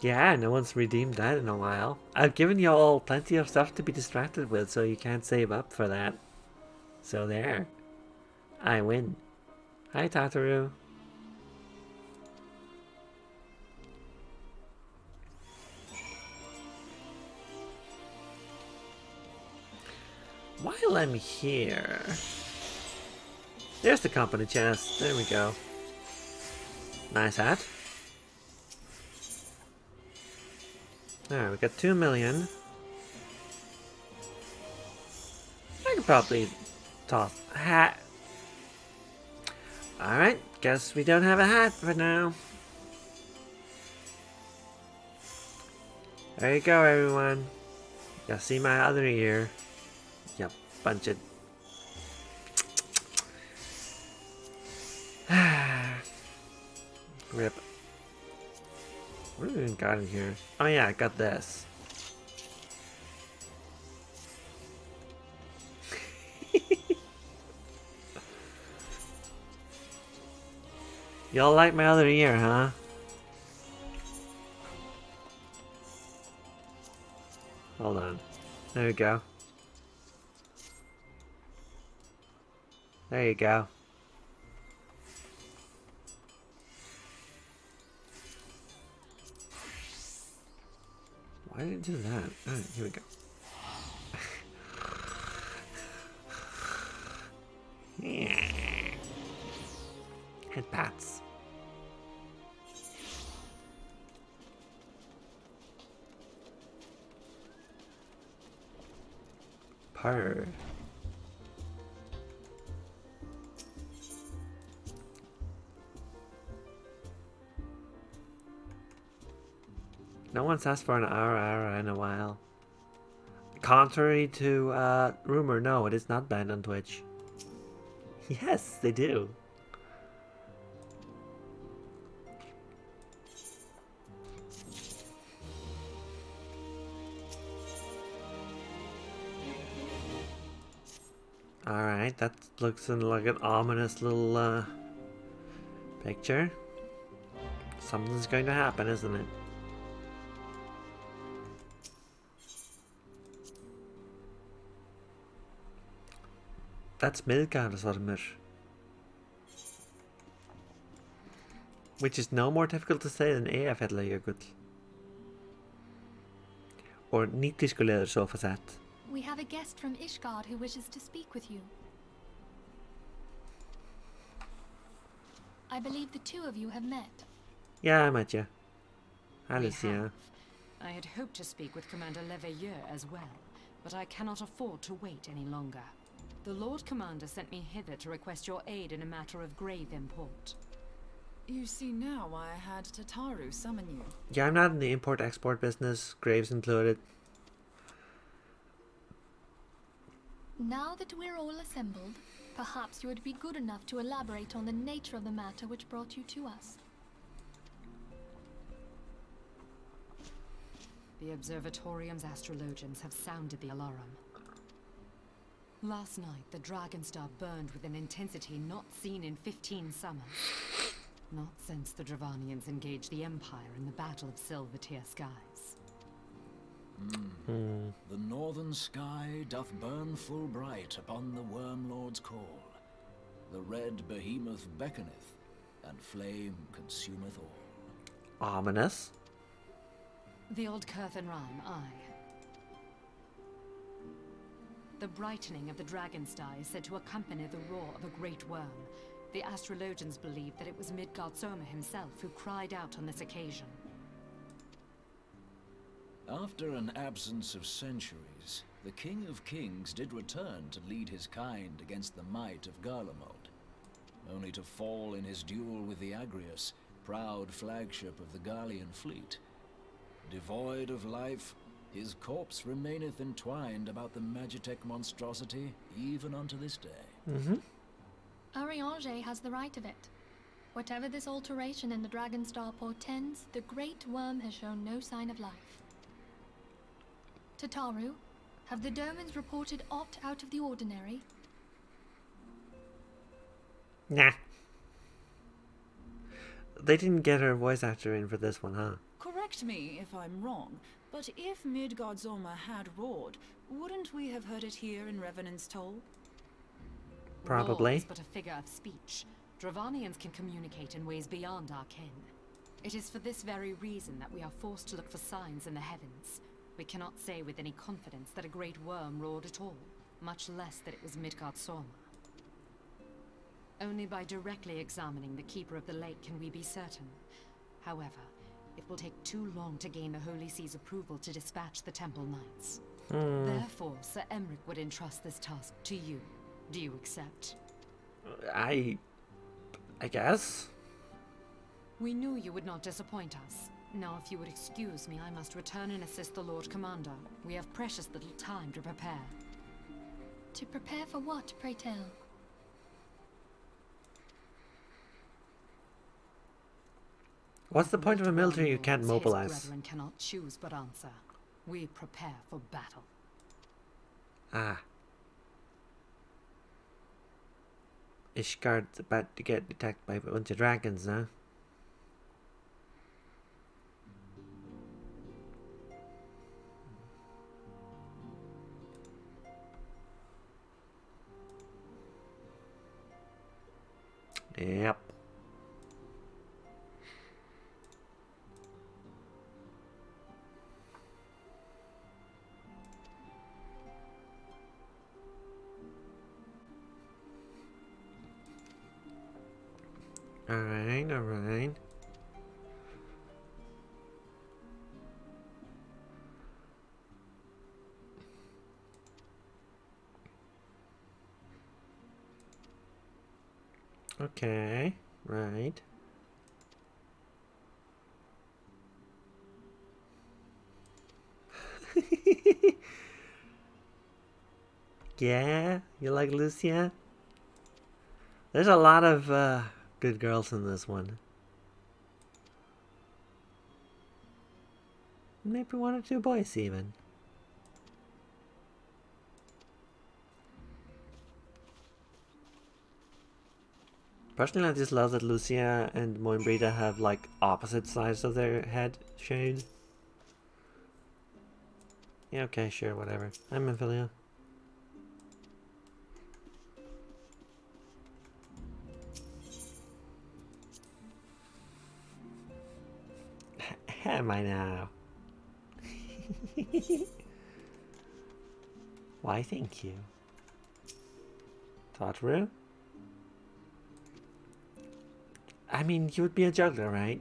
S1: Yeah, no one's redeemed that in a while. I've given you all plenty of stuff to be distracted with, so you can't save up for that. So there. I win. Hi, Tataru. While I'm here... There's the company chest. There we go. Nice hat. Alright, we got 2 million. I could probably toss a hat. Alright, guess we don't have a hat for now. There you go, everyone. You'll see my other ear. You bunch of... Rip. What have we even got in here? Oh yeah, I got this. Y'all like my other ear, huh? Hold on. There we go. There you go. Why did it do that? Alright, here we go. Head pats. Purr. No one's asked for an Aura in a while. Contrary to rumor, no, it is not banned on Twitch. Yes, they do. Alright, that looks like an ominous little picture. Something's going to happen, isn't it? That's Milgarðsormur. Which is no more difficult to say than Eyjafjallajökull. Or Nýtiskuleður sofasett.
S3: We have a guest from Ishgard who wishes to speak with you. I believe the two of you have met.
S1: Yeah, I met you. Hi,
S2: We
S1: Lucia.
S2: have. I had hoped to speak with Commander Leveilleur as well, but I cannot afford to wait any longer. The Lord Commander sent me hither to request your aid in a matter of grave import. You see now why I had Tataru summon you.
S1: Yeah, I'm not in the import-export business, graves included.
S3: Now that we're all assembled, perhaps you would be good enough to elaborate on the nature of the matter which brought you to us.
S2: The Observatorium's astrologians have sounded the alarm. Last night, the Dragonstar burned with an intensity not seen in 15 summers. Not since the Dravanians engaged the Empire in the Battle of Silvertear Skies.
S5: The northern sky doth burn full bright upon the Wormlord's call. The red behemoth beckoneth, and flame consumeth all.
S1: Ominous.
S2: The old Curthan rhyme, aye. The brightening of the Dragonstar is said to accompany the roar of a great worm. The astrologians believe that it was Midgard Soma himself who cried out on this occasion.
S5: After an absence of centuries, the King of Kings did return to lead his kind against the might of Garlemald, only to fall in his duel with the Agrius, proud flagship of the Garlean fleet. Devoid of life, his corpse remaineth entwined about the Magitech monstrosity even unto this day.
S3: Ariange has the right of it. Whatever this alteration in the Dragonstar portends, the Great Worm has shown no sign of life. Tataru, have the Domans reported aught out of the ordinary?
S1: Nah. They didn't get her voice actor in for this one, huh?
S2: Correct me if I'm wrong, but if Midgard Soma had roared, wouldn't we have heard it here in Revenant's Toll?
S1: Probably.
S2: Roar is but a figure of speech. Dravanians can communicate in ways beyond our ken. It is for this very reason that we are forced to look for signs in the heavens. We cannot say with any confidence that a great worm roared at all, much less that it was Midgard Soma. Only by directly examining the Keeper of the Lake can we be certain. However, it will take too long to gain the Holy See's approval to dispatch the Temple Knights. Therefore, Sir Emric would entrust this task to you. Do you accept?
S1: I guess.
S2: We knew you would not disappoint us. Now, if you would excuse me, I must return and assist the Lord Commander. We have precious little time to prepare.
S3: To prepare for what, pray tell?
S1: What's the point of a military you can't
S2: His
S1: mobilize?
S2: brethren cannot choose but answer. We prepare for battle.
S1: Ah. Ishgard's about to get attacked by a bunch of dragons, huh? Yep. Alright, alright. Okay, right. Yeah, you like Lucia? There's a lot of good girls in this one. Maybe one or two boys even. Personally, I just love that Lucia and Moinbrida have like opposite sides of their head shaved. Yeah, okay, sure, whatever. I'm Ophelia. Am I now? Why, thank you. Tataru? I mean, you would be a juggler, right?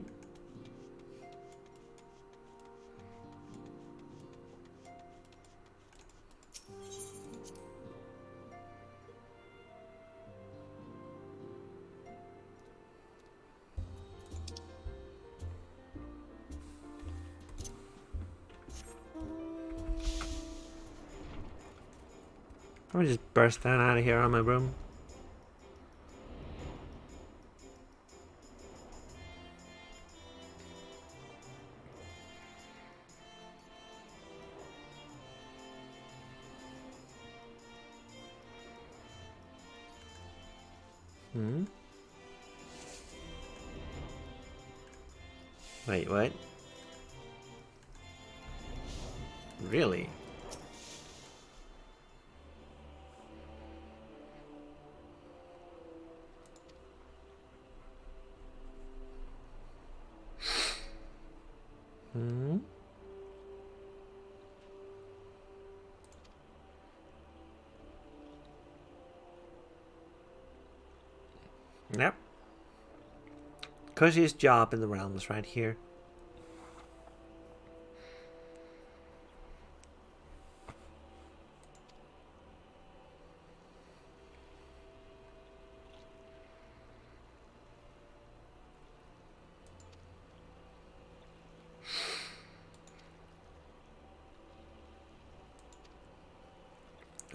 S1: Let me just burst down out of here on my broom. Hmm? Wait, what? Really? Hmm? Yep. Cushiest job in the realms right here.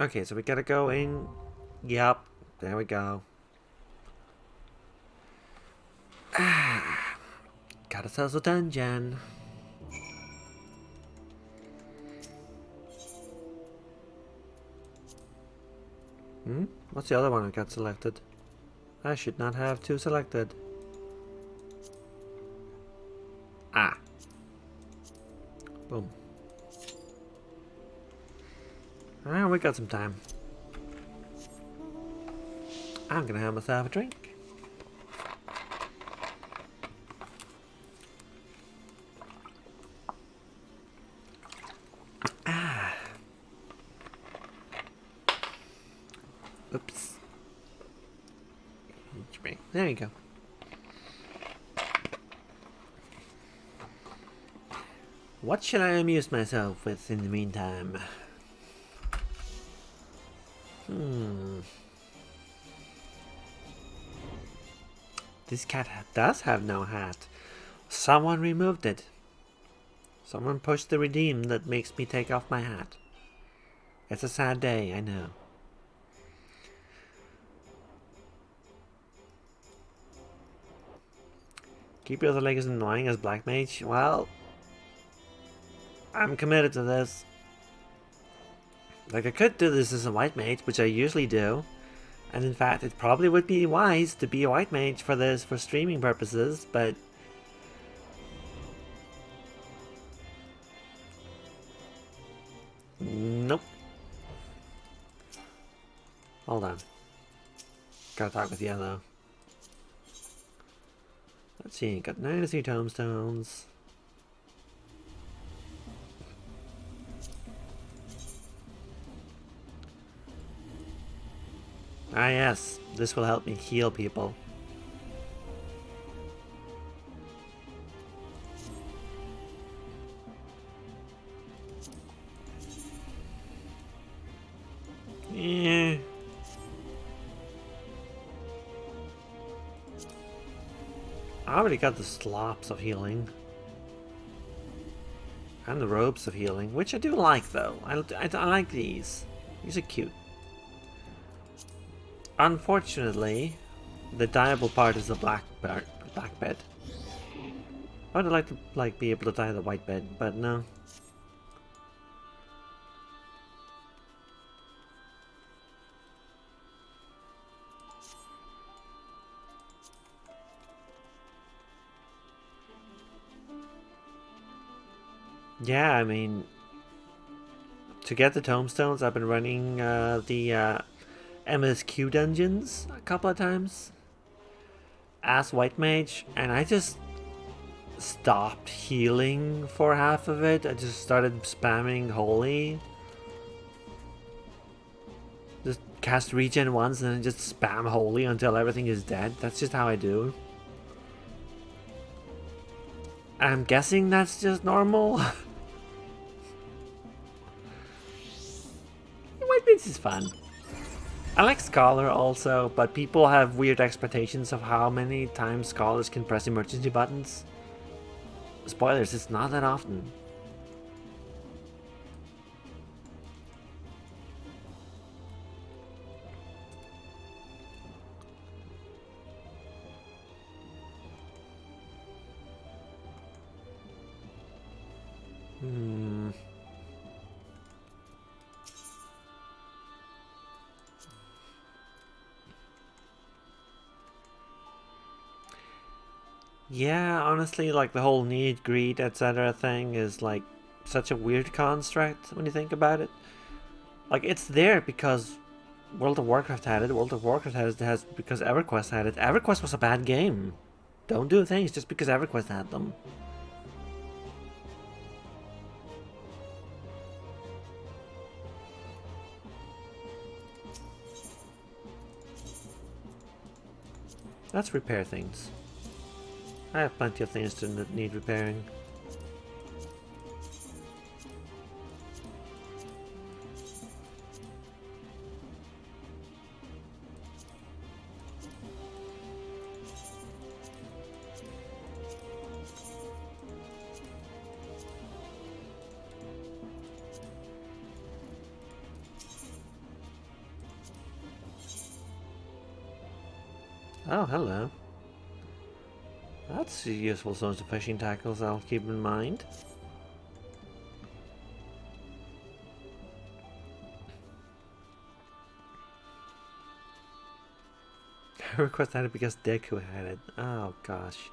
S1: Okay, so we gotta go in. Yep, there we go. Ah, got ourselves a dungeon. Hmm? What's the other one that got selected? I should not have two selected. Ah. Boom. Ah, we got some time. I'm gonna have myself a drink. Ah. Oops. There you go. What shall I amuse myself with in the meantime? This cat does have no hat. Someone removed it. Someone pushed the redeem that makes me take off my hat. It's a sad day, I know. Keep your other leg as annoying as Black Mage? Well, I'm committed to this. Like, I could do this as a White Mage, which I usually do. And in fact, it probably would be wise to be a White Mage for this, for streaming purposes, but... Nope. Hold on. Gotta talk with Yellow. Let's see, got 93 tombstones. Ah yes, this will help me heal people. Yeah. I already got the slops of healing. And the robes of healing, which I do like though. I like these. These are cute. Unfortunately, the dyeable part is the black bed. I would like to be able to dye the white bed, but no. Yeah, I mean, to get the tombstones, I've been running the MSQ dungeons a couple of times as White Mage, and I just stopped healing for half of it. I just started spamming Holy. Just cast regen once and then just spam Holy until everything is dead. That's just how I do. I'm guessing that's just normal. White Mage is fun. I like Scholar also, but people have weird expectations of how many times Scholars can press emergency buttons. Spoilers, it's not that often. Yeah, honestly, like the whole need, greed, etc. thing is like such a weird construct when you think about it. Like it's there because World of Warcraft had it. World of Warcraft has because EverQuest had it. EverQuest was a bad game. Don't do things just because EverQuest had them. Let's repair things. I have plenty of things that need repairing. Oh, hello. That's useful sorts of fishing tackles I'll keep in mind. I request had it because Deku had it. Oh gosh.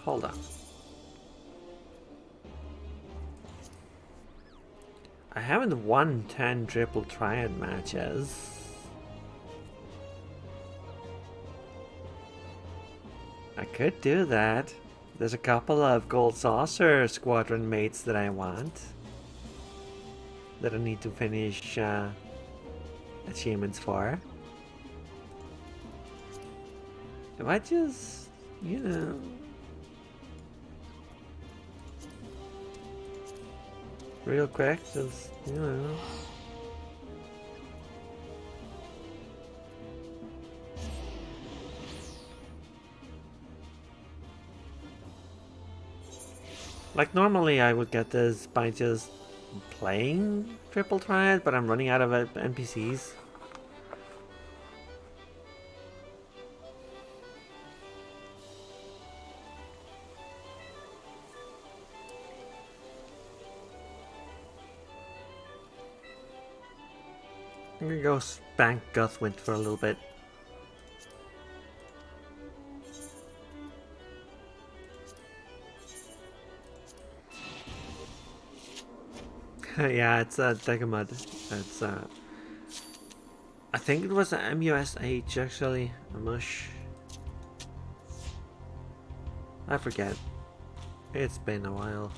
S1: Hold on. I haven't won 10 triple triad matches. I could do that. There's a couple of gold saucer squadron mates that I want. That I need to finish achievements for. If I just, you know... real quick, just, you know... Like, normally I would get this by just playing Triple Triad, but I'm running out of NPCs. I'm gonna go spank Guthwind for a little bit. Yeah, it's a Degamud. It's I think it was a MUSH actually, a mush. I forget. It's been a while.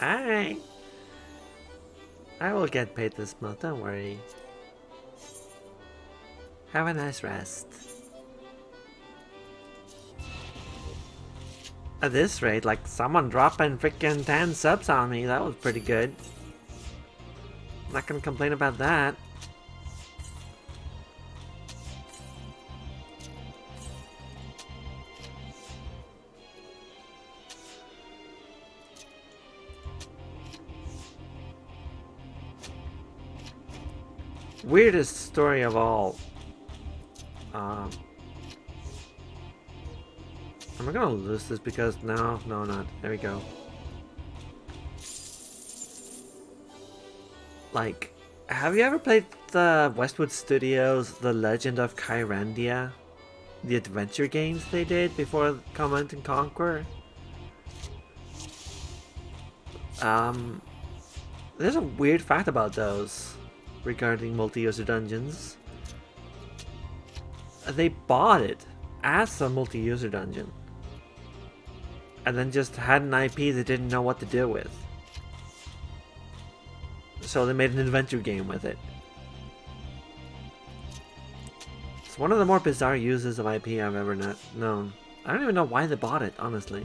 S1: Alright. I will get paid this month, don't worry. Have a nice rest. At this rate, like someone dropping freaking 10 subs on me, that was pretty good. I'm not gonna complain about that. Weirdest story of all. Am I gonna lose this because no, not. There we go. Like, have you ever played the Westwood Studios The Legend of Kyrandia? The adventure games they did before Command and Conquer? There's a weird fact about those regarding multi-user dungeons. They bought it as a multi-user dungeon and then just had an IP they didn't know what to do with. So they made an adventure game with it. It's one of the more bizarre uses of IP I've ever known. I don't even know why they bought it, honestly.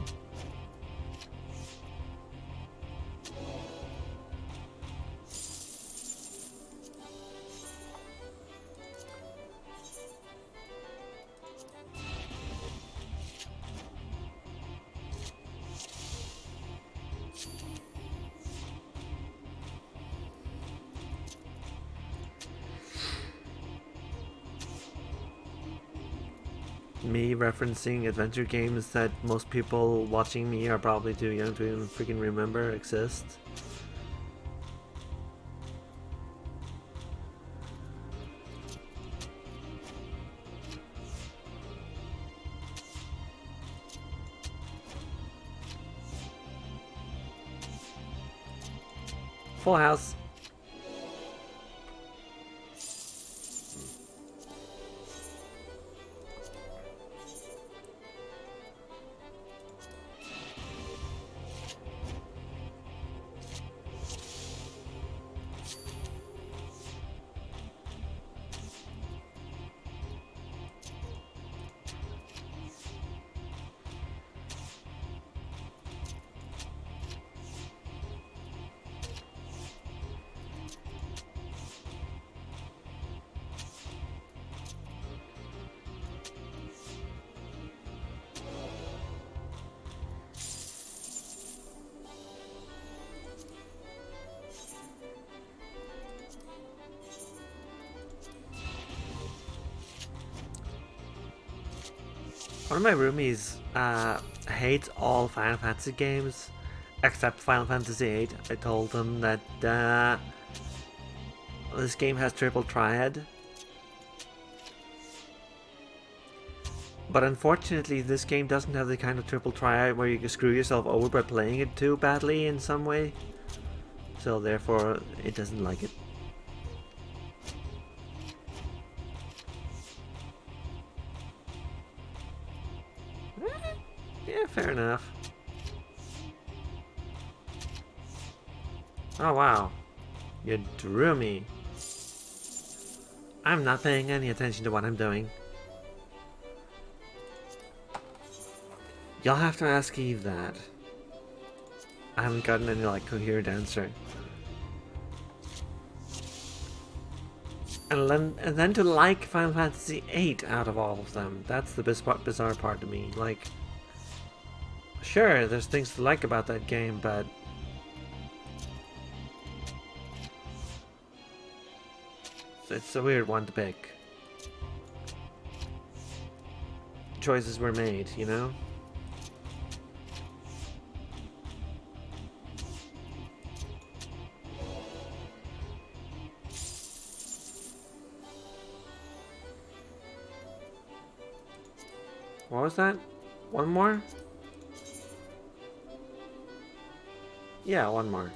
S1: me referencing adventure games that most people watching me are probably too young to even freaking remember exist. Full house. One of my roomies hates all Final Fantasy games except Final Fantasy VIII. I told him that this game has triple triad. But unfortunately this game doesn't have the kind of triple triad where you can screw yourself over by playing it too badly in some way. So therefore it doesn't like it. Yeah, fair enough. Oh wow, you drew me. I'm not paying any attention to what I'm doing. You'll have to ask Eve that. I haven't gotten any like coherent answer. And then to like Final Fantasy VIII out of all of them, that's the bizarre part to me. Like, sure, there's things to like about that game, but it's a weird one to pick. Choices were made, you know? What was that? One more? Yeah, one more.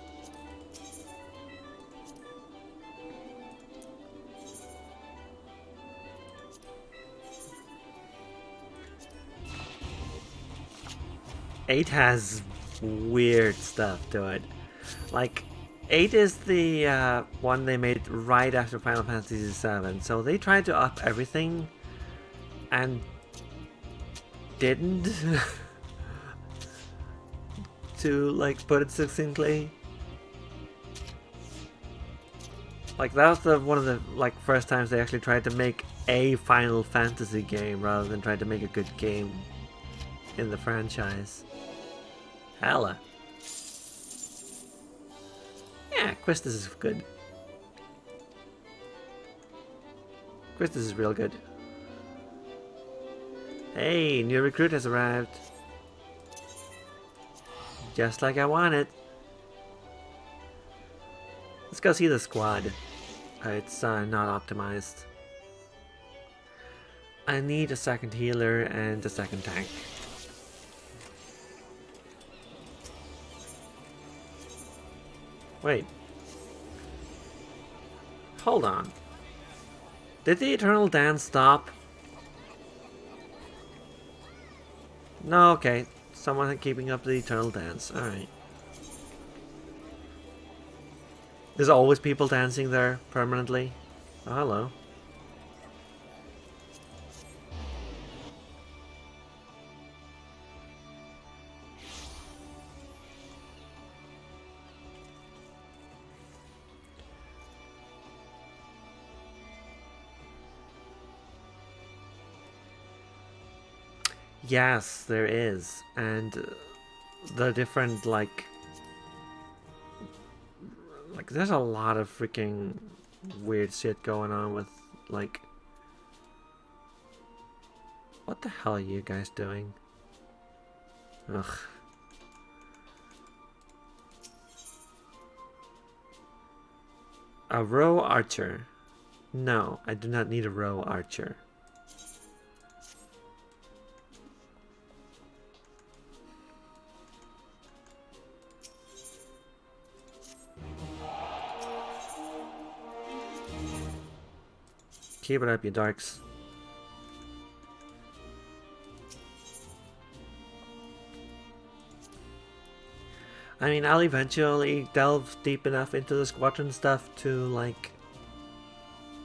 S1: Eight has weird stuff to it. Like, 8 is the one they made right after Final Fantasy VII, so they tried to up everything and didn't. To like put it succinctly. Like that was one of the like first times they actually tried to make a Final Fantasy game rather than trying to make a good game in the franchise. Hella. Yeah, Quistis is good. Quistis is real good. Hey, new recruit has arrived. Just like I wanted. Let's go see the squad. It's not optimized. I need a second healer and a second tank. Wait. Hold on. Did the Eternal Dance stop? No, okay. Someone keeping up the Eternal Dance. Alright. There's always people dancing there permanently. Oh, hello. Yes, there is, and the different like there's a lot of freaking weird shit going on with like What the hell are you guys doing? Ugh. A row archer. No, I do not need a row archer. Keep it up, you darks. I mean, I'll eventually delve deep enough into the squadron stuff to, like,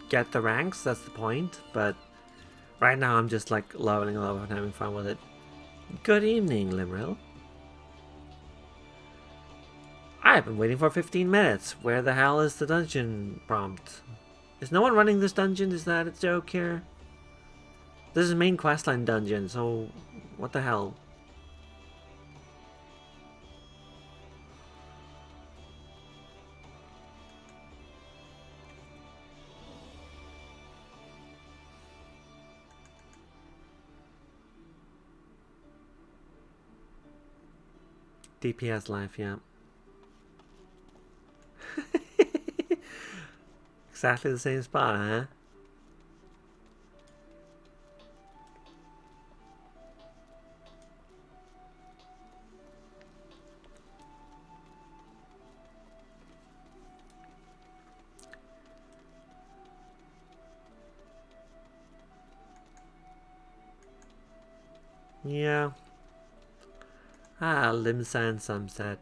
S1: get the ranks, that's the point, but right now I'm just, like, leveling up and having fun with it. Good evening, Limril. I've been waiting for 15 minutes. Where the hell is the dungeon prompt? Is no one running this dungeon? Is that a joke here? This is main questline dungeon, so what the hell? DPS life, yeah. Exactly the same spot, huh? Yeah. Ah, Limsa and Sunset.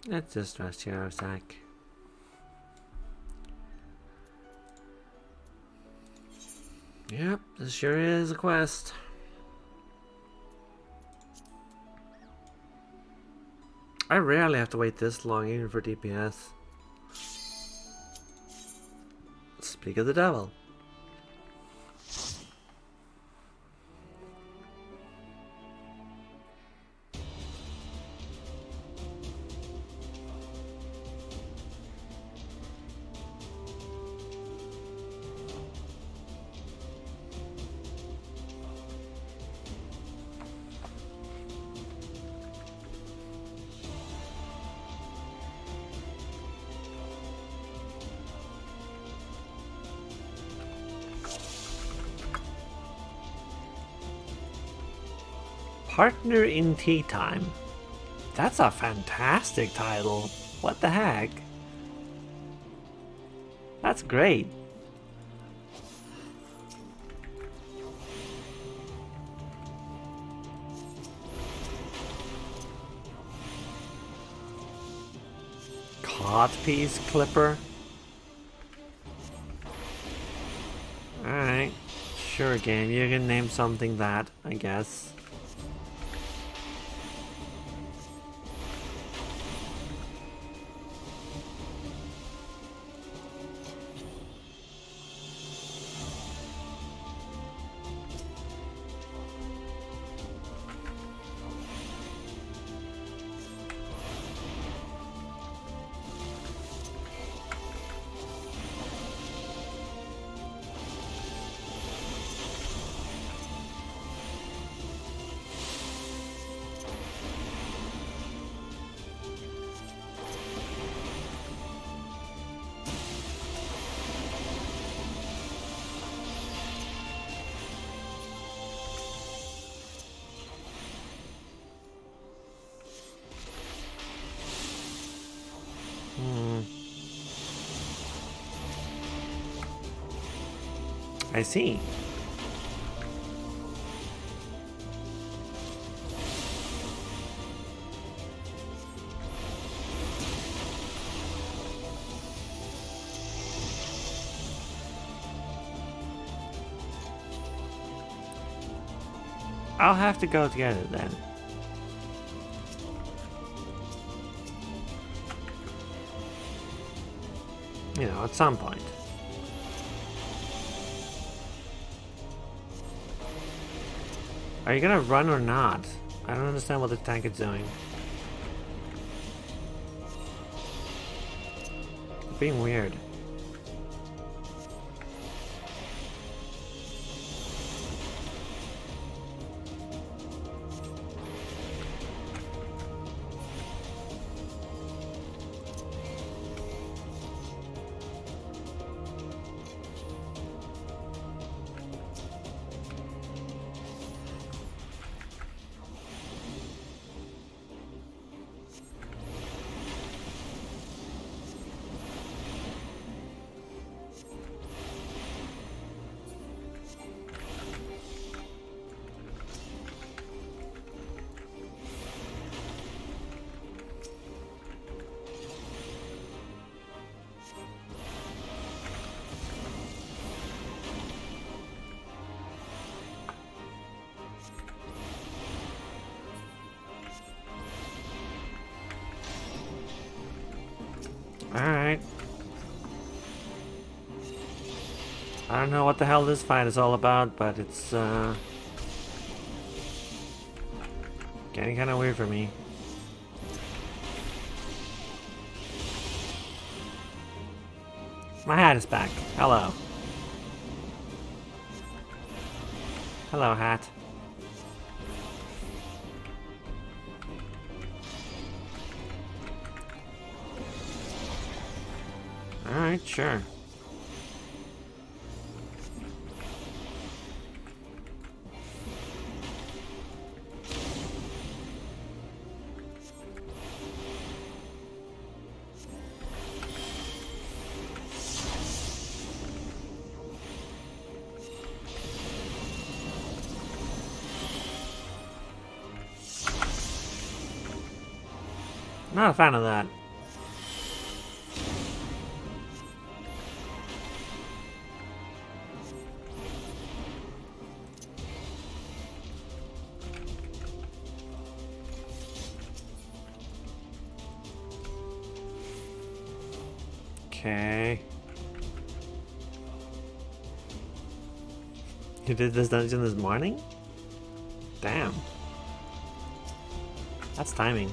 S1: Let's just rest here a sec. Yep, this sure is a quest. I rarely have to wait this long even for DPS. Speak of the devil. Partner in Tea Time. That's a fantastic title. What the heck? That's great. Codpiece Clipper. Alright. Sure, game. You can name something that, I guess. I see. I'll have to go get it then. You know, at some point. Are you gonna run or not? I don't understand what the tank is doing. It's being weird. Alright. I don't know what the hell this fight is all about, but it's getting kind of weird for me. My hat is back. Hello. Hello, hat. Alright, sure. Not a fan of that. Okay. You did this dungeon this morning? Damn. That's timing.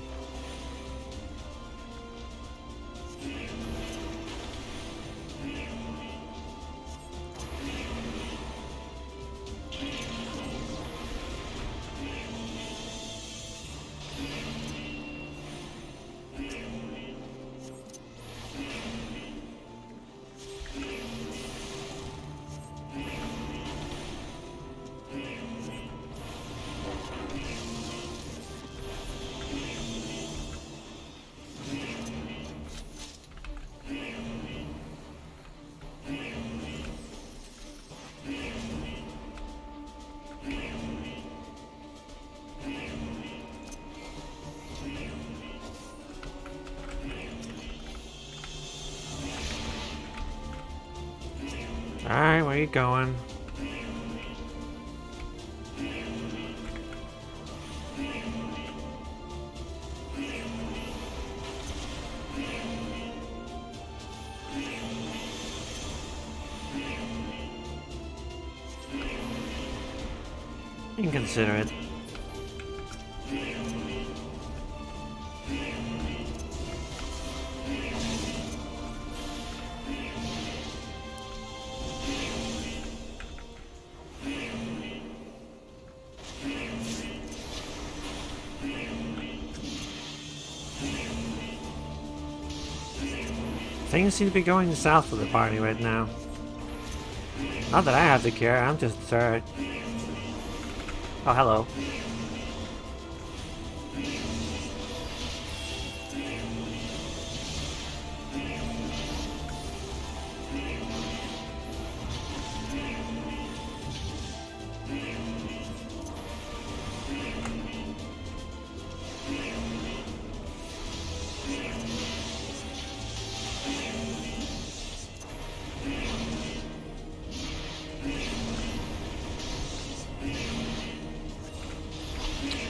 S1: Alright, where you going? You can consider it. Things seem to be going south for the party right now. Not that I have to care, I'm just third. Oh, hello.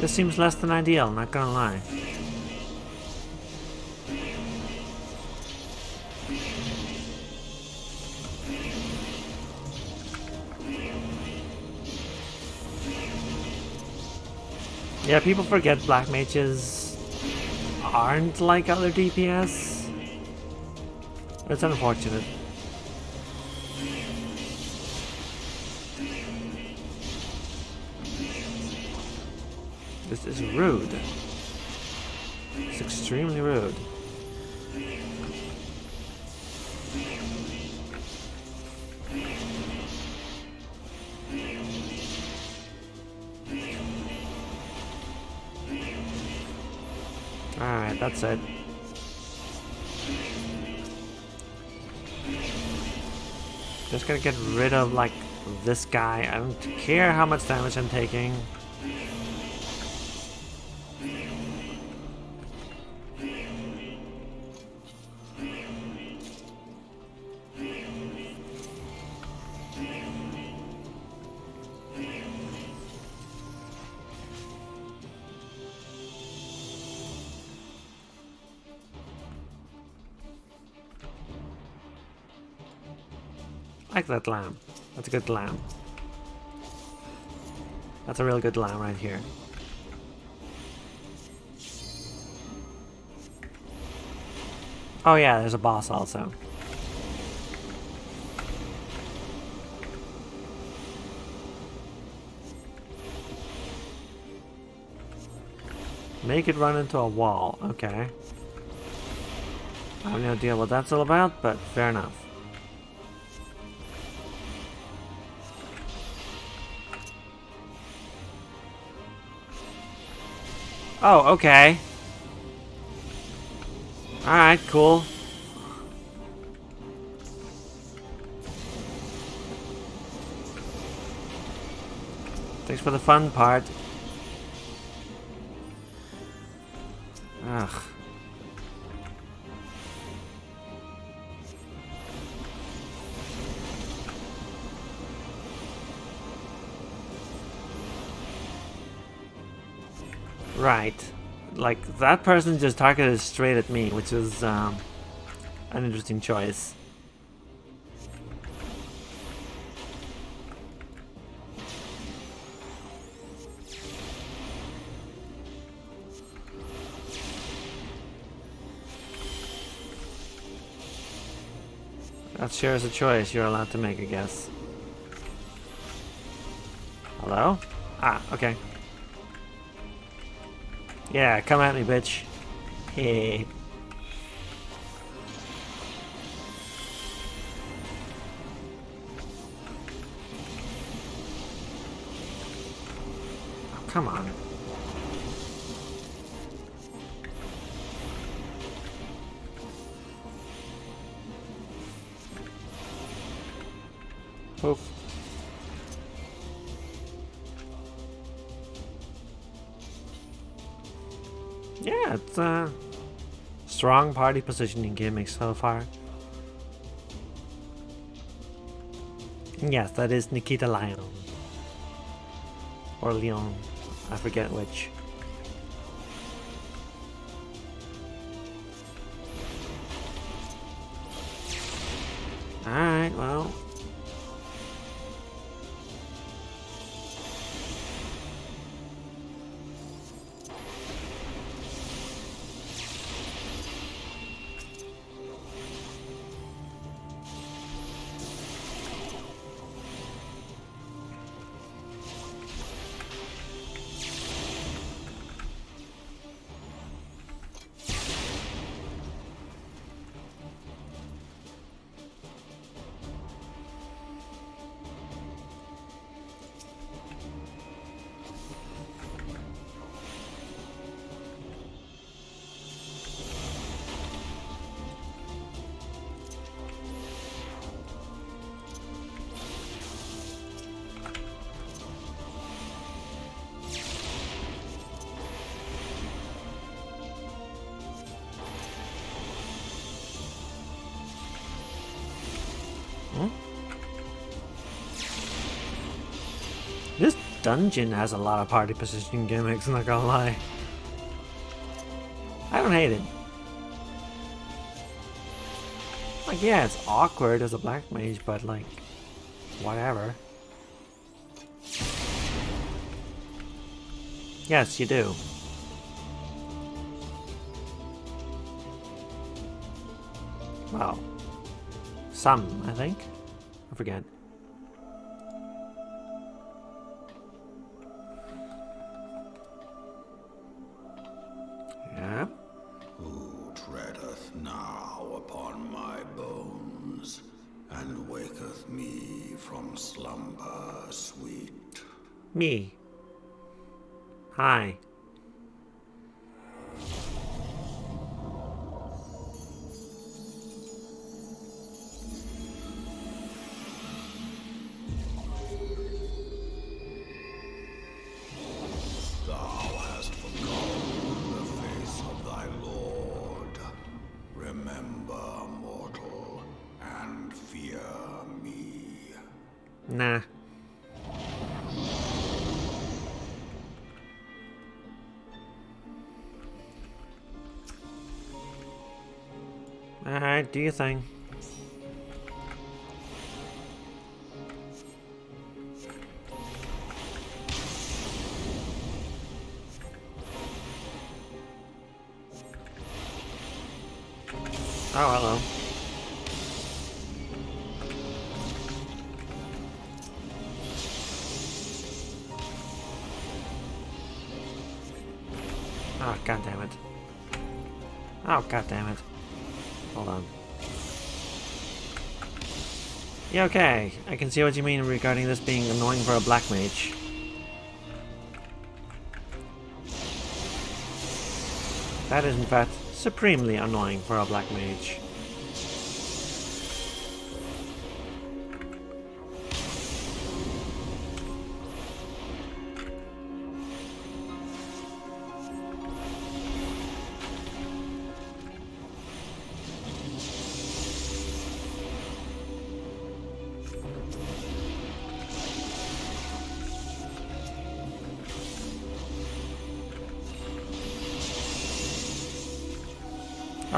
S1: This seems less than ideal, not gonna lie. Yeah, people forget black mages aren't like other DPS. It's unfortunate. This is rude. It's extremely rude. Alright, that's it. Just gonna get rid of, like, this guy. I don't care how much damage I'm taking. I like that lamb. That's a good lamb. That's a real good lamb right here. Oh yeah, there's a boss also. Make it run into a wall. Okay. I have no idea what that's all about, but fair enough. Oh, okay. Alright, cool. Thanks for the fun part. Ugh. Right. Like, that person just targeted straight at me, which is an interesting choice. That sure is a choice you're allowed to make, I guess. Hello? Ah, okay. Yeah, come at me, bitch. Hey. Oh, come on. Poof. Yeah, it's a strong party positioning gimmick so far. Yes, that is Nikita Lyon. Or Leon. I forget which. Alright, well. This dungeon has a lot of party positioning gimmicks, I'm not gonna lie. I don't hate it. Like, yeah, it's awkward as a black mage, but like, whatever. Yes, you do. Well, some, I think. I forget. Yeah.
S12: Who treadeth now upon my bones, and waketh me from slumber sweet?
S1: Me. Hi.
S12: Thou hast forgotten the face of thy lord. Remember, mortal, and fear me.
S1: Nah. Alright, do your thing. Oh, hello. Oh, god damn it. Oh, god damn it. Hold on. Yeah, okay. I can see what you mean regarding this being annoying for a black mage. That is, in fact, supremely annoying for a black mage.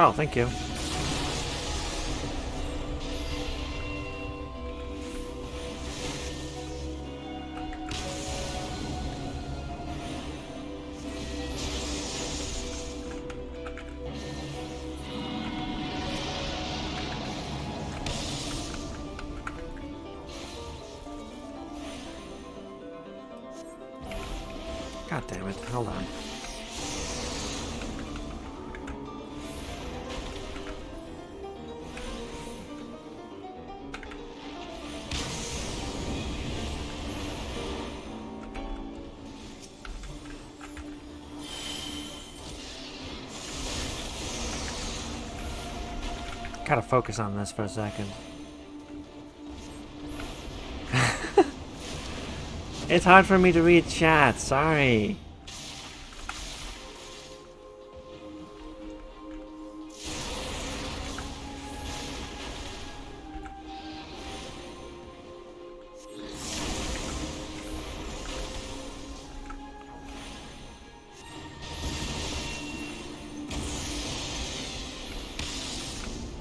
S1: Oh, thank you. God damn it, hold on. Gotta focus on this for a second. It's hard for me to read chat, sorry.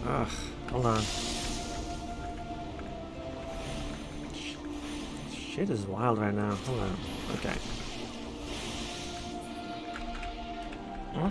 S1: Ugh, hold on. Shit is wild right now. Hold on. Okay. Huh?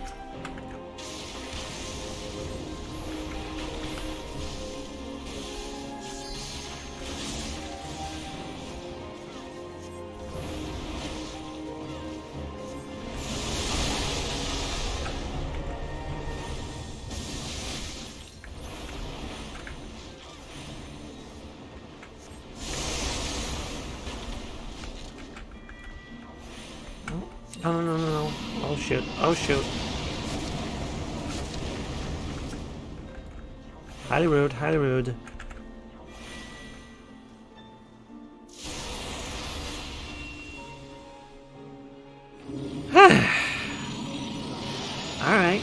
S1: No, no, no, no, no. Oh shoot. Oh shoot. Highly rude, highly rude. Alright.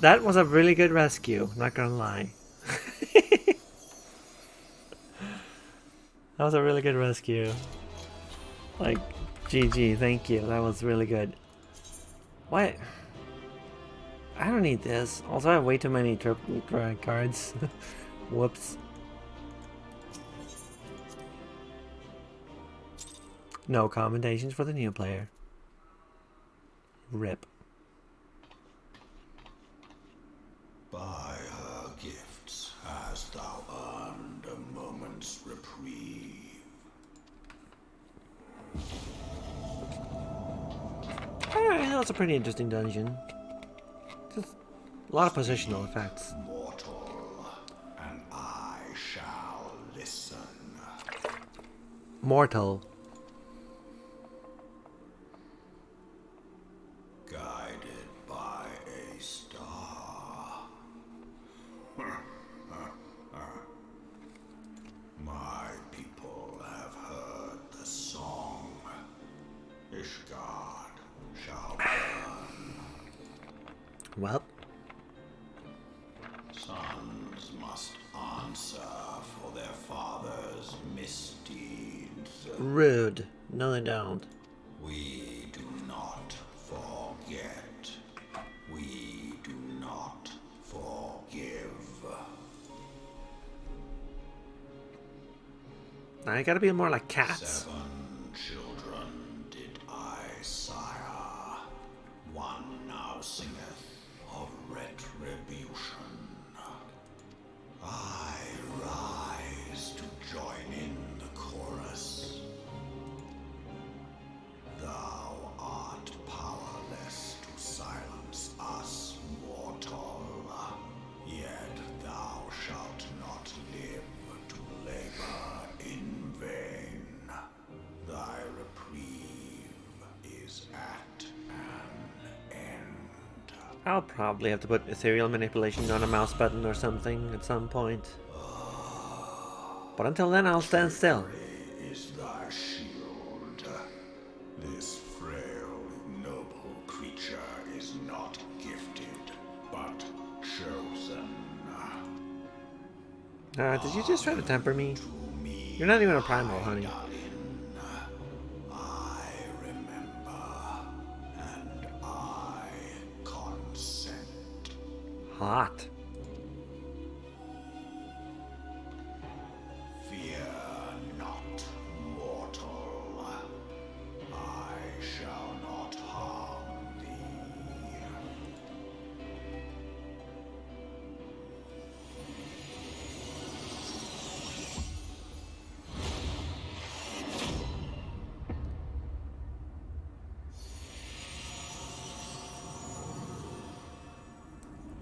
S1: That was a really good rescue, not gonna lie. That was a really good rescue. Like, GG, thank you. That was really good. What? I don't need this. Also, I have way too many cards. Whoops. No commendations for the new player. Rip.
S12: By her gifts hast thou earned a moment's reprieve.
S1: Alright, that was a pretty interesting dungeon. Just a lot of positional effects.
S12: Mortal, and I shall listen.
S1: Mortal.
S12: Guided by a star. My people have heard the song. Ishgard shall burn.
S1: Well.
S12: Sons must answer for their father's misdeeds.
S1: Rude. No, they don't.
S12: We do not forget. We do not forgive.
S1: Now you gotta be more like cats.
S12: 7 children did I sire. One now singeth of retribution. I rise to join in the chorus. Thou art powerless to silence us, mortal. Yet thou shalt not live to labor in vain. Thy reprieve is at an end.
S1: I'll probably have to put ethereal manipulation on a mouse button or something at some point. But until then, I'll stand still.
S12: Is thy shield. This frail, noble creature is not gifted, but chosen.
S1: Did you just try to temper me? You're not even a primal, honey.
S12: I remember, and I consent.
S1: Hot.
S12: Fear not, mortal. I shall not harm thee.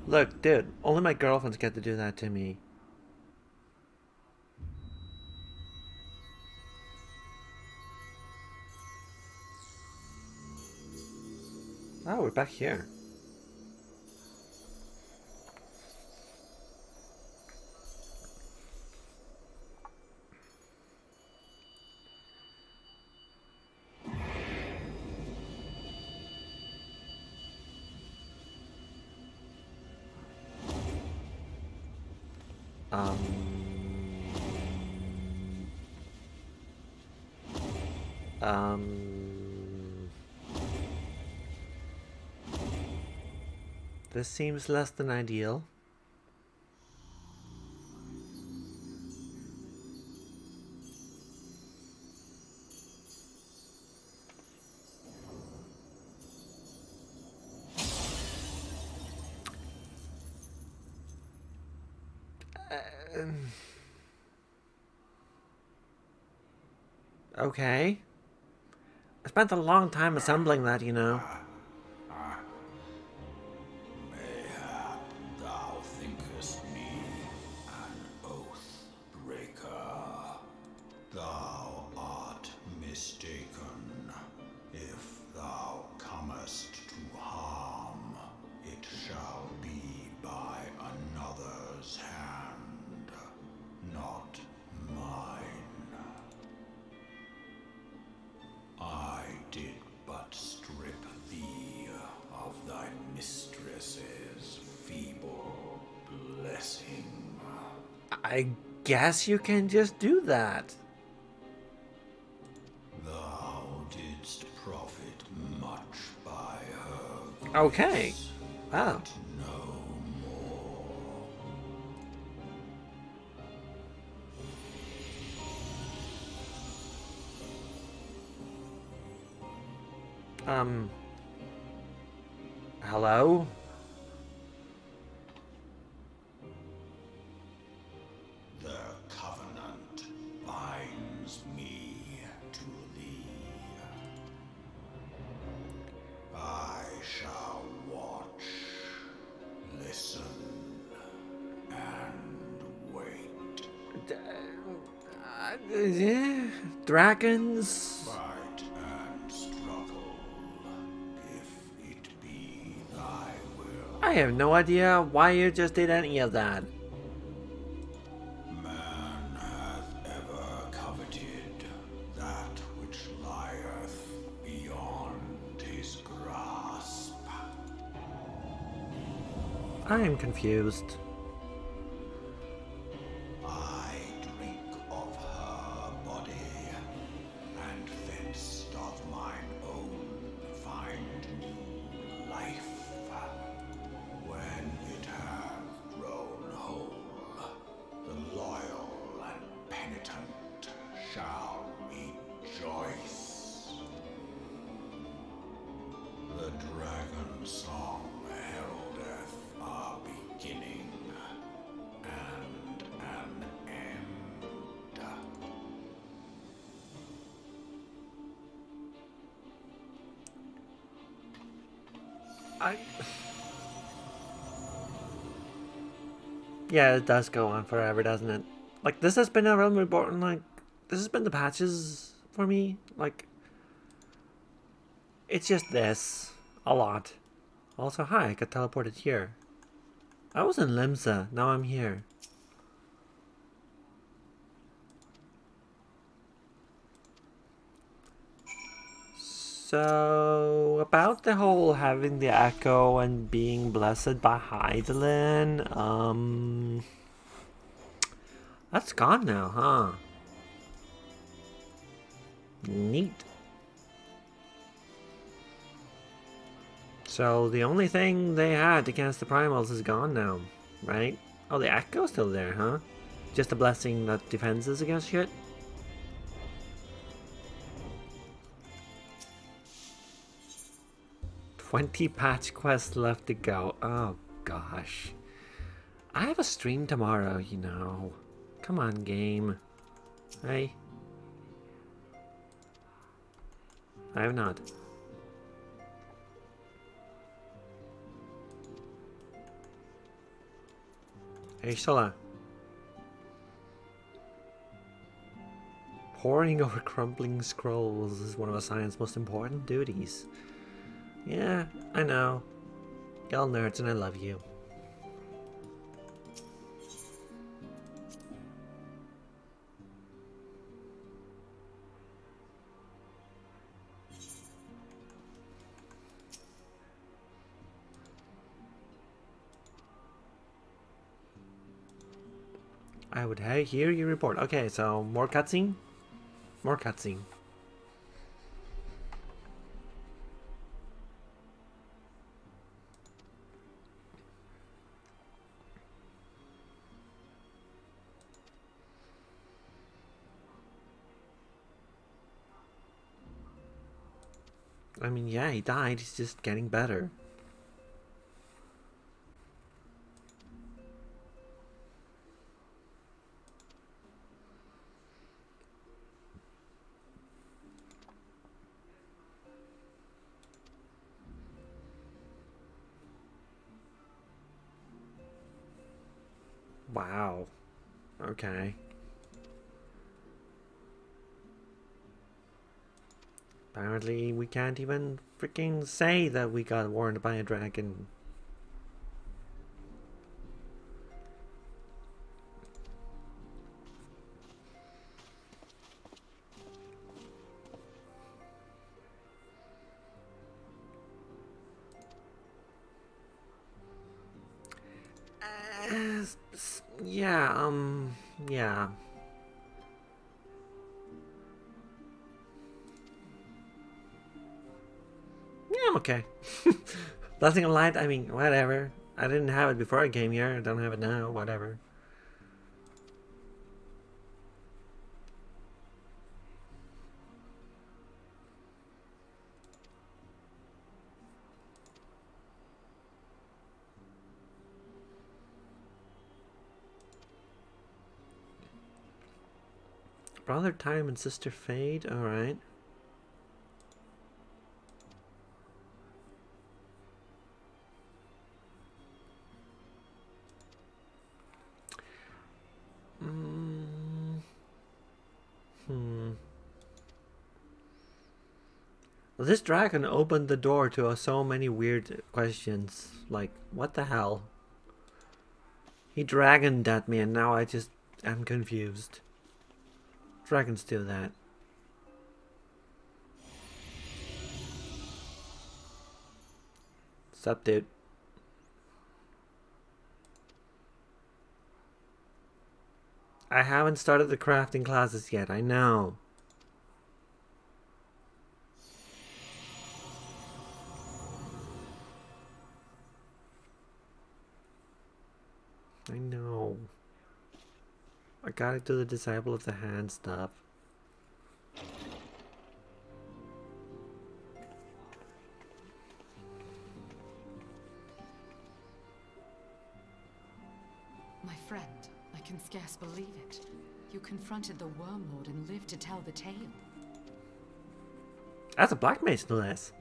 S1: Look, dude, only my girlfriends get to do that to me. Oh, we're back here. This seems less than ideal. Okay. I spent a long time assembling that, you know.
S12: Mayhap thou thinkest me an oath breaker. Thou art mistaken. If thou comest to harm, it shall be by another's hand, not mine. I did but strip thee of thy mistress's feeble blessing.
S1: I guess you can just do that.
S12: Thou didst profit much by her.
S1: Okay. Wow.
S12: But no more.
S1: Hello?
S12: The covenant binds me to thee. I shall watch, listen, and wait.
S1: Dragons?
S12: Fight and struggle, if it be thy will.
S1: I have no idea why you just did any of that.
S12: Man hath ever coveted that which lieth beyond his grasp.
S1: I am confused.
S12: I drink of her body, and thence doth mine own find new life. When it hath grown whole, the loyal and penitent shall rejoice. The dragon song heraldeth our beginning and an end.
S1: Yeah, it does go on forever, doesn't it? Like, this has been a Realm Reborn, like, this has been the patches for me. Like, it's just this. A lot. Also, hi, I got teleported here. I was in Limsa, now I'm here. So, about the whole having the echo and being blessed by Hydaelyn, that's gone now, huh? Neat. So the only thing they had against the primals is gone now, right? Oh, the echo's still there, huh? Just a blessing that defends us against shit? "20 patch quests left to go." Oh gosh. I have a stream tomorrow, you know. Come on, game. Hey. I have not. Hey, Shola. Poring over crumbling scrolls is one of Ascient's most important duties. Yeah, I know. Y'all nerds and I love you. I would hear your report. Okay, so more cutscene? More cutscene. I mean, yeah, he died. He's just getting better. Wow. Okay. Apparently, we can't even freaking say that we got warned by a dragon. Yeah, yeah. Yeah, I'm okay. Blessing of Light, I mean, whatever. I didn't have it before I came here. I don't have it now, whatever. Brother Time and Sister Fade, alright. Well, this dragon opened the door to so many weird questions. Like, what the hell? He dragoned at me and now I just am confused. Dragons do that. What's up, dude? I haven't started the crafting classes yet, I know. I know. I gotta do the Disciple of the Hand stuff.
S2: My friend, I can scarce believe it. You confronted the Worm Lord and lived to tell the tale.
S1: As a black mage, no less.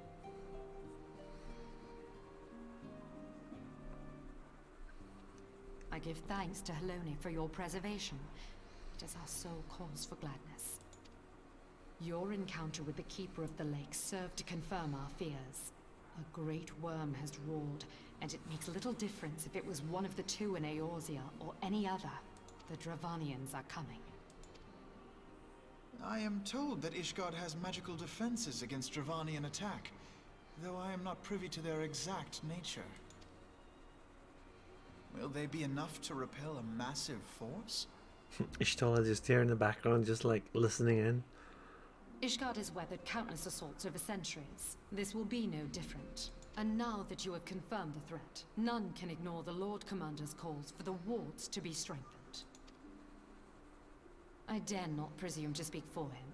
S2: I give thanks to Helone for your preservation. It is our sole cause for gladness. Your encounter with the Keeper of the Lake served to confirm our fears. A great worm has roared, and it makes little difference if it was one of the two in Eorzea or any other. The Dravanians are coming.
S9: I am told that Ishgard has magical defenses against Dravanian attack, though I am not privy to their exact nature. Will they be enough to repel a massive force?
S1: Ishtola just here in the background, just like listening in.
S2: Ishgard has weathered countless assaults over centuries. This will be no different. And now that you have confirmed the threat, none can ignore the Lord Commander's calls for the wards to be strengthened. I dare not presume to speak for him,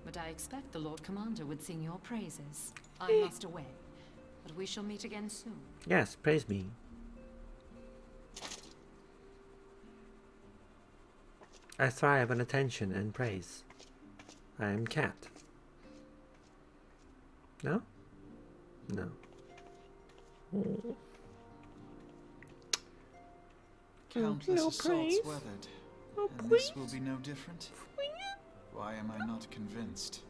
S2: but I expect the Lord Commander would sing your praises. I must away, but we shall meet again soon.
S1: Yes, praise me. I thrive on attention and praise. I am cat. No? No. Oh.
S9: Countless
S1: No
S9: assaults
S1: praise.
S9: weathered,
S1: Oh,
S9: and
S1: please.
S9: this will be no different. Why am I not convinced?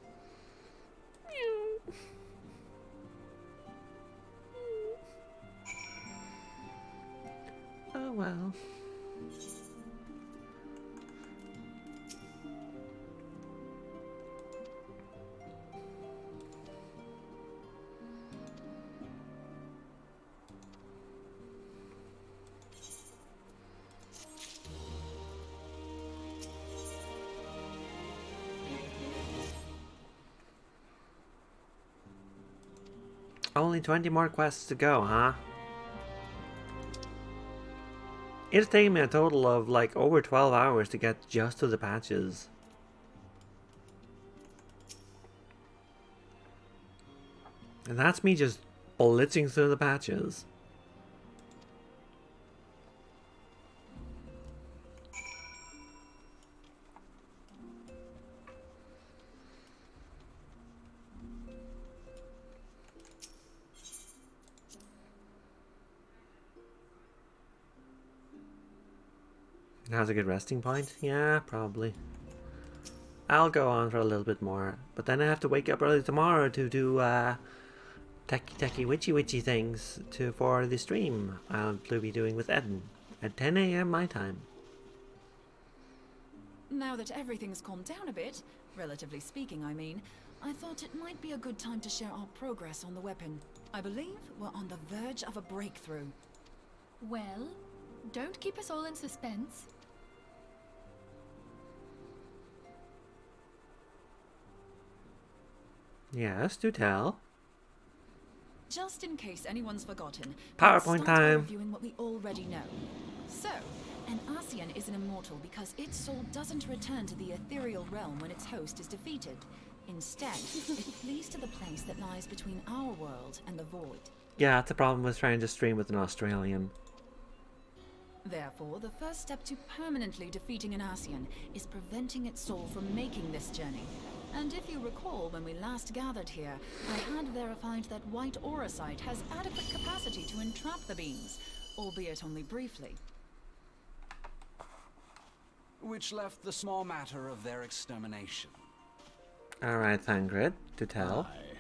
S1: Oh well. Only 20 more quests to go, huh? It's taken me a total of like over 12 hours to get just to the patches. And that's me just blitzing through the patches. Now's a good resting point? Yeah, probably. I'll go on for a little bit more, but then I have to wake up early tomorrow to do techie witchy things for the stream I'll be doing with Eden at 10 AM my time.
S2: Now that everything's calmed down a bit, relatively speaking I mean, I thought it might be a good time to share our progress on the weapon. I believe we're on the verge of a breakthrough.
S3: Well, don't keep us all in suspense.
S1: Yes, do tell.
S2: Just in case anyone's forgotten,
S1: PowerPoint
S2: let's start by
S1: time.
S2: reviewing what we already know. So, an Ascian is an immortal because its soul doesn't return to the ethereal realm when its host is defeated. Instead, it flees to the place that lies between our world and the void.
S1: Yeah, that's the problem with trying to stream with an Australian.
S2: Therefore, the first step to permanently defeating an Ascian is preventing its soul from making this journey. And if you recall, when we last gathered here, I had verified that white Auracite has adequate capacity to entrap the beings, albeit only briefly.
S6: Which left the small matter of their extermination.
S1: Alright, Thangrid, to tell.
S5: Aye.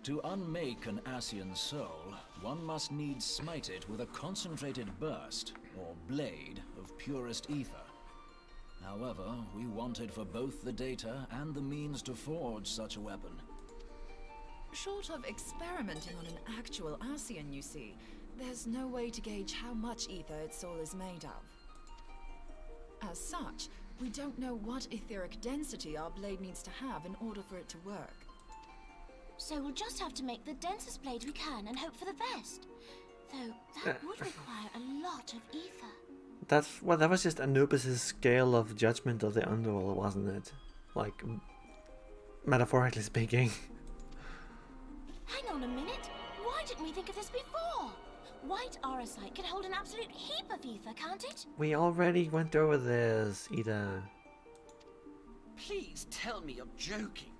S5: To unmake an Ascian soul, one must needs smite it with a concentrated burst, or blade, of purest ether. However, we wanted for both the data and the means to forge such a weapon.
S2: Short of experimenting on an actual Ascian, you see, there's no way to gauge how much ether its soul is made of. As such, we don't know what etheric density our blade needs to have in order for it to work.
S11: So we'll just have to make the densest blade we can and hope for the best. Though that would require a lot of ether.
S1: Well, that was just Anubis' scale of judgment of the underworld, wasn't it? Like, metaphorically speaking.
S11: Hang on a minute. Why didn't we think of this before? White Auracite can hold an absolute heap of ether, can't it?
S1: We already went over this, Ida.
S15: Please tell me you're joking.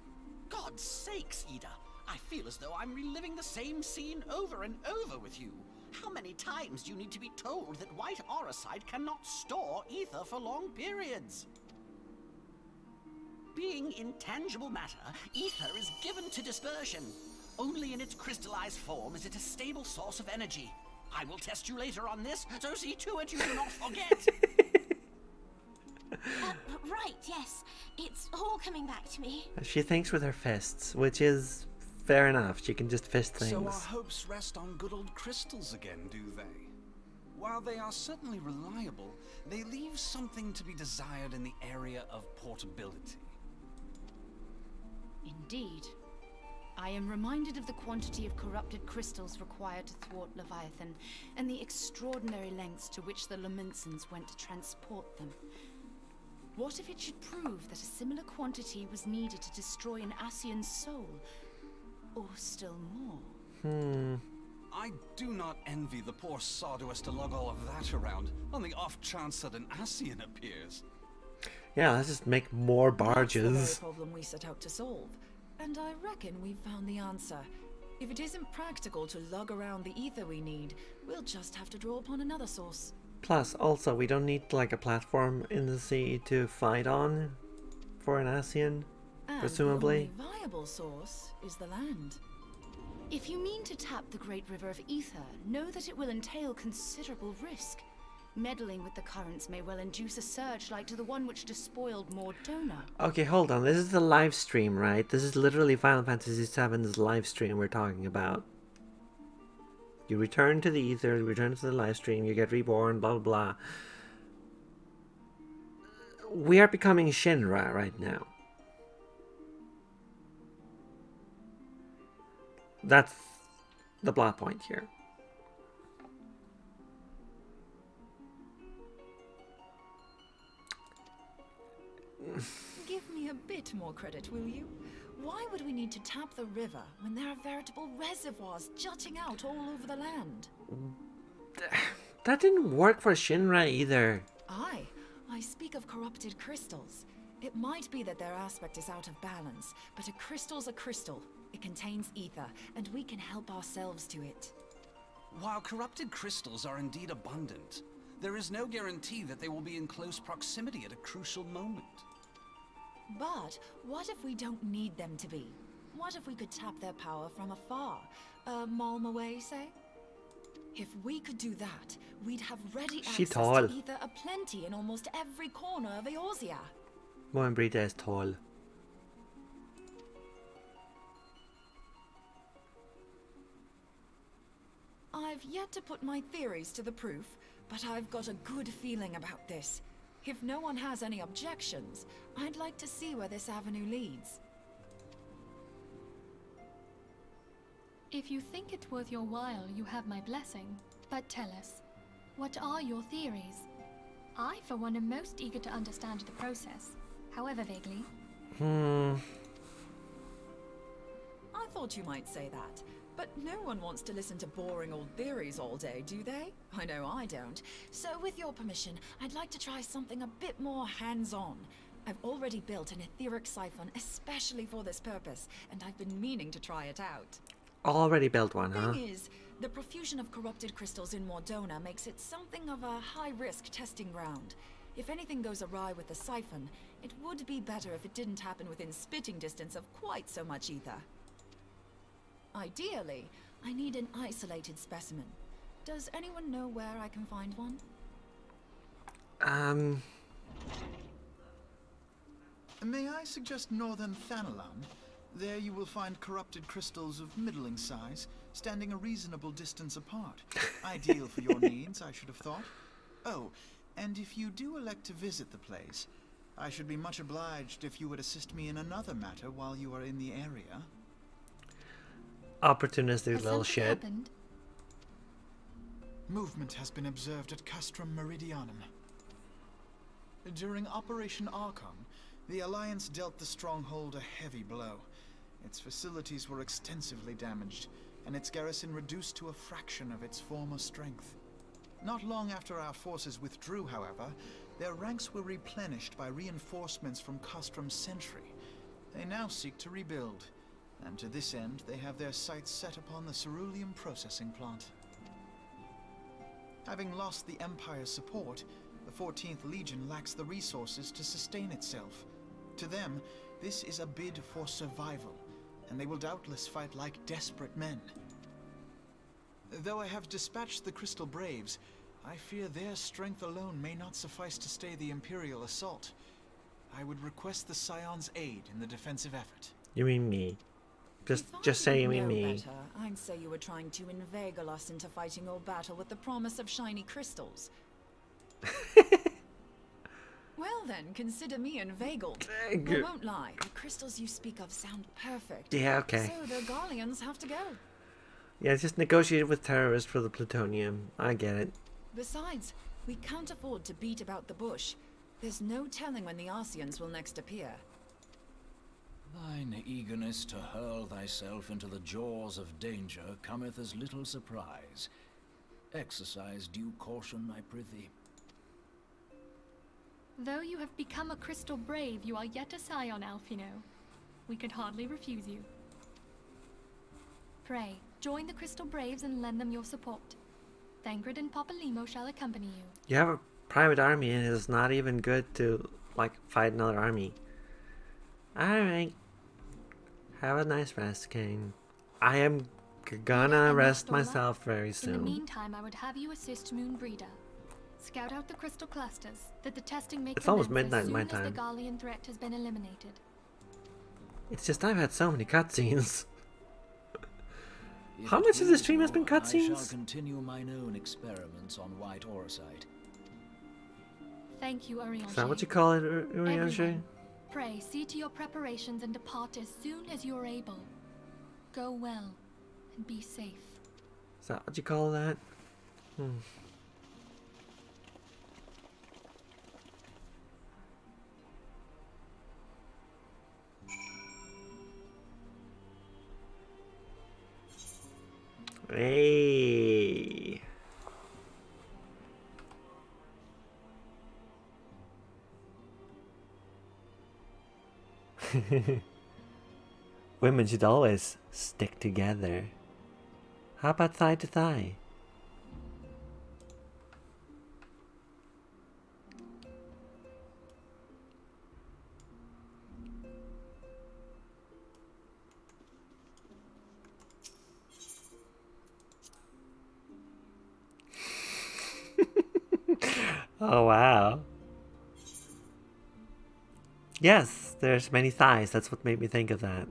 S15: God's sakes, Ida. I feel as though I'm reliving the same scene over and over with you. How many times do you need to be told that white Auracite cannot store ether for long periods? Being intangible matter, ether is given to dispersion. Only in its crystallized form is it a stable source of energy. I will test you later on this, so see to it you do not forget.
S11: Right, yes. It's all coming back to me.
S1: She thinks with her fists, which is fair enough. She can just fist things.
S6: So our hopes rest on good old crystals again, do they? While they are certainly reliable, they leave something to be desired in the area of portability.
S16: Indeed. I am reminded of the quantity of corrupted crystals required to thwart Leviathan, and the extraordinary lengths to which the Laminsons went to transport them. What if it should prove that a similar quantity was needed to destroy an Ascian's soul? Or still more?
S6: I do not envy the poor sod who has to lug all of that around, on the off chance that an Ascian appears.
S1: Yeah, let's just make more barges.
S2: That's the very problem we set out to solve. And I reckon we've found the answer. If it isn't practical to lug around the ether we need, we'll just have to draw upon another source.
S1: Plus, also, we don't need like a platform in the sea to fight on for an Ascian, presumably.
S2: The only viable source is the land.
S16: If you mean to tap the great river of ether, know that it will entail considerable risk. Meddling with the currents may well induce a surge like to the one which despoiled Mordona.
S1: Okay, hold on. This is the live stream, right? This is literally Final Fantasy VII's live stream we're talking about. You return to the ether, you return to the live stream, you get reborn, blah blah blah. We are becoming Shinra right now. That's the plot point here.
S2: Give me a bit more credit, will you? Why would we need to tap the river when there are veritable reservoirs jutting out all over the land?
S1: That didn't work for Shinra either.
S2: Aye, I speak of corrupted crystals. It might be that their aspect is out of balance, but a crystal's a crystal. It contains ether, and we can help ourselves to it.
S6: While corrupted crystals are indeed abundant, there is no guarantee that they will be in close proximity at a crucial moment.
S2: But what if we don't need them to be? What if we could tap their power from afar? A malm away, say? If we could do that, we'd have ready access to ether aplenty in almost every corner of Eorzea.
S1: Moenbrita is tall.
S2: I've yet to put my theories to the proof, but I've got a good feeling about this. If no one has any objections, I'd like to see where this avenue leads.
S3: If you think it's worth your while, you have my blessing. But tell us, what are your theories? I, for one, am most eager to understand the process, however vaguely.
S2: I thought you might say that. But no one wants to listen to boring old theories all day, do they? I know I don't. So with your permission, I'd like to try something a bit more hands-on. I've already built an etheric siphon especially for this purpose, and I've been meaning to try it out.
S1: Already built one, huh?
S2: Thing is, the profusion of corrupted crystals in Mordona makes it something of a high-risk testing ground. If anything goes awry with the siphon, it would be better if it didn't happen within spitting distance of quite so much ether. Ideally, I need an isolated specimen. Does anyone know where I can find one?
S9: May I suggest northern Thanalan? There you will find corrupted crystals of middling size, standing a reasonable distance apart. Ideal for your needs, I should have thought. Oh, and if you do elect to visit the place, I should be much obliged if you would assist me in another matter while you are in the area.
S1: Opportunistic little shit.
S3: Happened?
S9: Movement has been observed at Castrum Meridianum. During Operation Archon, the Alliance dealt the stronghold a heavy blow. Its facilities were extensively damaged, and its garrison reduced to a fraction of its former strength. Not long after our forces withdrew, however, their ranks were replenished by reinforcements from Castrum's sentry. They now seek to rebuild, and to this end they have their sights set upon the ceruleum processing plant. Having lost the Empire's support, the 14th Legion lacks the resources to sustain itself. To them, this is a bid for survival, and they will doubtless fight like desperate men. Though I have dispatched the Crystal Braves, I fear their strength alone may not suffice to stay the Imperial assault. I would request the Scion's aid in the defensive effort.
S1: You mean me? Just say you mean me.
S2: Better, I'd say you were trying to inveigle us into fighting your battle with the promise of shiny crystals. Well then, consider me inveigled. I won't lie, the crystals you speak of sound perfect.
S1: Yeah, okay.
S2: So the Gallians have to go.
S1: Yeah, just negotiate with terrorists for the plutonium. I get it.
S2: Besides, we can't afford to beat about the bush. There's no telling when the Arceans will next appear.
S5: Thine eagerness to hurl thyself into the jaws of danger cometh as little surprise. Exercise due caution, I prithee.
S3: Though you have become a Crystal Brave, you are yet a Scion, Alfino. We could hardly refuse you. Pray, join the Crystal Braves and lend them your support. Thangred and Papalimo shall accompany you.
S1: You have a private army and it's not even good to, like, fight another army. Alright. Have a nice rest, King. I am gonna rest myself very soon.
S3: In the meantime, I would have you assist Moonbreeder. Scout out the crystal clusters, that the testing may
S1: It's almost
S3: commence
S1: midnight
S3: as
S1: my
S3: soon as
S1: time.
S3: the Gallian threat has been eliminated.
S1: It's just I've had so many cutscenes.
S5: If
S1: How
S5: it
S1: much of the
S5: please
S1: stream has been
S5: you, I shall
S1: cutscenes?
S5: continue mine own experiments on white Auracite.
S3: Thank you, Urianger.
S1: Is that what you call it, Urianger?
S3: Everyone, pray, see to your preparations and depart as soon as you are able. Go well, and be safe.
S1: Is that what you call that? Hey. Women should always stick together. How about thigh to thigh? Oh wow. Yes, there's many thighs. That's what made me think of that.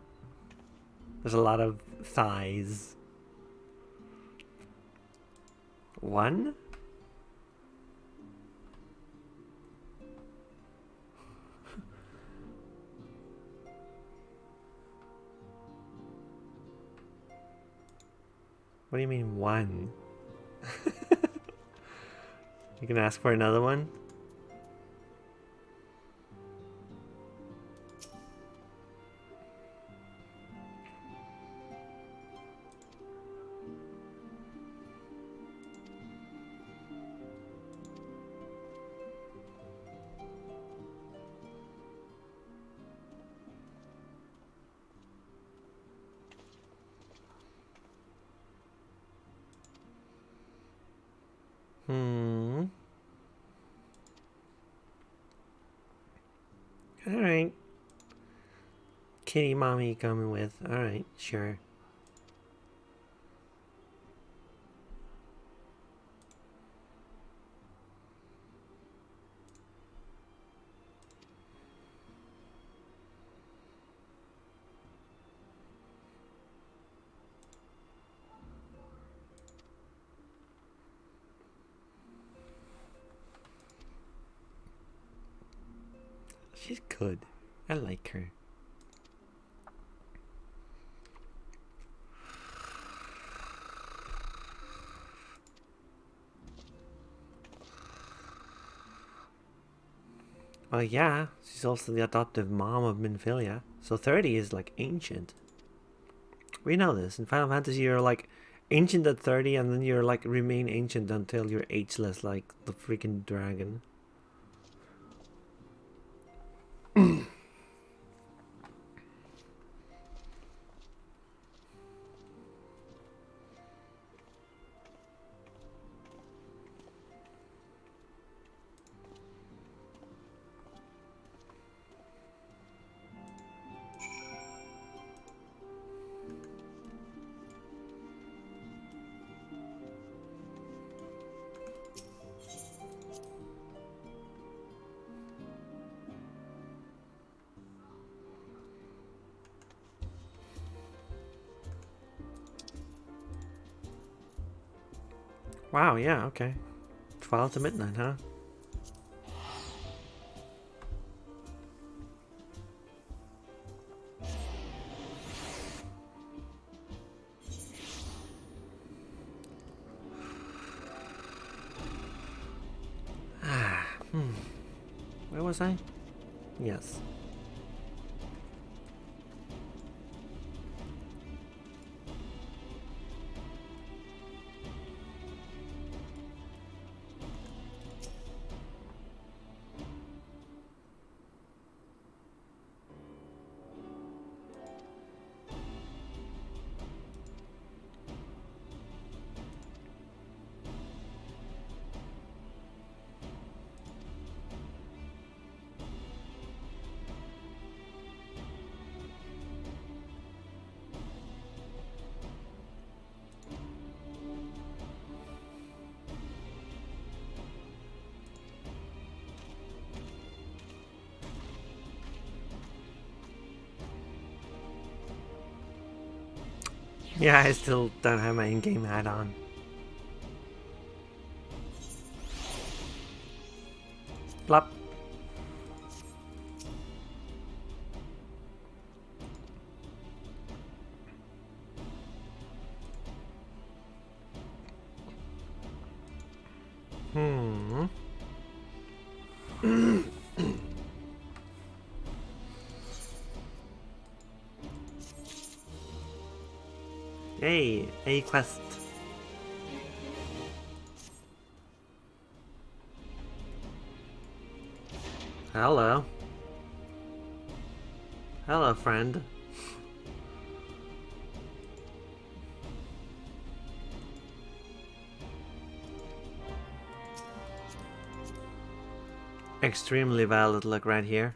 S1: There's a lot of thighs. One? What do you mean one? You can ask for another one? Alright. Kitty mommy coming with. Alright, sure. She's good. I like her. Well, yeah, she's also the adoptive mom of Minfilia. So 30 is like ancient. We know this. In Final Fantasy, you're like ancient at 30 and then you're like remain ancient until you're ageless like the freaking dragon. Wow, yeah, okay. 12 to midnight, huh? Where was I? Yes. Yeah, I still don't have my in-game hat on. Plop. Hey, a quest. Hello. Hello, friend. Extremely valid look right here.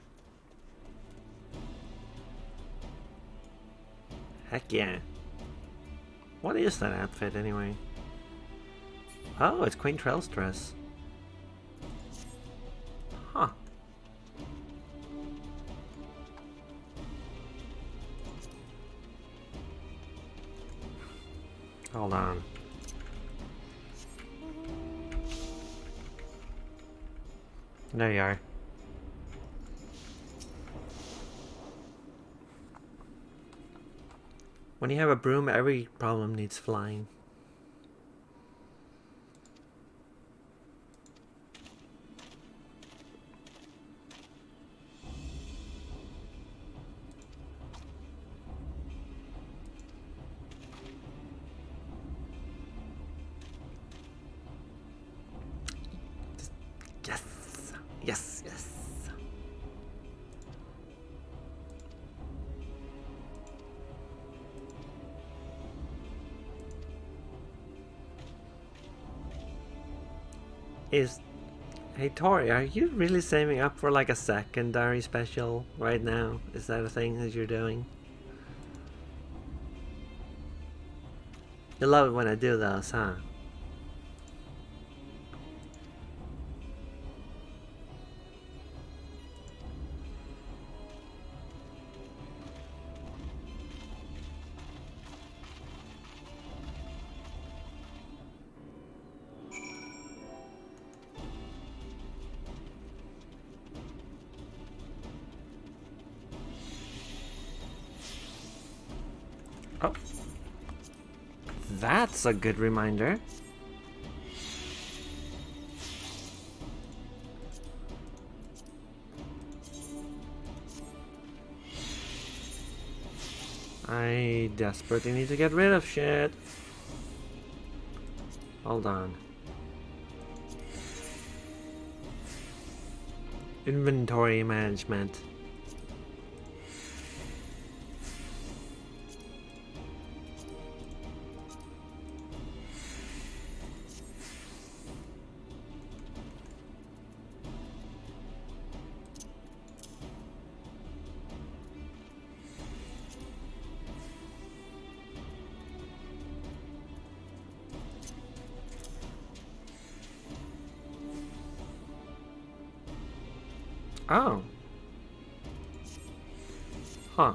S1: Heck yeah. What is that outfit anyway? Oh, it's Queen Trell's dress. Huh. Hold on. There you are. When you have a broom, every problem needs flying. Yes! Yes, yes! is... Hey Tori, are you really saving up for like a secondary special right now? Is that a thing that you're doing? You love it when I do those, huh? Oh. That's a good reminder. I desperately need to get rid of shit. Hold on. Inventory management. Oh. Huh.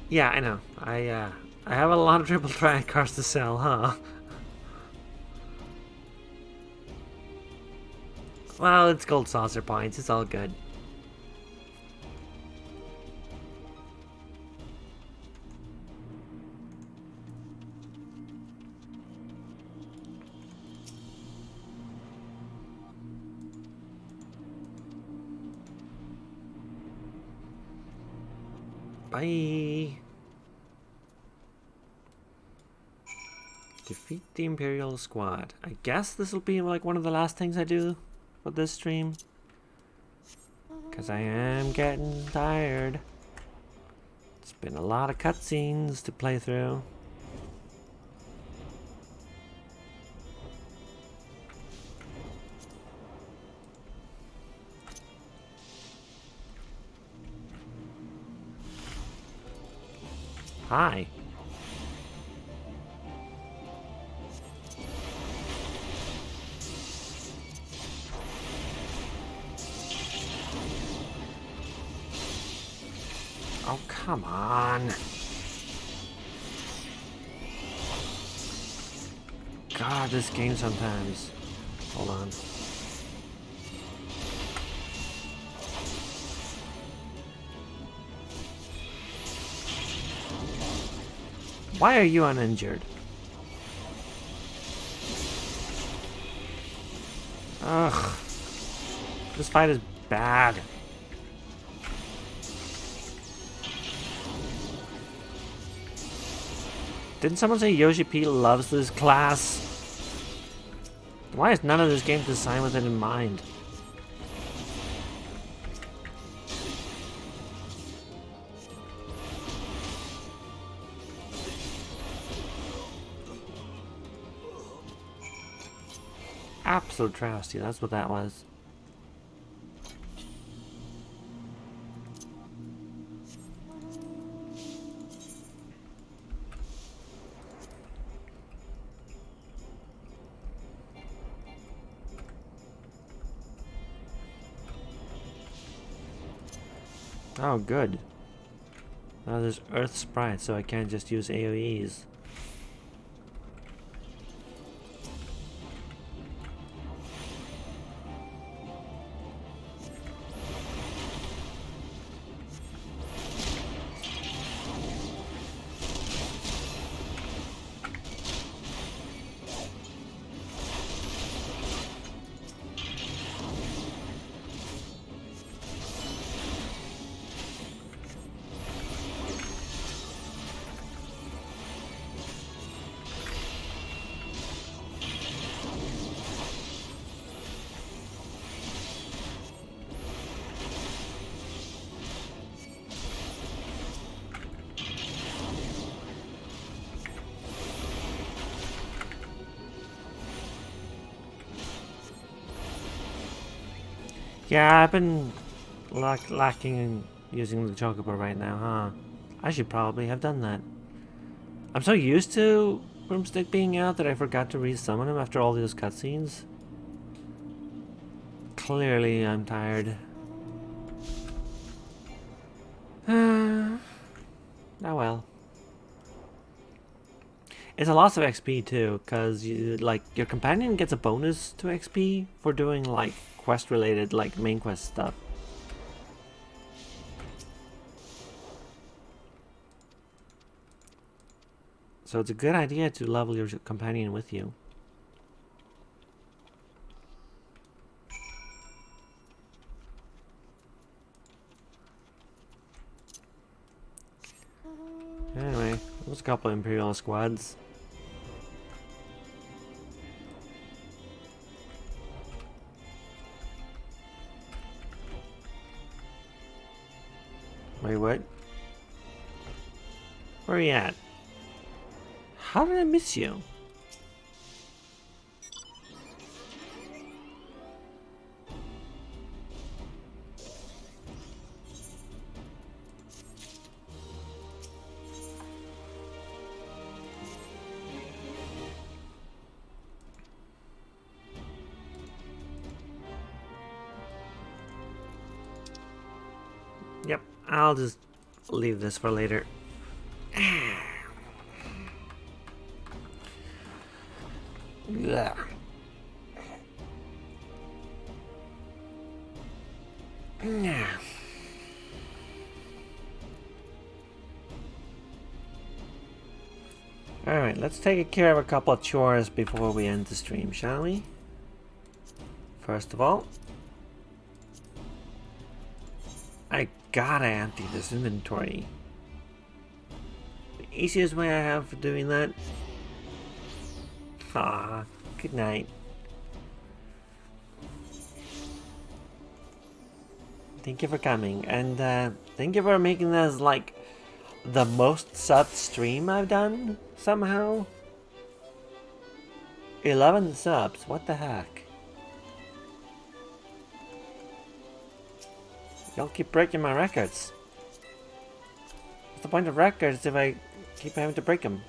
S1: Yeah, I know. I have a lot of triple track cars to sell, huh? Well, it's gold saucer points. It's all good. Bye. Defeat the Imperial Squad. I guess this will be like one of the last things I do for this stream. Because I am getting tired. It's been a lot of cutscenes to play through. Hi. Oh, come on. God, this game sometimes. Hold on. Why are you uninjured? Ugh. This fight is bad. Didn't someone say Yoshi P loves this class? Why is none of this game designed with it in mind? Absolute travesty, that's what that was. Oh, good. Now there's Earth Sprite, so I can't just use AoEs. Yeah, I've been lacking in using the chocobo right now, huh? I should probably have done that. I'm so used to Broomstick being out that I forgot to resummon him after all those cutscenes. Clearly, I'm tired. Oh well. It's a loss of XP too, because like your companion gets a bonus to XP for doing like quest related, like main quest stuff. So it's a good idea to level your companion with you. Anyway, there's a couple of Imperial squads. Wait, what? Where are you at? How did I miss you? Yep, I'll just leave this for later. Yeah. Yeah. Alright, let's take care of a couple of chores before we end the stream, shall we? First of all, I gotta empty this inventory. The easiest way I have for doing that. Ah, good night. Thank you for coming, and thank you for making this like the most subbed stream I've done somehow. 11 subs, what the heck? Y'all keep breaking my records. What's the point of records if I keep having to break them?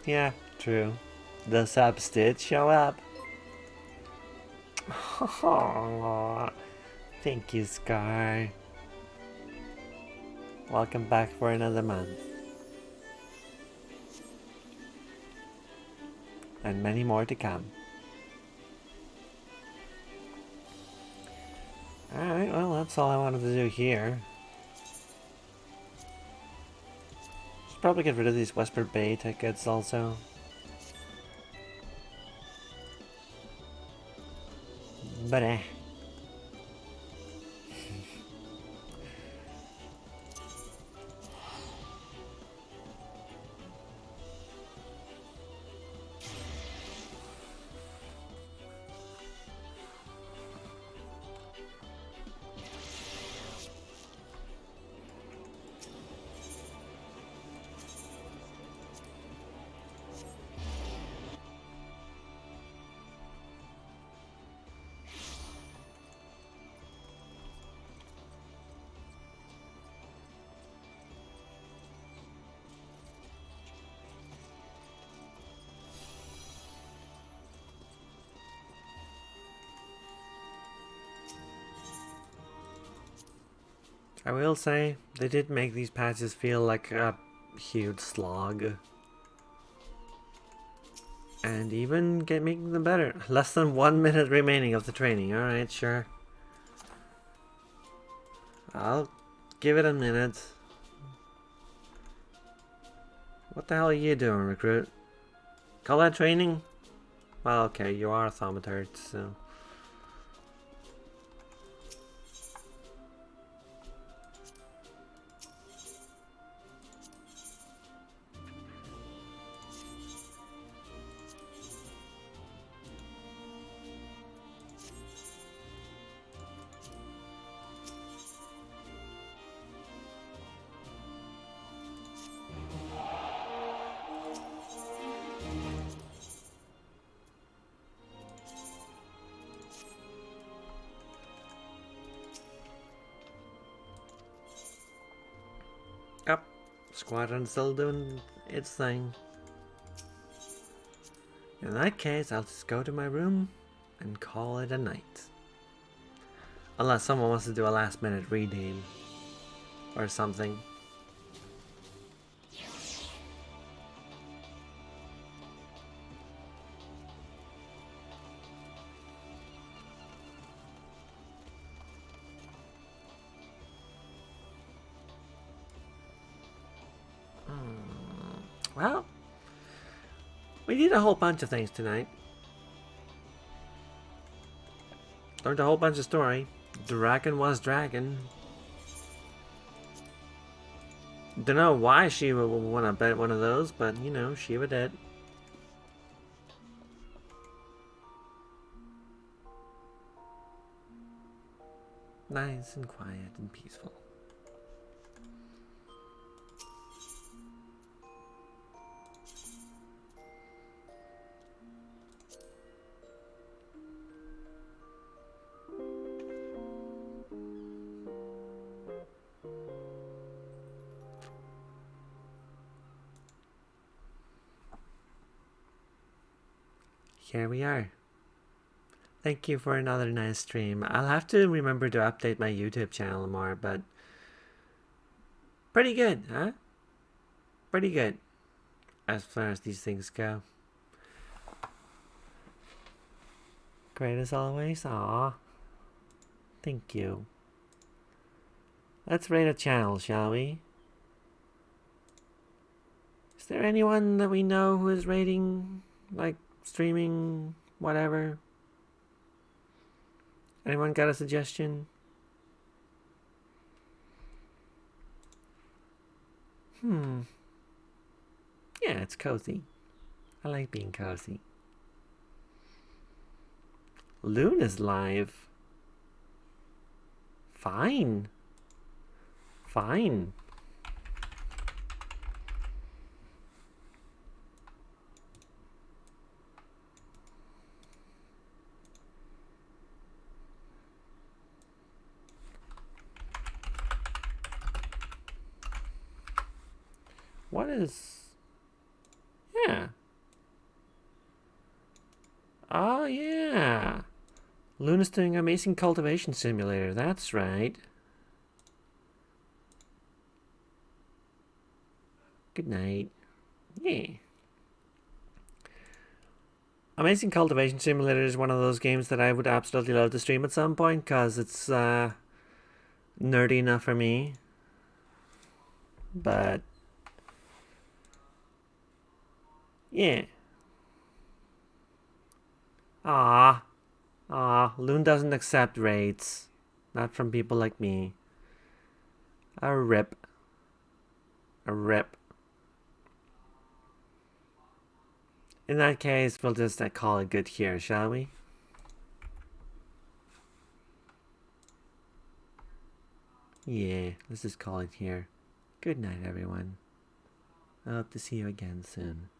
S1: Yeah, true. The subs did show up. Oh, thank you, Scar. Welcome back for another month. And many more to come. Alright, well, that's all I wanted to do here. Should probably get rid of these Whisper Bay tickets also. But I will say, they did make these patches feel like a huge slog. And even making them better. Less than 1 minute remaining of the training. Alright, sure. I'll give it a minute. What the hell are you doing, recruit? Call that training? Well, okay, you are a thaumaturge, so... Squadron's still doing its thing. In that case, I'll just go to my room and call it a night. Unless someone wants to do a last minute redeem or something. Well, we did a whole bunch of things tonight. Learned a whole bunch of story. Dragon was dragon. Don't know why Shiva would want to bet one of those, but you know, Shiva did. Nice and quiet and peaceful. Here we are. Thank you for another nice stream. I'll have to remember to update my YouTube channel more, but pretty good, huh? Pretty good as far as these things go. Great as always. Aw. Thank you. Let's rate a channel, shall we? Is there anyone that we know who is rating, like, streaming, whatever? Anyone got a suggestion? Yeah, it's cozy. I like being cozy. Luna's live. Fine. Fine. What is... Yeah. Oh, yeah. Luna's doing Amazing Cultivation Simulator. That's right. Good night. Yeah. Amazing Cultivation Simulator is one of those games that I would absolutely love to stream at some point because it's nerdy enough for me. But yeah. Ah, Loon doesn't accept raids. Not from people like me. A rip. A rip. In that case, we'll just call it good here, shall we? Yeah, let's just call it here. Good night, everyone. I hope to see you again soon.